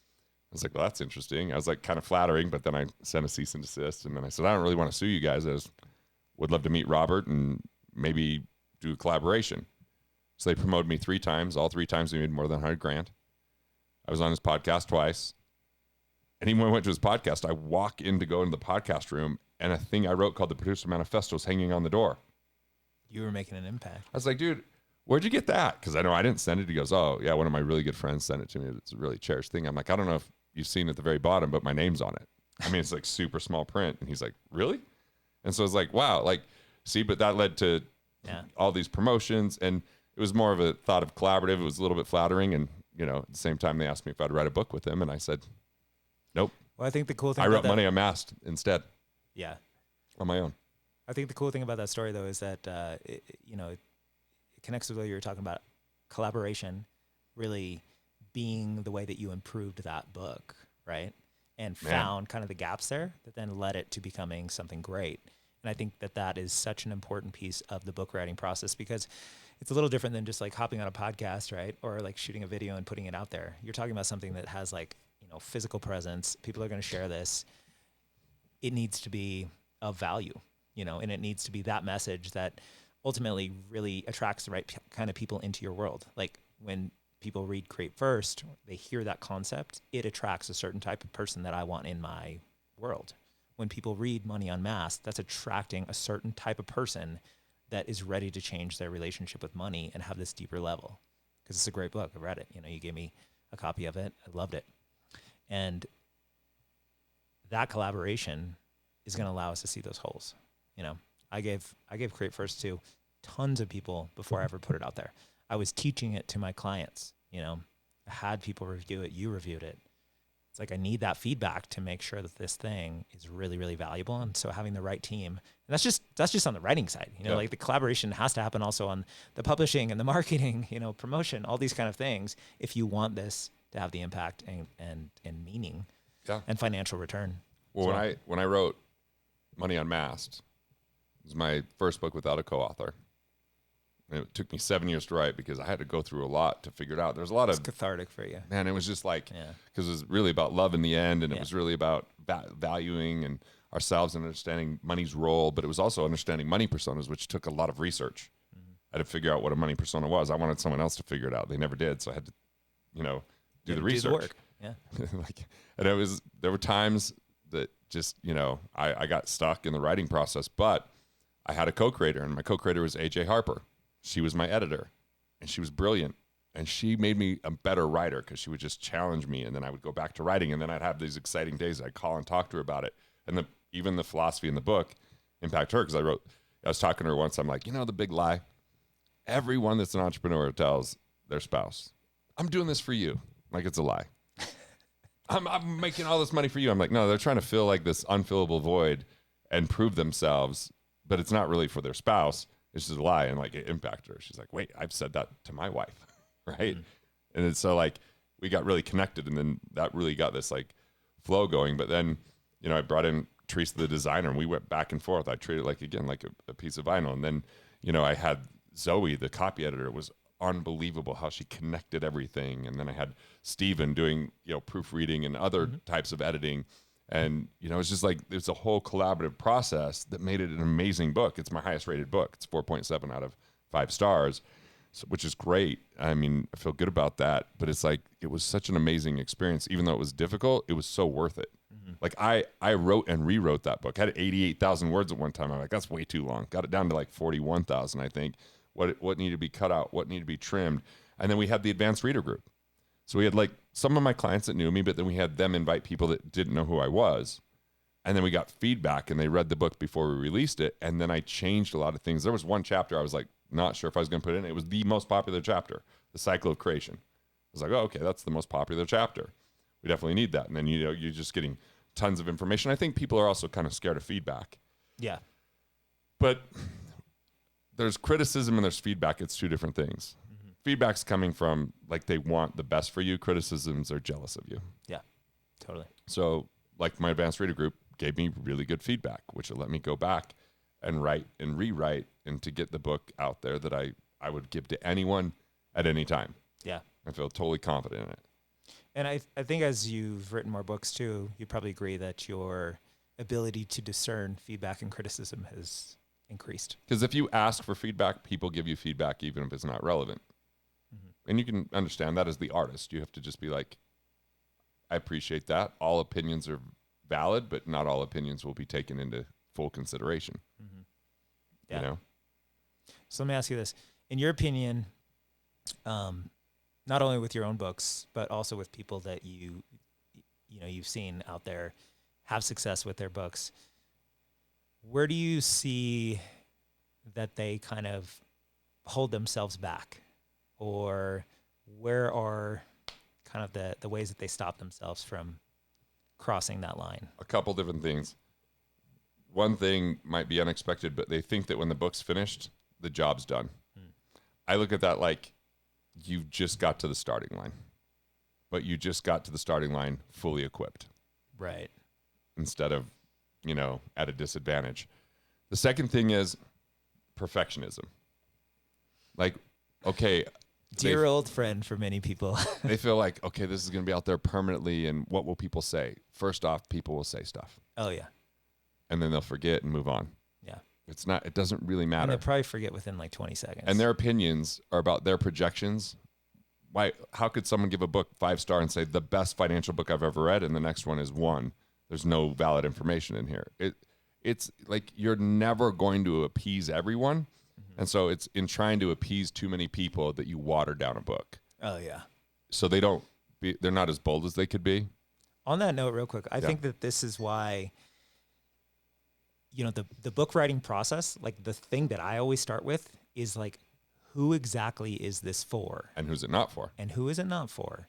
was like, well, that's interesting. I was like kind of flattering, but then I sent a cease and desist. And then I said, I don't really want to sue you guys. I just would love to meet Robert and maybe do a collaboration. So they promoted me 3 times. All 3 times we made more than $100,000. I was on his podcast twice. And even when I went to his podcast, I walk in to go into the podcast room, and a thing I wrote called the Producer Manifesto is hanging on the door. You were making an impact. I was like, dude, where'd you get that? Because I know I didn't send it. He goes, oh, yeah, one of my really good friends sent it to me. It's a really cherished thing. I'm like, I don't know if you've seen at the very bottom, but my name's on it. I mean, it's like super small print. And he's like, really? And so I was like, wow, like, see, but that led to all these promotions. And it was more of a thought of collaborative. It was a little bit flattering. And, you know, at the same time, they asked me if I'd write a book with him. And I said, nope. Well, I think the cool thing I wrote Money Unmasked instead. Yeah. On my own. I think the cool thing about that story, though, is that, it connects with what you were talking about, collaboration really being the way that you improved that book, right? And found kind of the gaps there that then led it to becoming something great. And I think that that is such an important piece of the book writing process, because it's a little different than just like hopping on a podcast, right? Or like shooting a video and putting it out there. You're talking about something that has like, physical presence. People are going to share this. It needs to be of value, and it needs to be that message that ultimately really attracts the right kind of people into your world. Like when people read Create First, they hear that concept, it attracts a certain type of person that I want in my world. When people read Money Unmasked, that's attracting a certain type of person that is ready to change their relationship with money and have this deeper level. Because it's a great book. I read it. You gave me a copy of it. I loved it. And that collaboration is going to allow us to see those holes. I gave Create First to tons of people before I ever put it out there. I was teaching it to my clients. I had people review it. You reviewed it. It's like I need that feedback to make sure that this thing is really, really valuable. And so having the right team, and that's just on the writing side. Like the collaboration has to happen also on the publishing and the marketing, promotion, all these kind of things. If you want this to have the impact and meaning and financial return. Well, when I wrote Money Unmasked, it was my first book without a co-author. And it took me 7 years to write because I had to go through a lot to figure it out. There's a lot of cathartic for you. Man, it was just like, because it was really about love in the end, and it was really about valuing and ourselves and understanding money's role, but it was also understanding money personas, which took a lot of research. Mm-hmm. I had to figure out what a money persona was. I wanted someone else to figure it out. They never did, so I had to, do the research. Do the work. Yeah. And there were times that just, I got stuck in the writing process, but I had a co-creator, and my co-creator was AJ Harper. She was my editor, and she was brilliant, and she made me a better writer because she would just challenge me, and then I would go back to writing, and then I'd have these exciting days. I'd call and talk to her about it, and even the philosophy in the book impacted her because I was talking to her once. I'm like, the big lie? Everyone that's an entrepreneur tells their spouse, I'm doing this for you. Like it's a lie. I'm making all this money for you. I'm like, no, they're trying to fill like this unfillable void and prove themselves, but it's not really for their spouse. It's just a lie. And like it impacted her. She's like, wait, I've said that to my wife. Right. Mm-hmm. And it's so like we got really connected, and then that really got this like flow going. But then, I brought in Teresa, the designer, and we went back and forth. I treated it like a piece of vinyl. And then, I had Zoe, the copy editor. It was unbelievable how she connected everything. And then I had Steven doing, proofreading and other types of editing. And, it's just like, it's a whole collaborative process that made it an amazing book. It's my highest rated book. It's 4.7 out of 5 stars, which is great. I mean, I feel good about that, but it's like, it was such an amazing experience. Even though it was difficult, it was so worth it. Mm-hmm. Like I wrote and rewrote that book. I had 88,000 words at one time. I'm like, that's way too long. Got it down to like 41,000, I think. What needed to be cut out, what needed to be trimmed. And then we had the advanced reader group. So we had like some of my clients that knew me, but then we had them invite people that didn't know who I was. And then we got feedback, and they read the book before we released it. And then I changed a lot of things. There was one chapter I was like, not sure if I was going to put it in. It was the most popular chapter, The Cycle of Creation. I was like, oh, okay, that's the most popular chapter. We definitely need that. And then, you're just getting tons of information. I think people are also kind of scared of feedback. Yeah. But there's criticism and there's feedback. It's two different things. Mm-hmm. Feedback's coming from like they want the best for you. Criticisms are jealous of you. Yeah. Totally. So like my advanced reader group gave me really good feedback, which let me go back and write and rewrite and to get the book out there that I would give to anyone at any time. Yeah. I feel totally confident in it. And I think as you've written more books too, you probably agree that your ability to discern feedback and criticism has increased. Because if you ask for feedback, people give you feedback even if it's not relevant. Mm-hmm. And you can understand that as the artist. You have to just be like, I appreciate that. All opinions are valid, but not all opinions will be taken into full consideration. Mm-hmm. Yeah. You know? So let me ask you this. In your opinion, not only with your own books, but also with people that you've seen out there have success with their books, where do you see that they kind of hold themselves back, or where are kind of the ways that they stop themselves from crossing that line? A couple different things. One thing might be unexpected, but they think that when the book's finished, the job's done. I look at that like you've just got to the starting line, but you just got to the starting line fully equipped. Right. Instead of, at a disadvantage. The second thing is perfectionism. Like, okay. Dear old friend for many people. They feel like, okay, this is going to be out there permanently, and what will people say? First off, people will say stuff. Oh, yeah. And then they'll forget and move on. Yeah. It doesn't really matter. And they'll probably forget within like 20 seconds. And their opinions are about their projections. How could someone give a book 5-star and say the best financial book I've ever read, and the next one is 1? There's no valid information in here. It's like you're never going to appease everyone. Mm-hmm. And so it's in trying to appease too many people that you water down a book. Oh, yeah. So they're not as bold as they could be. On that note, real quick, I think that this is why, the book writing process, like the thing that I always start with is like, who exactly is this for? And who's it not for? And who is it not for?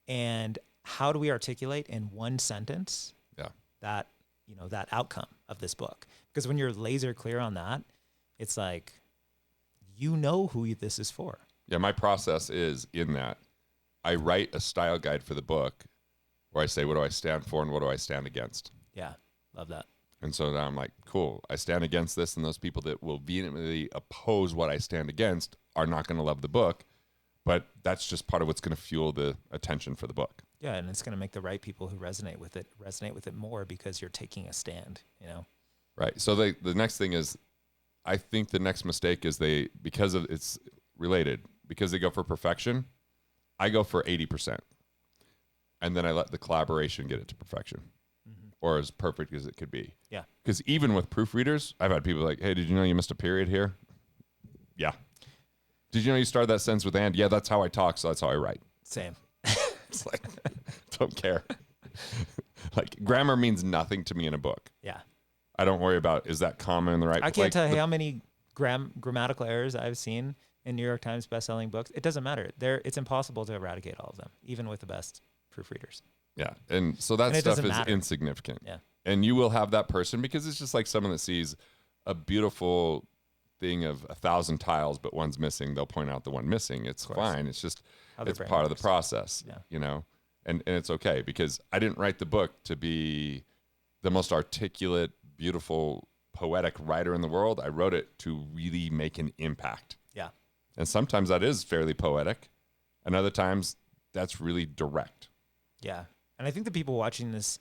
And how do we articulate in one sentence that outcome of this book? Because when you're laser clear on that, it's like, who this is for. Yeah, my process is in that I write a style guide for the book where I say, what do I stand for and what do I stand against? Yeah, love that. And so now I'm like, cool, I stand against this, and those people that will vehemently oppose what I stand against are not going to love the book, but that's just part of what's going to fuel the attention for the book. Yeah, and it's going to make the right people who resonate with it more because you're taking a stand, Right. So the next thing is, I think the next mistake is it's related, because they go for perfection, I go for 80%. And then I let the collaboration get it to perfection, or as perfect as it could be. Yeah. Because even with proofreaders, I've had people like, hey, did you know you missed a period here? Yeah. Did you know you started that sentence with and? Yeah, that's how I talk, so that's how I write. Same. It's like, don't care. Like, grammar means nothing to me in a book. Yeah. I don't worry about, is that comma in the right place? I can't tell you how many grammatical errors I've seen in New York Times bestselling books. It doesn't matter. It's impossible to eradicate all of them, even with the best proofreaders. Yeah. And so that stuff is insignificant. Yeah. And you will have that person, because it's just like someone that sees a beautiful thing of 1,000 tiles, but one's missing. They'll point out the one missing. It's fine. It's just, it's part of the process, and it's okay, because I didn't write the book to be the most articulate, beautiful, poetic writer in the world. I wrote it to really make an impact. Yeah. And sometimes that is fairly poetic, and other times that's really direct. Yeah. And I think the people watching this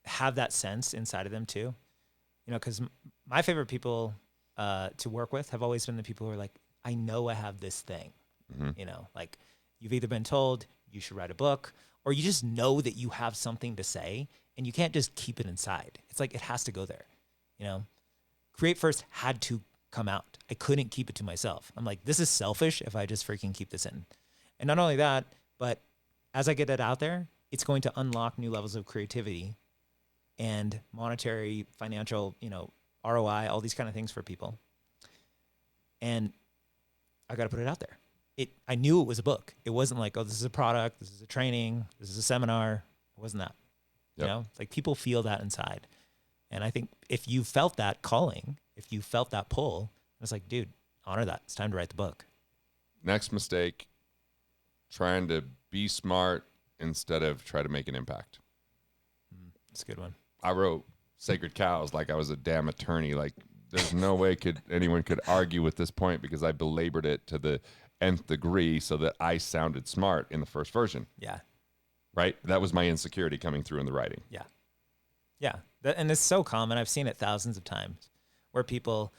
have that sense inside of them too, because my favorite people to work with have always been the people who are like, I know I have this thing, like you've either been told you should write a book, or you just know that you have something to say and you can't just keep it inside. It's like, it has to go there. Create First had to come out. I couldn't keep it to myself. I'm like, this is selfish if I just freaking keep this in. And not only that, but as I get it out there, it's going to unlock new levels of creativity and monetary, financial, ROI, all these kind of things for people. And I got to put it out there. I knew it was a book. It wasn't like, oh, this is a product, this is a training, this is a seminar. It wasn't that. Yep. Like people feel that inside. And I think if you felt that calling, if you felt that pull, it's like, dude, honor that. It's time to write the book. Next mistake, trying to be smart instead of try to make an impact. It's a good one. I wrote Sacred Cows like I was a damn attorney. Like there's no way anyone could argue with this point because I belabored it to the nth degree so that I sounded smart in the first version. Yeah. Right? That was my insecurity coming through in the writing. Yeah. Yeah. And it's so common. I've seen it thousands of times where people,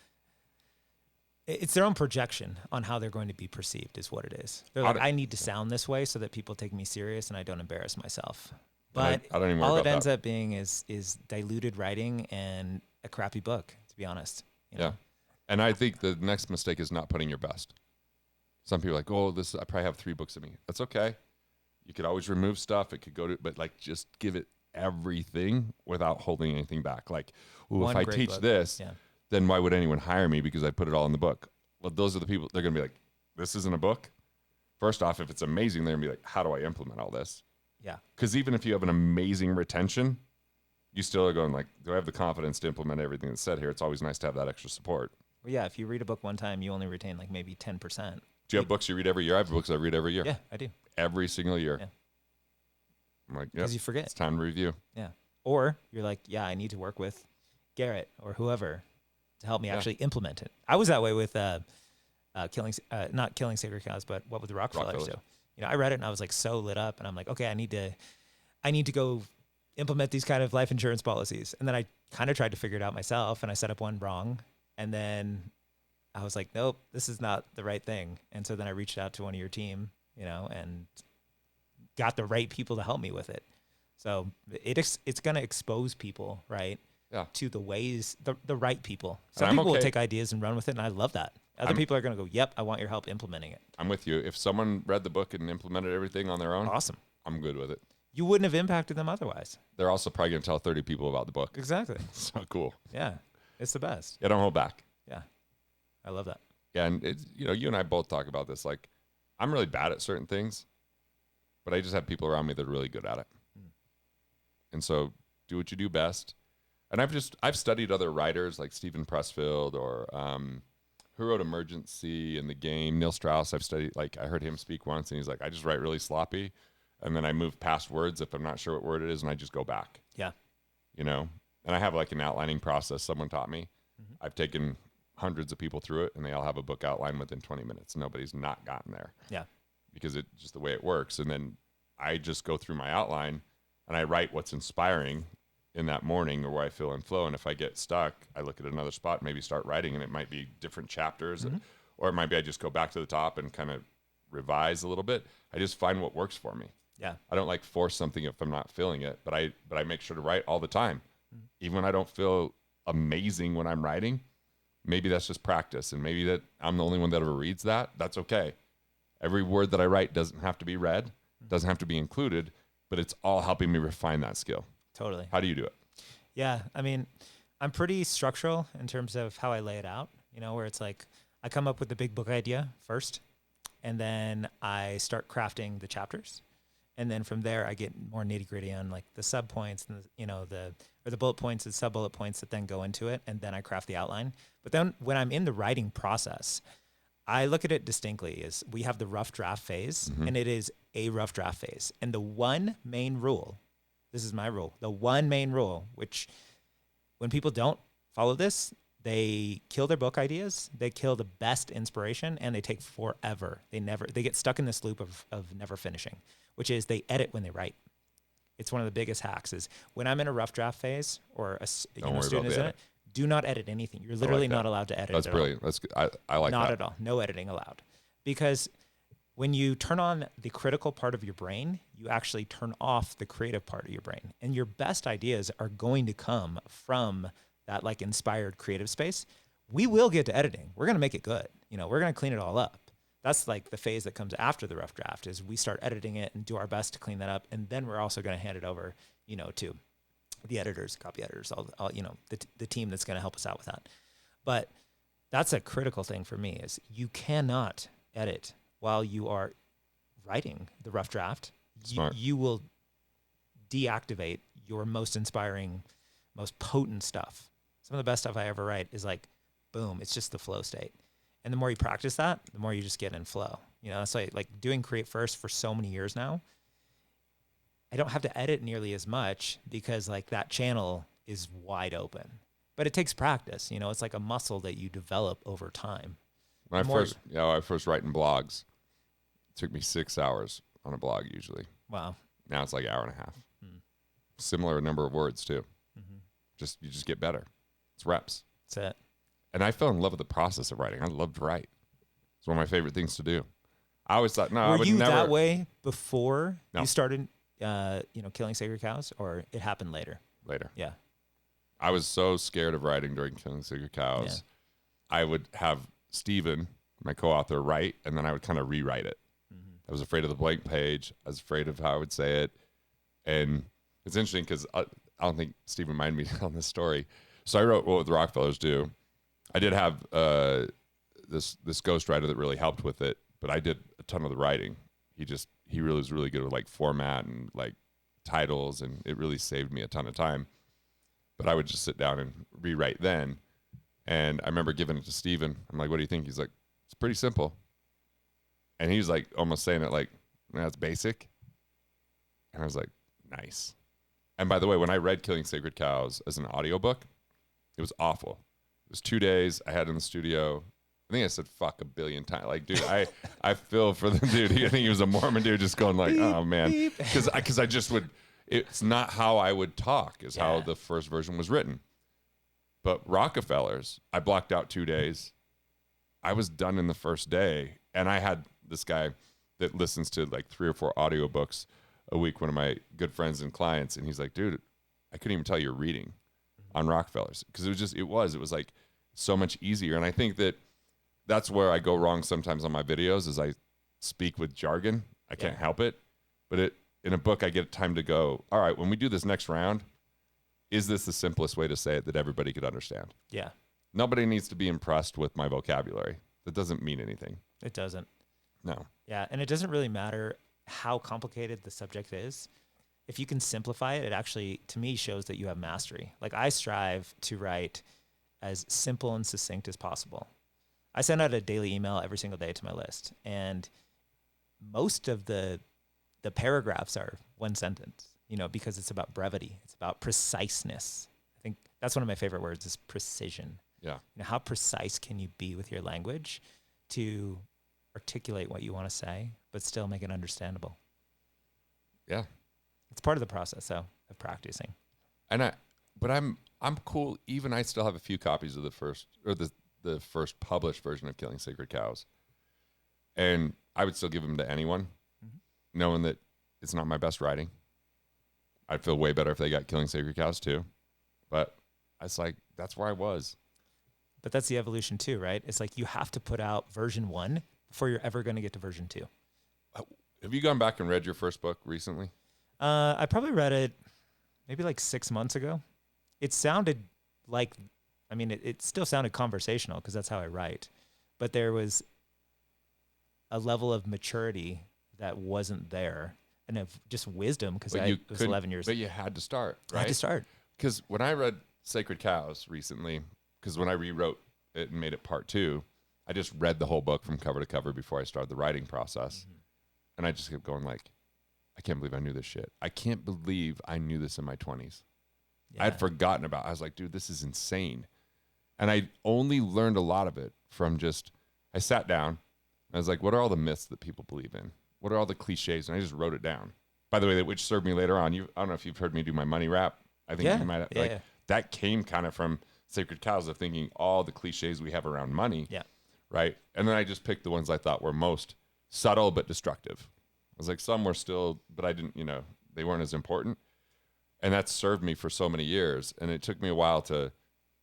it's their own projection on how they're going to be perceived is what it is. They're like, I need to sound this way so that people take me serious and I don't embarrass myself. But I don't even all worry it about ends that. up being is diluted writing and a crappy book, to be honest. You know? Yeah. And I think the next mistake is not putting your best. Some people are like, oh, I probably have 3 books of me. That's okay. You could always remove stuff. It could go to, but like just give it everything without holding anything back. Like, ooh, if I teach this, then why would anyone hire me because I put it all in the book? Well, those are the people, they're going to be like, this isn't a book. First off, if it's amazing, they're going to be like, how do I implement all this? Yeah. Because even if you have an amazing retention, you still are going like, do I have the confidence to implement everything that's said here? It's always nice to have that extra support. Well, yeah, if you read a book one time, you only retain like maybe 10%. Do you have books you read every year? I have books I read every year. Yeah, I do. Every single year. Yeah. I'm like, because you forget. It's time to review. Yeah. Or you're like, yeah, I need to work with Garrett or whoever to help me actually implement it. I was that way with not Killing Sacred Cows, but What Would the Rockefellers Do? You know, I read it and I was like so lit up, and I'm like, okay, I need to go implement these kind of life insurance policies. And then I kind of tried to figure it out myself, and I set up one wrong, and then I was like, nope, this is not the right thing. And so then I reached out to one of your team, you know, and got the right people to help me with it. So it's going to expose people, right? Yeah. To the ways, the right people. Some people will take ideas and run with it, and I love that. Other people are going to go, yep, I want your help implementing it. I'm with you. If someone read the book and implemented everything on their own, awesome. I'm good with it. You wouldn't have impacted them otherwise. They're also probably going to tell 30 people about the book. Exactly. So cool. Yeah. It's the best. Yeah, don't hold back. Yeah. I love that. Yeah, and it's, you know, you and I both talk about this. Like, I'm really bad at certain things, but I just have people around me that are really good at it. And so do what you do best. And I've studied other writers like Stephen Pressfield or who wrote Emergency in the Game. Neil Strauss, I've studied, like I heard him speak once and he's like, I just write really sloppy. And then I move past words if I'm not sure what word it is and I just go back. Yeah. You know, and I have like an outlining process someone taught me. I've taken hundreds of people through it and they all have a book outline within 20 minutes. Nobody's not gotten there. Yeah. Because it's just the way it works. And then I just go through my outline and I write what's inspiring in that morning or where I feel in flow. And if I get stuck, I look at another spot, maybe start writing, and it might be different chapters, or it might be I just go back to the top and kind of revise a little bit. I just find what works for me. Yeah. I don't like force something if I'm not feeling it, but I make sure to write all the time. Even when I don't feel amazing when I'm writing, maybe that's just practice. And maybe that I'm the only one that ever reads that. That's okay. Every word that I write doesn't have to be read, doesn't have to be included, but it's all helping me refine that skill. Totally. How do you do it? Yeah. I mean, I'm pretty structural in terms of how I lay it out, you know, where it's like I come up with the big book idea first, and then I start crafting the chapters. And then from there, I get more nitty gritty on like the sub points and the bullet points and sub bullet points that then go into it. And then I craft the outline. But then when I'm in the writing process, I look at it distinctly as we have the rough draft phase, and it is a rough draft phase. And the one main rule, this is my rule, the one main rule, which when people don't follow this, they kill their book ideas, they kill the best inspiration, and they take forever. They get stuck in this loop of never finishing, which is they edit when they write. It's one of the biggest hacks is when I'm in a rough draft phase or a student is in it, do not edit anything. You're literally not allowed to edit. That's brilliant. That's good. I like that. Not at all. No editing allowed. Because when you turn on the critical part of your brain, you actually turn off the creative part of your brain. And your best ideas are going to come from that like inspired creative space. We will get to editing. We're going to make it good. You know, we're going to clean it all up. That's like the phase that comes after the rough draft is we start editing it and do our best to clean that up. And then we're also going to hand it over, you know, to the editors, copy editors, all you know, the team that's going to help us out with that. But that's a critical thing for me is you cannot edit while you are writing the rough draft. You will deactivate your most inspiring, most potent stuff. Some of the best stuff I ever write is like, boom, it's just the flow state. And the more you practice that, the more you just get in flow. You know, that's like doing create first for so many years now. I don't have to edit nearly as much because like that channel is wide open. But it takes practice, you know, it's like a muscle that you develop over time. When I first writing blogs, it took me 6 hours on a blog usually. Wow. Now it's like an hour and a half. Similar number of words too. You just get better. It's reps. That's it. And I fell in love with the process of writing. I love to write. It's one of my favorite things to do. I always thought, no, I would never. Were you that way before No. you started, Killing Sacred Cows, or it happened later? Later. Yeah. I was so scared of writing during Killing Sacred Cows. Yeah. I would have Steven, my co-author, write, and then I would kind of rewrite it. I was afraid of the blank page. I was afraid of how I would say it. And it's interesting because I don't think Steven minded me telling this story. So I wrote What Would the Rockefellers Do? I did have this ghostwriter that really helped with it, but I did a ton of the writing. He really was really good with like format and like titles, and it really saved me a ton of time. But I would just sit down and rewrite then. And I remember giving it to Steven. I'm like, what do you think? He's like, it's pretty simple. And he was like almost saying it like, that's basic. And I was like, nice. And by the way, when I read Killing Sacred Cows as an audiobook, it was awful. It was 2 days. I had it in the studio. I think I said fuck a billion times. Like, dude, I feel for the dude. I think he was a Mormon dude just going like, oh, man. Because I just would, it's not how I would talk is how the first version was written. But Rockefellers, I blocked out 2 days. I was done in the first day. And I had this guy that listens to like 3 or 4 audiobooks a week, one of my good friends and clients. And he's like, dude, I couldn't even tell you're reading on Rockefellers. Because it was like so much easier. And I think that's where I go wrong sometimes on my videos is I speak with jargon. I can't help it. But in a book, I get time to go, all right, when we do this next round, is this the simplest way to say it that everybody could understand? Yeah. Nobody needs to be impressed with my vocabulary. That doesn't mean anything. It doesn't. No. Yeah, and it doesn't really matter how complicated the subject is. If you can simplify it, it actually, to me, shows that you have mastery. Like I strive to write as simple and succinct as possible. I send out a daily email every single day to my list, and most of the paragraphs are one sentence, because it's about brevity. It's about preciseness. I think that's one of my favorite words is precision. Yeah. How precise can you be with your language to articulate what you want to say, but still make it understandable? Yeah. It's part of the process, though, of practicing. But I'm cool. Even I still have a few copies of the first published version of Killing Sacred Cows, and I would still give them to anyone, knowing that it's not my best writing. I'd feel way better if they got Killing Sacred Cows too, but it's like that's where I was. But that's the evolution too, right? It's like you have to put out version 1 before you're ever going to get to version 2. Have you gone back and read your first book recently? I probably read it maybe like 6 months ago. It sounded like, it still sounded conversational because that's how I write. But there was a level of maturity that wasn't there and of just wisdom because it was 11 years. But you had to start, right? I had to start. Because when I read Sacred Cows recently, because when I rewrote it and made it part 2, I just read the whole book from cover to cover before I started the writing process. And I just kept going like, I can't believe I knew this shit. I can't believe I knew this in my 20s. Yeah. I had forgotten about it. I was like, dude, this is insane. And I only learned a lot of it from I sat down and I was like, what are all the myths that people believe in? What are all the cliches? And I just wrote it down. By the way, which served me later on. I don't know if you've heard me do my money rap. I think you might have. That came kind of from Sacred Cows of thinking all the cliches we have around money. Yeah. Right. And then I just picked the ones I thought were most subtle but destructive. I was like, some were still, but I didn't, they weren't as important. And that served me for so many years. And it took me a while to,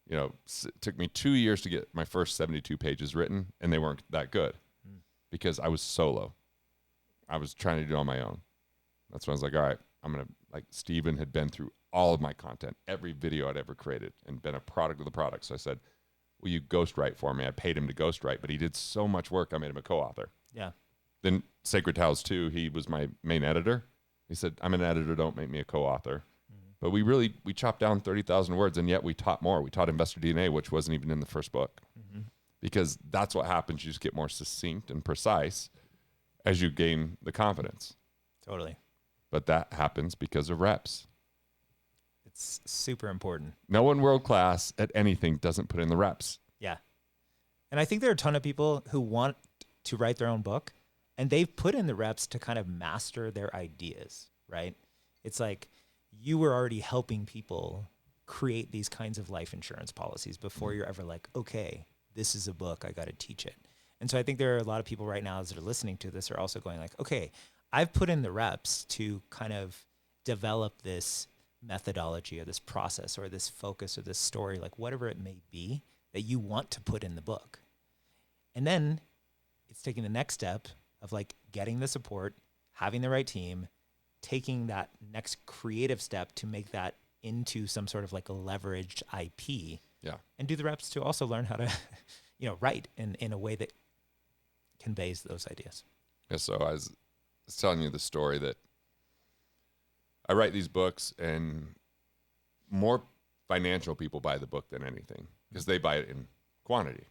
it took me 2 years to get my first 72 pages written, and they weren't that good because I was solo. I was trying to do it on my own. That's when I was like, all right, I'm going to, Steven had been through all of my content, every video I'd ever created, and been a product of the product. So I said, will you ghostwrite for me? I paid him to ghostwrite, but he did so much work, I made him a co-author. Yeah. Then Sacred Cows 2, he was my main editor. He said, I'm an editor, don't make me a co-author. But we chopped down 30,000 words, and yet we taught more. We taught Investor DNA, which wasn't even in the first book. Because that's what happens. You just get more succinct and precise as you gain the confidence. Totally. But that happens because of reps. It's super important. No one world class at anything doesn't put in the reps. Yeah. And I think there are a ton of people who want to write their own book, and they've put in the reps to kind of master their ideas, right? It's like you were already helping people create these kinds of life insurance policies before you're ever like, okay, this is a book, I got to teach it. And so I think there are a lot of people right now that are listening to this are also going like, okay, I've put in the reps to kind of develop this methodology or this process or this focus or this story, like whatever it may be that you want to put in the book. And then it's taking the next step of like getting the support, having the right team, taking that next creative step to make that into some sort of like a leveraged IP. Yeah. And do the reps to also learn how to, write in a way that conveys those ideas. Yeah. So I was telling you the story that I write these books and more financial people buy the book than anything because they buy it in quantity.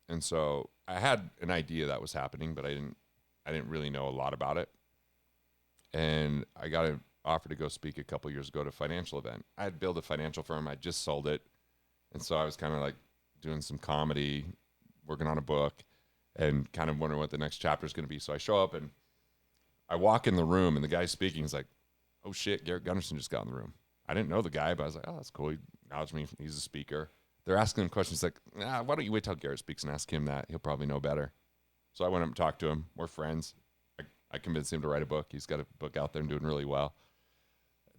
And so I had an idea that was happening, but I didn't really know a lot about it. And I got an offer to go speak a couple years ago at a financial event. I had built a financial firm. I just sold it. And so I was kind of like doing some comedy, working on a book, and kind of wondering what the next chapter is going to be. So I show up and I walk in the room, and the guy speaking is like, oh shit, Garrett Gunderson just got in the room. I didn't know the guy, but I was like, oh, that's cool. He acknowledged me. He's a speaker. They're asking him questions like, why don't you wait till Garrett speaks and ask him that? He'll probably know better. So I went up and talked to him. We're friends. I convinced him to write a book. He's got a book out there and doing really well.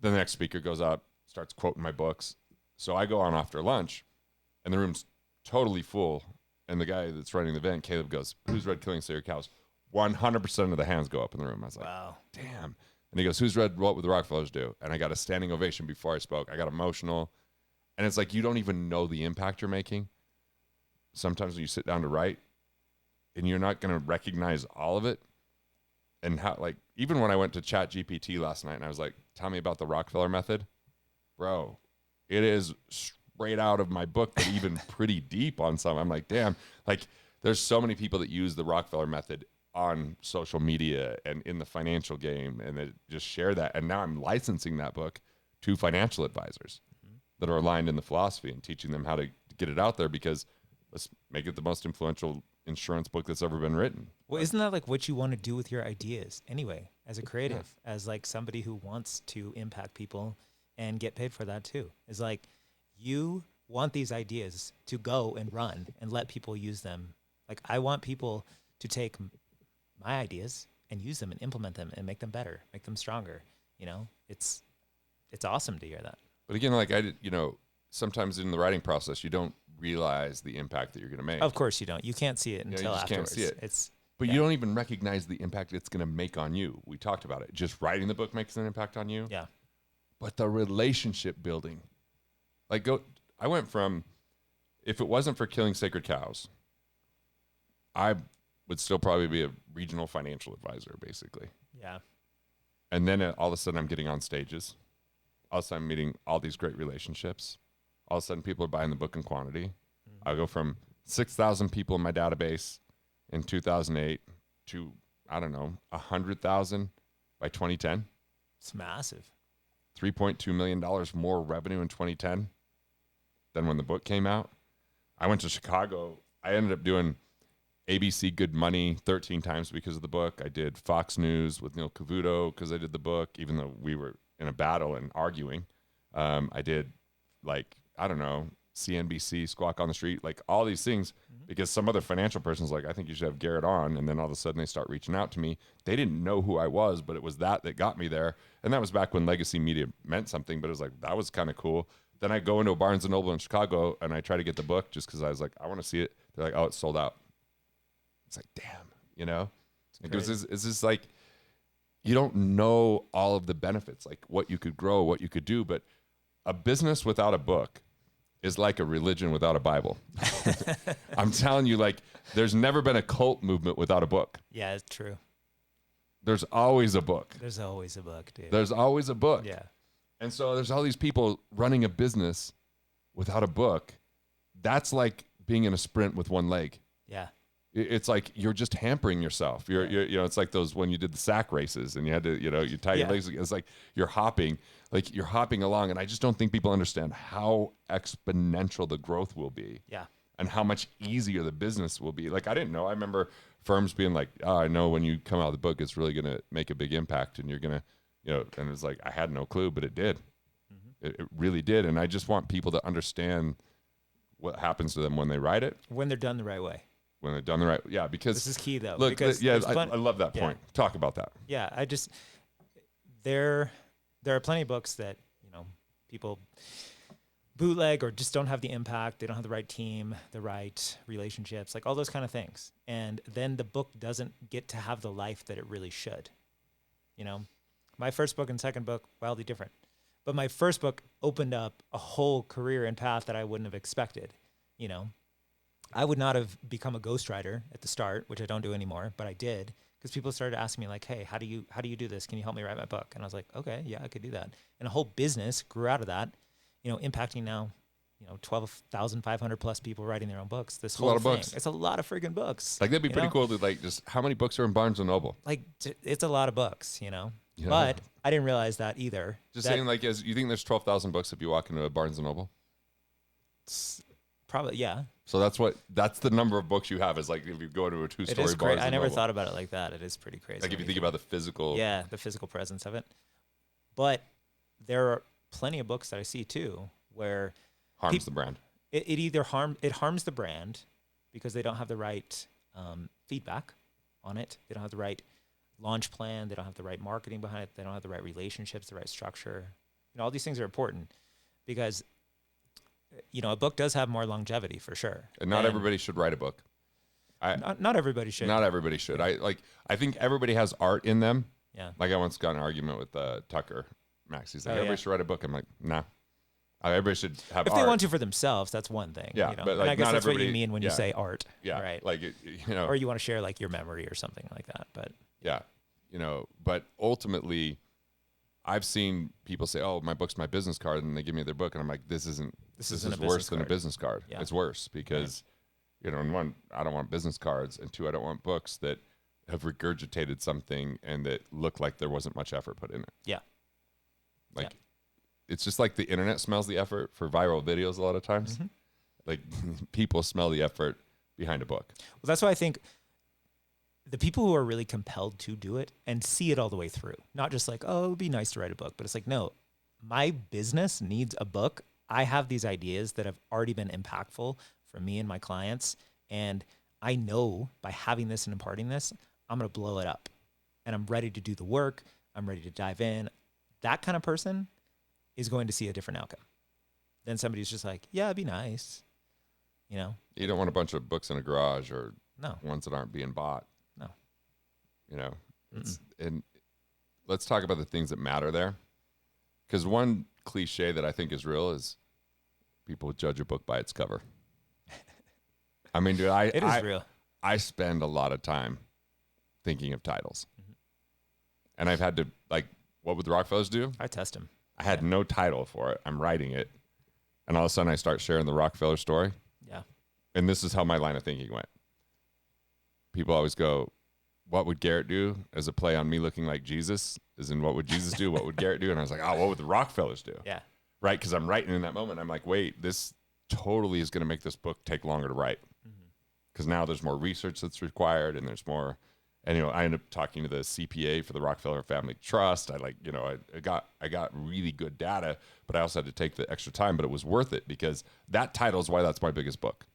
Then the next speaker goes up, starts quoting my books. So I go on after lunch, and the room's totally full. And the guy that's running the event, Caleb, goes, who's read Killing Sacred Cows? 100% of the hands go up in the room. I was like, wow, damn. And he goes, who's read What Would the Rockefellers Do? And I got a standing ovation before I spoke. I got emotional. And it's like, you don't even know the impact you're making. Sometimes when you sit down to write, and you're not going to recognize all of it. And how, like, even when I went to Chat GPT last night and I was like, tell me about the Rockefeller method, bro, it is straight out of my book, but even pretty deep on some. I'm like, damn, like there's so many people that use the Rockefeller method on social media and in the financial game, and they just share that. And now I'm licensing that book to financial advisors that are aligned in the philosophy and teaching them how to get it out there, because let's make it the most influential insurance book that's ever been written. Well, isn't that like what you want to do with your ideas anyway, as a creative, as like somebody who wants to impact people and get paid for that too? Is like, you want these ideas to go and run and let people use them. Like, I want people to take my ideas and use them and implement them and make them better, make them stronger. It's awesome to hear that. But again, like I did, sometimes in the writing process, you don't realize the impact that you're going to make. Of course you don't. You can't see it until you just afterwards. Can't see it. But you don't even recognize the impact it's going to make on you. We talked about it. Just writing the book makes an impact on you. Yeah. But the relationship building, I went from, if it wasn't for Killing Sacred Cows, I would still probably be a regional financial advisor, basically. Yeah. And then all of a sudden I'm getting on stages. All of a sudden I'm meeting all these great relationships. All of a sudden people are buying the book in quantity. Mm-hmm. I go from 6,000 people in my database in 2008 to, 100,000 by 2010. It's massive. $3.2 million more revenue in 2010 than when the book came out. I went to Chicago. I ended up doing ABC Good Money 13 times because of the book. I did Fox News with Neil Cavuto because I did the book, even though we were in a battle and arguing. I did CNBC, Squawk on the Street, like all these things, because some other financial person's like, I think you should have Garrett on. And then all of a sudden they start reaching out to me. They didn't know who I was, but it was that got me there. And that was back when legacy media meant something, but it was like, that was kind of cool. Then I go into a Barnes & Noble in Chicago and I try to get the book just because I was like, I want to see it. They're like, oh, it's sold out. It's like, damn, it's just like, you don't know all of the benefits, like what you could grow, what you could do. But a business without a book is like a religion without a Bible. I'm telling you, like, there's never been a cult movement without a book. Yeah, it's true. There's always a book. There's always a book, dude. There's always a book. Yeah. And so there's all these people running a business without a book. That's like being in a sprint with one leg. Yeah. It's like you're just hampering yourself. You're you know, it's like those when you did the sack races and you had to, you know, you tie your legs. It's like you're hopping along, and I just don't think people understand how exponential the growth will be. Yeah. And how much easier the business will be. Like I didn't know. I remember firms being like, "Oh, I know when you come out of the book, it's really going to make a big impact, and you're going to, you know." And it's like I had no clue, but it did. It really did. And I just want people to understand what happens to them when they write it. When they're done the right way. When they're done the right, yeah. Because this is key though. Look, because I love that point. Talk about that. Yeah, there are plenty of books that, you know, people bootleg or just don't have the impact. They don't have the right team, the right relationships, like all those kind of things. And then the book doesn't get to have the life that it really should. You know, my first book and second book, wildly different. But my first book opened up a whole career and path that I wouldn't have expected. You know, I would not have become a ghostwriter at the start, which I don't do anymore, but I did. Because people started asking me like, hey, how do you do this? Can you help me write my book? And I was like, okay, yeah, I could do that. And a whole business grew out of that, you know, impacting now, you know, 12,500 plus people writing their own books. This whole thing. It's a lot of freaking books. Like that'd be pretty cool to like just how many books are in Barnes and Noble? Like it's a lot of books, you know. Yeah. But I didn't realize that either. Just saying, like, as you think there's 12,000 books if you walk into a Barnes and Noble? Probably, yeah. So that's the number of books you have is like if you go to a 2-story Barnes and Noble. I never thought about it like that. It is pretty crazy. Like if you think about the physical. Yeah, the physical presence of it. But there are plenty of books that I see too where harms the brand. It either harms the brand because they don't have the right feedback on it. They don't have the right launch plan. They don't have the right marketing behind it. They don't have the right relationships, the right structure. You know, all these things are important because, you know, a book does have more longevity for sure. And not everybody should write a book. Not everybody should. Not everybody should. I think everybody has art in them. Yeah. Like I once got in an argument with Tucker Max. He's like, everybody should write a book. I'm like, nah. Everybody should have art. If they want to for themselves, that's one thing. Yeah, you know? but like, and I guess not that's what you everybody- mean when you say art. Yeah, Right. like you know, Or you want to share like your memory or something like that. But yeah, you know. But ultimately, I've seen people say, "Oh, my book's my business card," and they give me their book, and I'm like, "This is worse than a business card. Yeah. It's worse because, you know, in one, I don't want business cards, and two, I don't want books that have regurgitated something and that look like there wasn't much effort put in it. Yeah. Like, it's just like the internet smells the effort for viral videos a lot of times. Mm-hmm. Like people smell the effort behind a book. Well, that's why I think the people who are really compelled to do it and see it all the way through, not just like, oh, it would be nice to write a book, but it's like, no, my business needs a book. I have these ideas that have already been impactful for me and my clients. And I know by having this and imparting this, I'm going to blow it up and I'm ready to do the work. I'm ready to dive in. That kind of person is going to see a different outcome than somebody who's just like, yeah, it'd be nice. You know, You don't want a bunch of books in a garage or no, ones that aren't being bought. no. You know, and let's talk about the things that matter there. Because one cliche that I think is real is people judge a book by its cover. I mean, dude, It is real. I spend a lot of time thinking of titles. And I've had to, like, what would the Rockefellers do? I test them. I had no title for it. I'm writing it. And all of a sudden I start sharing the Rockefeller story. Yeah. And this is how my line of thinking went. People always go, what would Garrett do as a play on me looking like Jesus? As in, what would Jesus do? What would Garrett do? And I was like, oh, what would the Rockefellers do? Yeah. Right? Because I'm writing in that moment. I'm like, wait, this totally is going to make this book take longer to write. Because now there's more research that's required and there's more. And, you know, I ended up talking to the CPA for the Rockefeller Family Trust. I got really good data, but I also had to take the extra time, but it was worth it because that title is why that's my biggest book.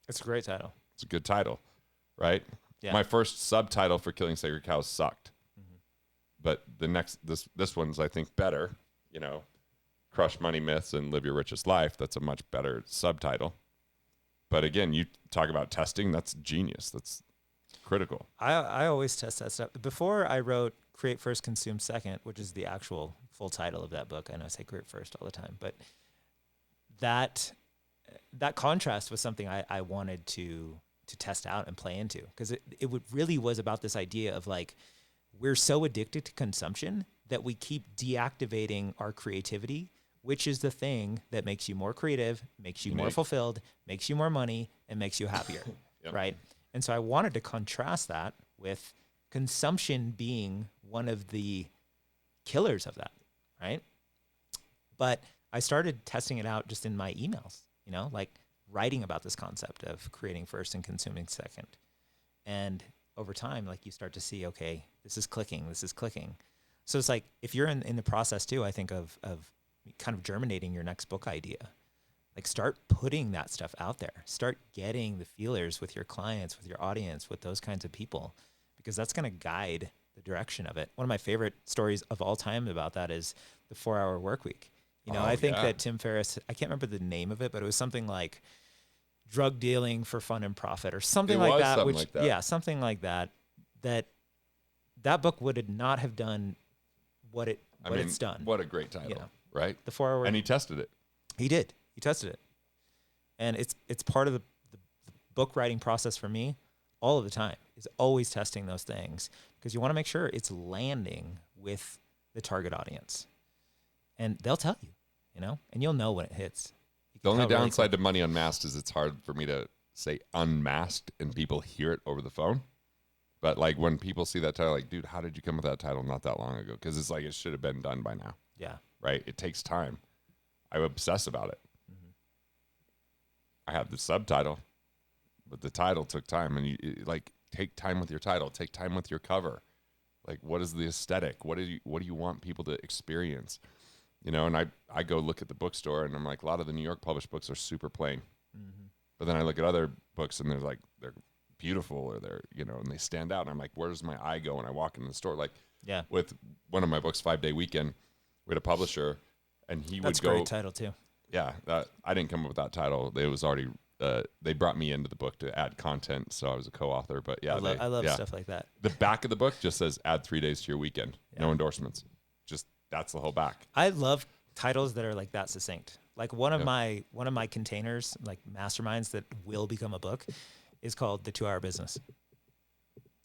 It's a great title. It's a good title, right? Yeah. My first subtitle for Killing Sacred Cows sucked. But the next, this one's, I think, better, you know, Crush Money Myths and Live Your Richest Life. That's a much better subtitle. But again, you talk about testing, that's genius. That's critical. I always test that stuff. Before I wrote Create First, Consume Second, which is the actual full title of that book. I know I say Create First all the time, but that contrast was something I wanted to test out and play into because really was about this idea of like, we're so addicted to consumption that we keep deactivating our creativity, which is the thing that makes you more creative, makes you more fulfilled, makes you more money, and makes you happier, Yep. right? And so I wanted to contrast that with consumption being one of the killers of that, right? But I started testing it out just in my emails, like writing about this concept of creating first and consuming second. And over time, like you start to see, okay, this is clicking. So it's like, if you're in the process too, I think of kind of germinating your next book idea, like start putting that stuff out there, start getting the feelers with your clients, with your audience, with those kinds of people, because that's going to guide the direction of it. One of my favorite stories of all time about that is the 4-Hour Workweek. I think that Tim Ferriss, I can't remember the name of it, but it was something like drug dealing for fun and profit or something like that. Something like that. That book would not have done what it's done. What a great title, right? The 4-Hour. And he tested it. He did. He tested it, and it's part of the book writing process for me. All of the time is always testing those things because you want to make sure it's landing with the target audience, and they'll tell you, and you'll know when it hits. The only downside to Money Unmasked is it's hard for me to say unmasked and people hear it over the phone. But like when people see that title, like, dude, how did you come with that title not that long ago? Because it's like it should have been done by now. Yeah. Right? It takes time. I obsess about it. Mm-hmm. I have the subtitle, but the title took time. And you take time with your title. Take time with your cover. Like, what is the aesthetic? What do you want people to experience? And I go look at the bookstore and I'm like, a lot of the New York published books are super plain. Mm-hmm. But then I look at other books and they're beautiful or they're, and they stand out. And I'm like, where does my eye go when I walk into the store? Like, with one of my books, 5-Day Weekend, we had a publisher and he would go. That's a great title too. Yeah. I didn't come up with that title. It was already, they brought me into the book to add content. So I was a co-author, but yeah. I love stuff like that. The back of the book just says add 3 days to your weekend. Yeah. No endorsements. Just that's the whole back. I love titles that are like that succinct. Like one of my containers, like masterminds that will become a book, is called The 2-Hour Business.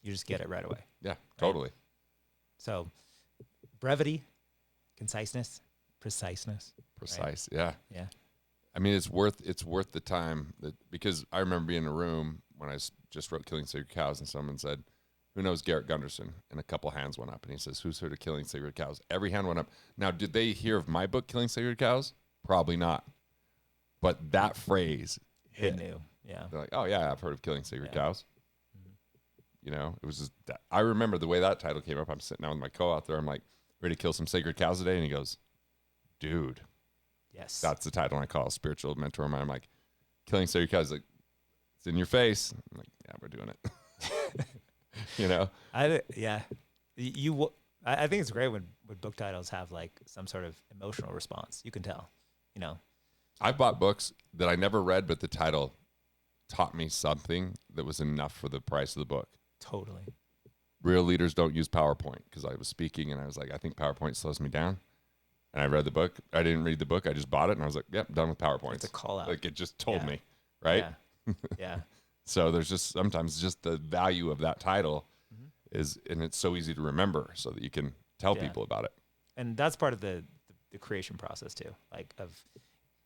You just get it right away. Yeah, totally. Right? So brevity, conciseness, preciseness. Precise, right? Yeah. Yeah. I mean, it's worth the time because I remember being in a room when I just wrote Killing Sacred Cows and someone said, who knows Garrett Gunderson? And a couple hands went up and he says, who's heard of Killing Sacred Cows? Every hand went up. Now, did they hear of my book, Killing Sacred Cows? Probably not. But that phrase hit. They knew. Yeah. They're like, oh yeah, I've heard of Killing Sacred Cows. Mm-hmm. It was just that. I remember the way that title came up. I'm sitting down with my co-author. I'm like, ready to kill some sacred cows today? And he goes, dude. Yes. That's the title. And I call a spiritual mentor of mine. I'm like, Killing Sacred Cows. Like, it's in your face. I'm like, yeah, we're doing it. I think it's great when book titles have like some sort of emotional response. You can tell, I bought books that I never read, but the title taught me something that was enough for the price of the book. Totally. Real leaders don't use PowerPoint, because I was speaking and I was like, I think PowerPoint slows me down. And I read the book. I didn't read the book. I just bought it and I was like, yep, done with PowerPoint. It's a call out. Like it just told me, right? Yeah. Yeah. So there's just sometimes just the value of that title and it's so easy to remember so that you can tell people about it. And that's part of the creation process too, like of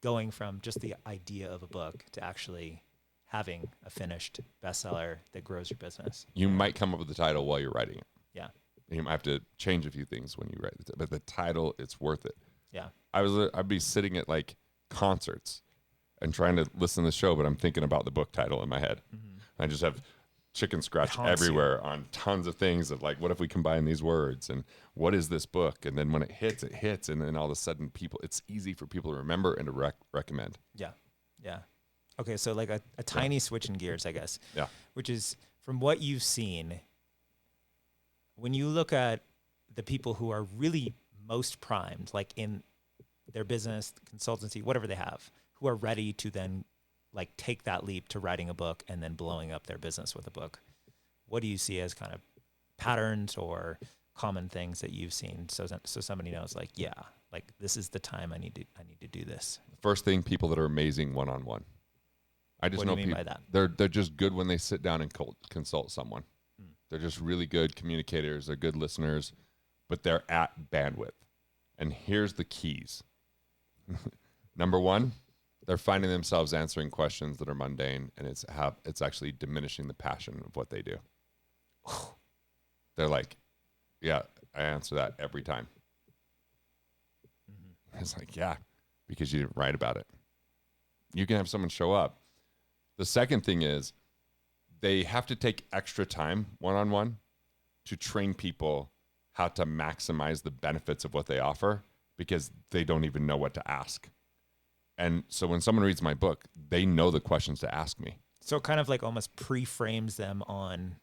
going from just the idea of a book to actually having a finished bestseller that grows your business. You might come up with the title while you're writing it. Yeah. You might have to change a few things when you write it, but the title, it's worth it. Yeah. I'd be sitting at like concerts and trying to listen to the show, but I'm thinking about the book title in my head. Mm-hmm. I just have chicken scratch everywhere on tons of things of like, what if we combine these words and what is this book? And then when it hits. And then all of a sudden it's easy for people to remember and to recommend. Yeah. Yeah. Okay. So like a tiny switch in gears, I guess. Yeah. Which is from what you've seen, when you look at the people who are really most primed, like in their business, consultancy, whatever they have, who are ready to then like take that leap to writing a book and then blowing up their business with a book, what do you see as kind of patterns or common things that you've seen? So somebody knows like, yeah, like this is the time I need to do this. First thing, people that are amazing one-on-one. I just know people, by that? They're just good when they sit down and consult someone. They're just really good communicators. They're good listeners, but they're at bandwidth. And here's the keys. Number one, they're finding themselves answering questions that are mundane, and it's actually diminishing the passion of what they do. They're like, yeah, I answer that every time. Mm-hmm. It's like, yeah, because you didn't write about it. You can have someone show up. The second thing is they have to take extra time one-on-one to train people how to maximize the benefits of what they offer, because they don't even know what to ask. And so when someone reads my book, they know the questions to ask me. So it kind of like almost pre-frames them on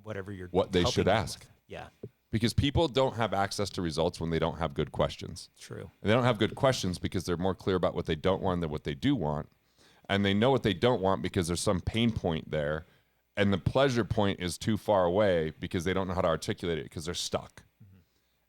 whatever you're what they should ask. With. Yeah. Because people don't have access to results when they don't have good questions. True. And they don't have good questions because they're more clear about what they don't want than what they do want. And they know what they don't want because there's some pain point there. And the pleasure point is too far away because they don't know how to articulate it because they're stuck. Mm-hmm.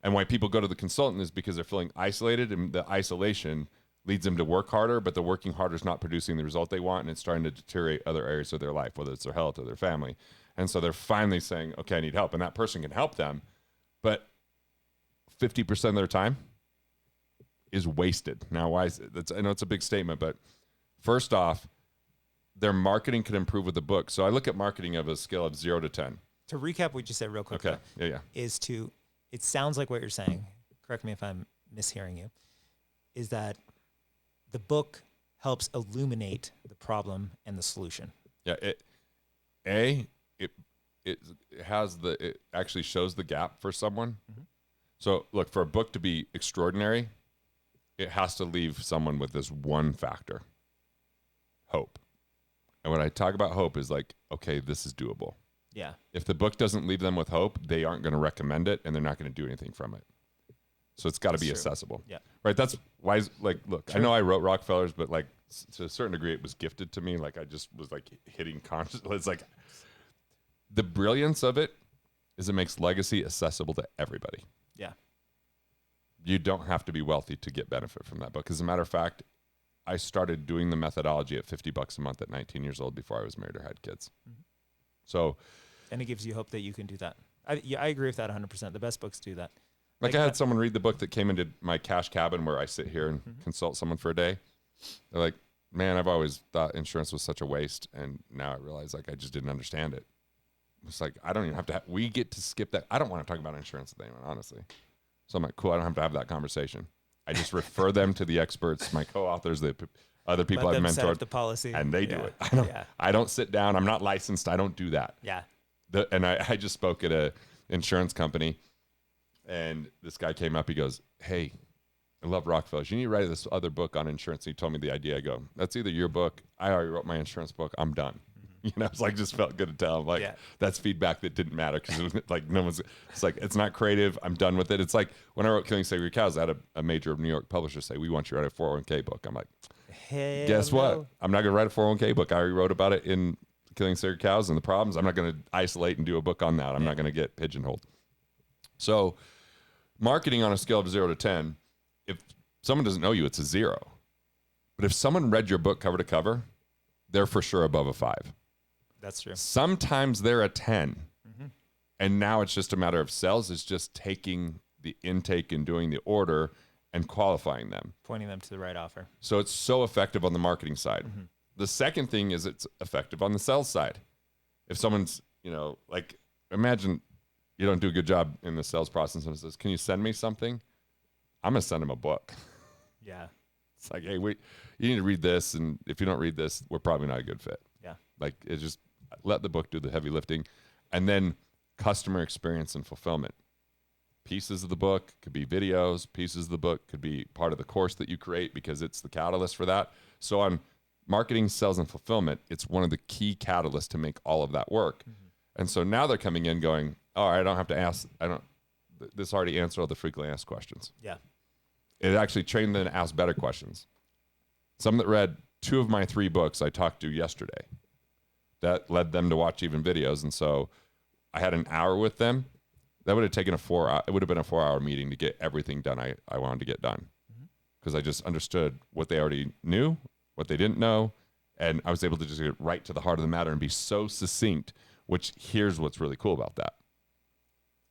And why people go to the consultant is because they're feeling isolated, and the isolation leads them to work harder, but the working harder is not producing the result they want, and it's starting to deteriorate other areas of their life, whether it's their health or their family. And so they're finally saying, okay, I need help. And that person can help them, but 50% of their time is wasted. Now, why is it? I know it's a big statement, but first off, their marketing could improve with the book. So I look at marketing of a scale of 0 to 10. To recap what you said real quick, okay. Yeah. Is to, it sounds like what you're saying, correct me if I'm mishearing you, is that the book helps illuminate the problem and the solution. Yeah. It actually shows the gap for someone. Mm-hmm. So look, for a book to be extraordinary, it has to leave someone with this one factor: hope. And when I talk about hope is like, okay, this is doable. Yeah. If the book doesn't leave them with hope, they aren't going to recommend it, and they're not going to do anything from it. So it's got to be accessible. Yeah. Right. That's why, like, look, true. I know I wrote Rockefellers, but like to a certain degree, it was gifted to me. Like I just was like hitting conscious. It's like the brilliance of it is it makes legacy accessible to everybody. Yeah. You don't have to be wealthy to get benefit from that book. As a matter of fact, I started doing the methodology at $50 a month at 19 years old before I was married or had kids. Mm-hmm. So, and it gives you hope that you can do that. I agree with that 100%. The best books do that. Like I had someone read the book that came into my cash cabin where I sit here and mm-hmm. consult someone for a day. They're like, man, I've always thought insurance was such a waste. And now I realize like I just didn't understand it. It's like, I don't even have to, we get to skip that. I don't want to talk about insurance with anyone, honestly. So I'm like, cool, I don't have to have that conversation. I just refer them to the experts, my co-authors, the other people I've mentored. Set up the policy. And they do it. I don't sit down. I'm not licensed. I don't do that. Yeah. And I just spoke at a insurance company, and this guy came up. He goes, hey, I love Rockefellers. You need to write this other book on insurance. And he told me the idea. I go, that's either your book. I already wrote my insurance book. I'm done. You know, it's like, just felt good to tell him. Like, that's feedback that didn't matter because it was like, it's like, it's not creative. I'm done with it. It's like when I wrote Killing Sacred Cows, I had a major New York publisher say, we want you to write a 401k book. I'm like, guess what? I'm not going to write a 401k book. I already wrote about it in Killing Sacred Cows and the problems. I'm not going to isolate and do a book on that. I'm not going to get pigeonholed. So marketing on a scale of 0 to 10, if someone doesn't know you, it's a 0. But if someone read your book cover to cover, they're for sure above a 5. That's true. Sometimes they're a 10. Mm-hmm. And now it's just a matter of sales. It's just taking the intake and doing the order and qualifying them. Pointing them to the right offer. So it's so effective on the marketing side. Mm-hmm. The second thing is it's effective on the sales side. If someone's, like, imagine you don't do a good job in the sales process and says, can you send me something? I'm going to send them a book. Yeah. It's like, hey, wait, you need to read this. And if you don't read this, we're probably not a good fit. Yeah. Like, it's just let the book do the heavy lifting. And then customer experience and fulfillment. Pieces of the book could be videos. Pieces of the book could be part of the course that you create because it's the catalyst for that. So on marketing, sales, and fulfillment, it's one of the key catalysts to make all of that work. Mm-hmm. And so now they're coming in going, all right, I don't have to ask. This already answered all the frequently asked questions. Yeah. It actually trained them to ask better questions. Some that read 2 of my 3 books I talked to yesterday. That led them to watch even videos. And so I had an hour with them. That would have taken it would have been a 4-hour meeting to get everything done I wanted to get done. Because I just understood what they already knew, what they didn't know. And I was able to just get right to the heart of the matter and be so succinct, which here's what's really cool about that.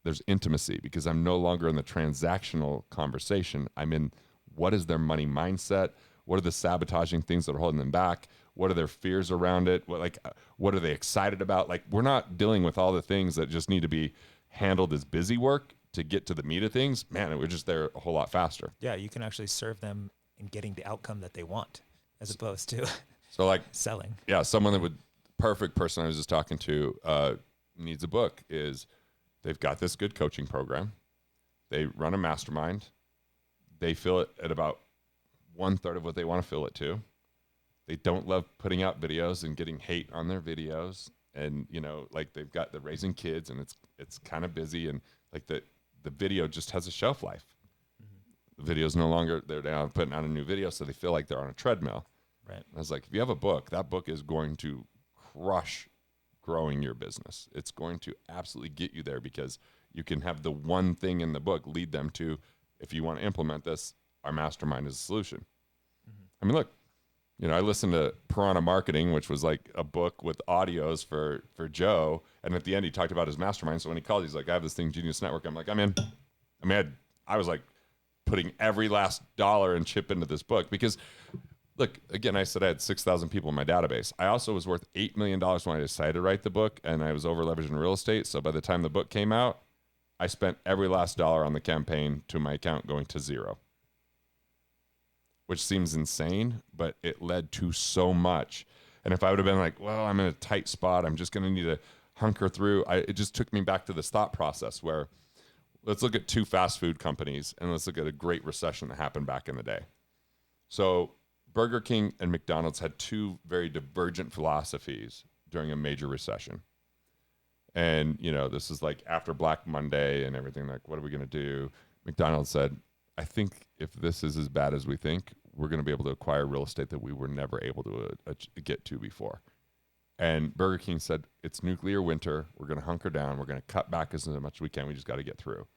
There's intimacy because I'm no longer in the transactional conversation. I'm in what is their money mindset? What are the sabotaging things that are holding them back? What are their fears around it? What are they excited about? Like, we're not dealing with all the things that just need to be handled as busy work to get to the meat of things. Man, we're just there a whole lot faster. Yeah, you can actually serve them in getting the outcome that they want, as opposed to so like selling. Yeah, someone that would, perfect person I was just talking to needs a book is they've got this good coaching program. They run a mastermind. They fill it at about 1/3 of what they want to fill it to. They don't love putting out videos and getting hate on their videos. And, you know, like they've got the raising kids and it's kind of busy, and like the video just has a shelf life. The video's no longer, they're now putting out a new video, so they feel like they're on a treadmill. Right. I was like, if you have a book, that book is going to crush growing your business. It's going to absolutely get you there, because you can have the one thing in the book lead them to, if you want to implement this, our mastermind is a solution. I mean, look, you know, I listened to Piranha Marketing, which was like a book with audios for Joe. And at the end, he talked about his mastermind. So when he called, he's like, I have this thing, Genius Network. I'm like, I'm in. I mean, I was like putting every last dollar and chip into this book, because look, again, I said I had 6,000 people in my database. I also was worth $8 million when I decided to write the book, and I was over leveraged in real estate. So by the time the book came out, I spent every last dollar on the campaign to my account going to zero, which seems insane, but it led to so much. And if I would have been like, well, I'm in a tight spot, I'm just going to need to hunker through. It just took me back to this thought process where, let's look at 2 fast food companies and let's look at a great recession that happened back in the day. So Burger King and McDonald's had 2 very divergent philosophies during a major recession. And, you know, this is like after Black Monday and everything, like, what are we going to do? McDonald's said, I think if this is as bad as we think, we're going to be able to acquire real estate that we were never able to get to before. And Burger King said, it's nuclear winter. We're going to hunker down. We're going to cut back as much as we can. We just got to get through.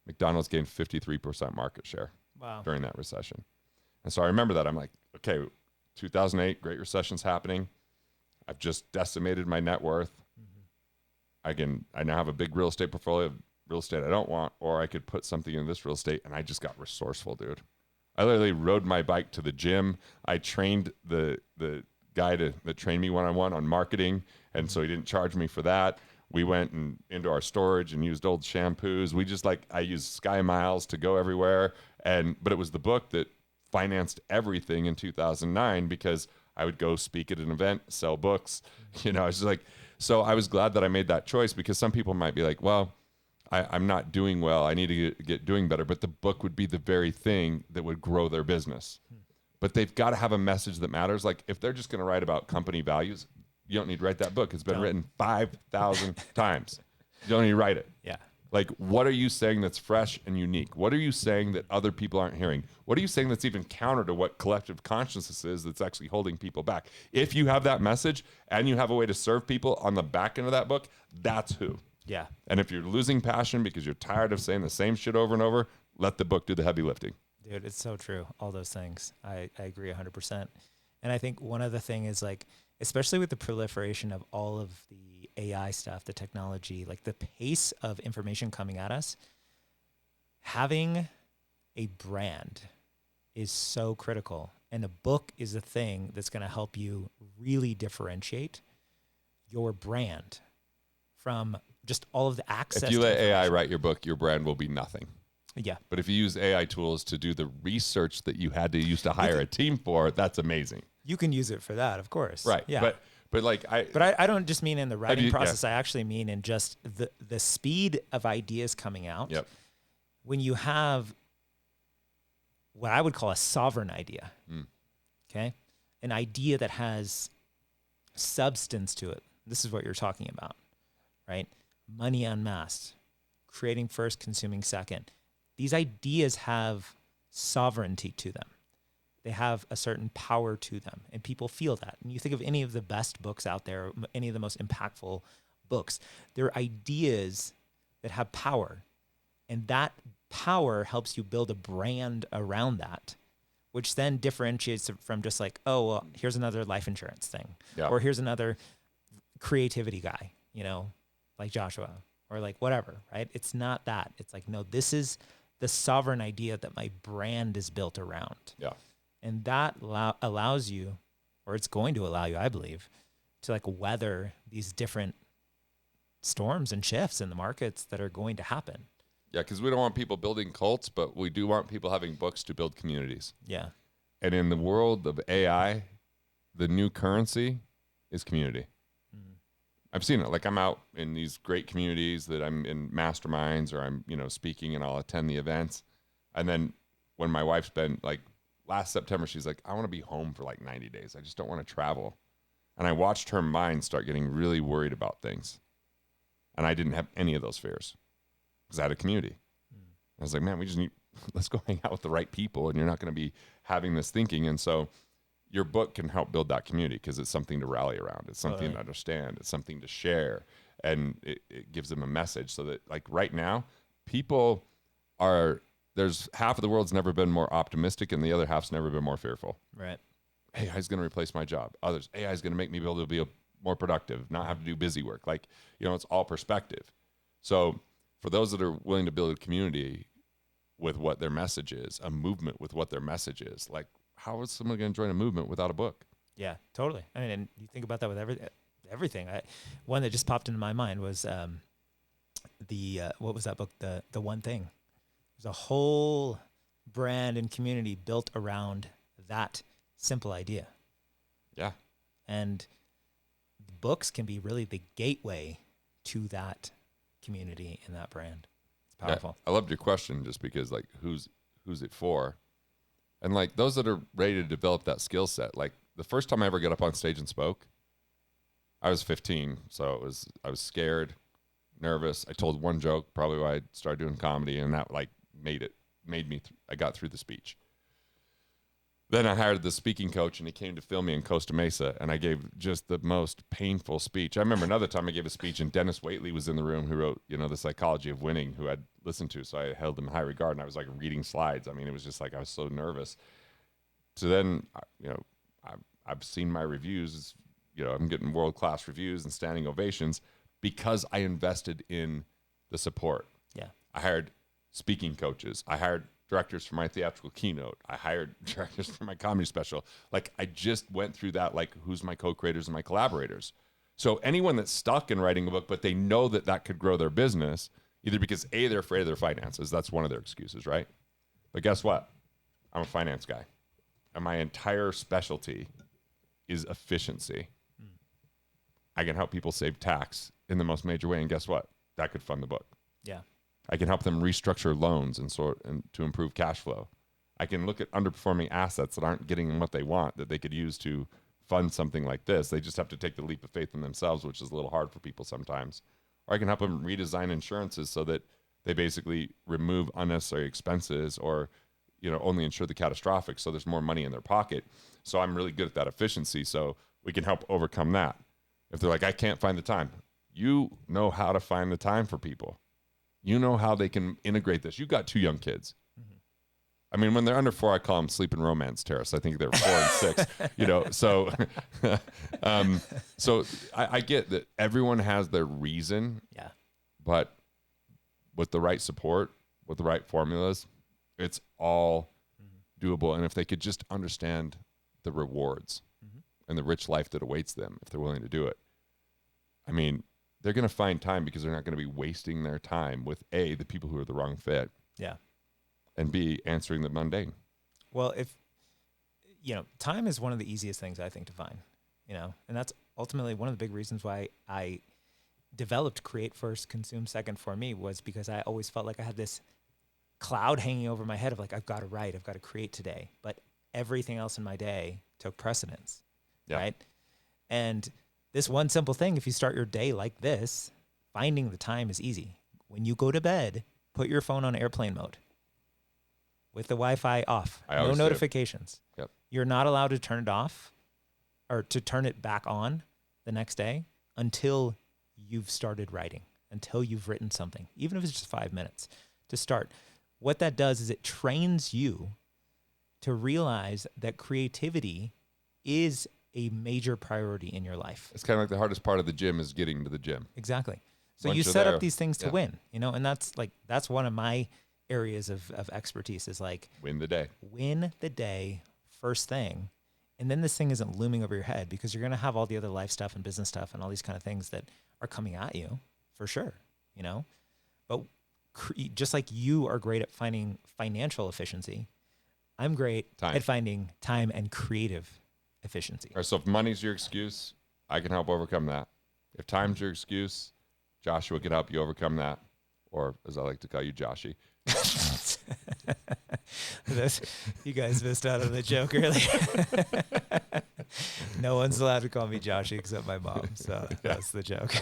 McDonald's gained 53% market share during that recession. And so I remember that. I'm like, okay, 2008, Great Recession's happening. I've just decimated my net worth. I now have a big real estate portfolio of real estate I don't want, or I could put something in this real estate. And I just got resourceful, dude. I literally rode my bike to the gym. I trained the guy that trained me one-on-one on marketing. And so he didn't charge me for that. We went into our storage and used old shampoos. We just I used Sky Miles to go everywhere. But it was the book that financed everything in 2009, because I would go speak at an event, sell books. You know, I was just like, so I was glad that I made that choice, because some people might be like, well, I'm not doing well. I need to get doing better. But the book would be the very thing that would grow their business. But they've got to have a message that matters. Like, if they're just going to write about company values, you don't need to write that book. It's been written 5,000 times. You don't need to write it. Yeah. Like, what are you saying that's fresh and unique? What are you saying that other people aren't hearing? What are you saying that's even counter to what collective consciousness is that's actually holding people back? If you have that message and you have a way to serve people on the back end of that book, that's who. Yeah. And if you're losing passion because you're tired of saying the same shit over and over, let the book do the heavy lifting. Dude, it's so true. All those things. I agree 100%. And I think one other thing is, like, especially with the proliferation of all of the AI stuff, the technology, like the pace of information coming at us, having a brand is so critical. And a book is a thing that's going to help you really differentiate your brand from just all of the access. If you let AI write your book, your brand will be nothing. Yeah. But if you use AI tools to do the research that you had to use to hire a team for, that's amazing. You can use it for that, of course. Right. Yeah. But like I don't just mean in the writing process. Yeah. I actually mean in just the speed of ideas coming out. Yep. When you have what I would call a sovereign idea, okay? An idea that has substance to it. This is what you're talking about, right? Money unmasked, creating first, consuming second. These ideas have sovereignty to them. They have a certain power to them, and people feel that. And you think of any of the best books out there, any of the most impactful books, they're ideas that have power, and that power helps you build a brand around that, which then differentiates it from just like, oh, well, here's another life insurance thing, or here's another creativity guy, you know, like Joshua, or like whatever, right? It's not that. It's like, no, this is the sovereign idea that my brand is built around. Yeah. And that allows you, or it's going to allow you, I believe, to like weather these different storms and shifts in the markets that are going to happen. Yeah, because we don't want people building cults, but we do want people having books to build communities. Yeah. And in the world of AI, the new currency is community. I've seen it. Like I'm out in these great communities that I'm in masterminds or I'm, speaking and I'll attend the events. And then when my wife's been like last September, she's like, I want to be home for like 90 days. I just don't want to travel. And I watched her mind start getting really worried about things. And I didn't have any of those fears because I had a community. I was like, man, let's go hang out with the right people and you're not going to be having this thinking. And so your book can help build that community because it's something to rally around. It's something to understand. It's something to share. And it gives them a message so that like right now, there's half of the world's never been more optimistic and the other half's never been more fearful. Right. AI is going to replace my job. Others, AI is going to make me be able to be more productive, not have to do busy work. Like, it's all perspective. So for those that are willing to build a community with what their message is, a movement with what their message is, like how is someone going to join a movement without a book? Yeah, totally. I mean, and you think about that with everything. One that just popped into my mind was what was that book? The One Thing. There's a whole brand and community built around that simple idea. Yeah. And books can be really the gateway to that community and that brand. It's powerful. Yeah, I loved your question just because like who's it for? And like those that are ready to develop that skill set, like the first time I ever got up on stage and spoke, I was 15. So I was scared, nervous. I told one joke, probably why I started doing comedy, and that like I got through the speech. Then I hired the speaking coach and he came to film me in Costa Mesa and I gave just the most painful speech. I remember another time I gave a speech and Dennis Waitley was in the room who wrote, The Psychology of Winning, who I'd listened to. So I held him in high regard and I was like reading slides. I mean, it was just like, I was so nervous. So then, I've seen my reviews, I'm getting world-class reviews and standing ovations because I invested in the support. Yeah. I hired speaking coaches. I hired directors for my theatrical keynote. I hired directors for my comedy special. Like I just went through that, like who's my co-creators and my collaborators. So anyone that's stuck in writing a book, but they know that could grow their business, either because A, they're afraid of their finances. That's one of their excuses, right? But guess what? I'm a finance guy. And my entire specialty is efficiency. I can help people save tax in the most major way. And guess what? That could fund the book. Yeah. I can help them restructure loans and to improve cash flow. I can look at underperforming assets that aren't getting what they want that they could use to fund something like this. They just have to take the leap of faith in themselves, which is a little hard for people sometimes. Or I can help them redesign insurances so that they basically remove unnecessary expenses or only insure the catastrophic so there's more money in their pocket. So I'm really good at that efficiency. So we can help overcome that. If they're like, I can't find the time, you know how to find the time for people. You know how they can integrate this. You got 2 young kids. Mm-hmm. I mean, when they're under 4, I call them sleep and romance terrorists. I think they're 4 and 6. So, so I get that everyone has their reason. Yeah. But with the right support, with the right formulas, it's all doable. And if they could just understand the rewards and the rich life that awaits them, if they're willing to do it, I mean, they're going to find time because they're not going to be wasting their time with A, the people who are the wrong fit. Yeah. And B, answering the mundane. Well, time is one of the easiest things I think to find, and that's ultimately one of the big reasons why I developed Create First, Consume Second for me was because I always felt like I had this cloud hanging over my head of like, I've got to write, I've got to create today, but everything else in my day took precedence. Yeah. Right. And this one simple thing, if you start your day like this, finding the time is easy. When you go to bed, put your phone on airplane mode with the Wi-Fi off. No notifications. Yep. You're not allowed to turn it off or to turn it back on the next day until you've started writing, until you've written something, even if it's just 5 minutes to start. What that does is it trains you to realize that creativity is a major priority in your life. It's kind of like the hardest part of the gym is getting to the gym. Exactly. So you set up these things to win, and that's one of my areas of expertise is like win the day first thing. And then this thing isn't looming over your head because you're going to have all the other life stuff and business stuff and all these kind of things that are coming at you for sure, you know, but just like you are great at finding financial efficiency, I'm great at finding time and creative efficiency. All right, so if money's your excuse, I can help overcome that. If time's your excuse, Joshua can help you overcome that. Or as I like to call you, Joshy. You guys missed out on the joke earlier. No one's allowed to call me Joshy except my mom. So that's the joke.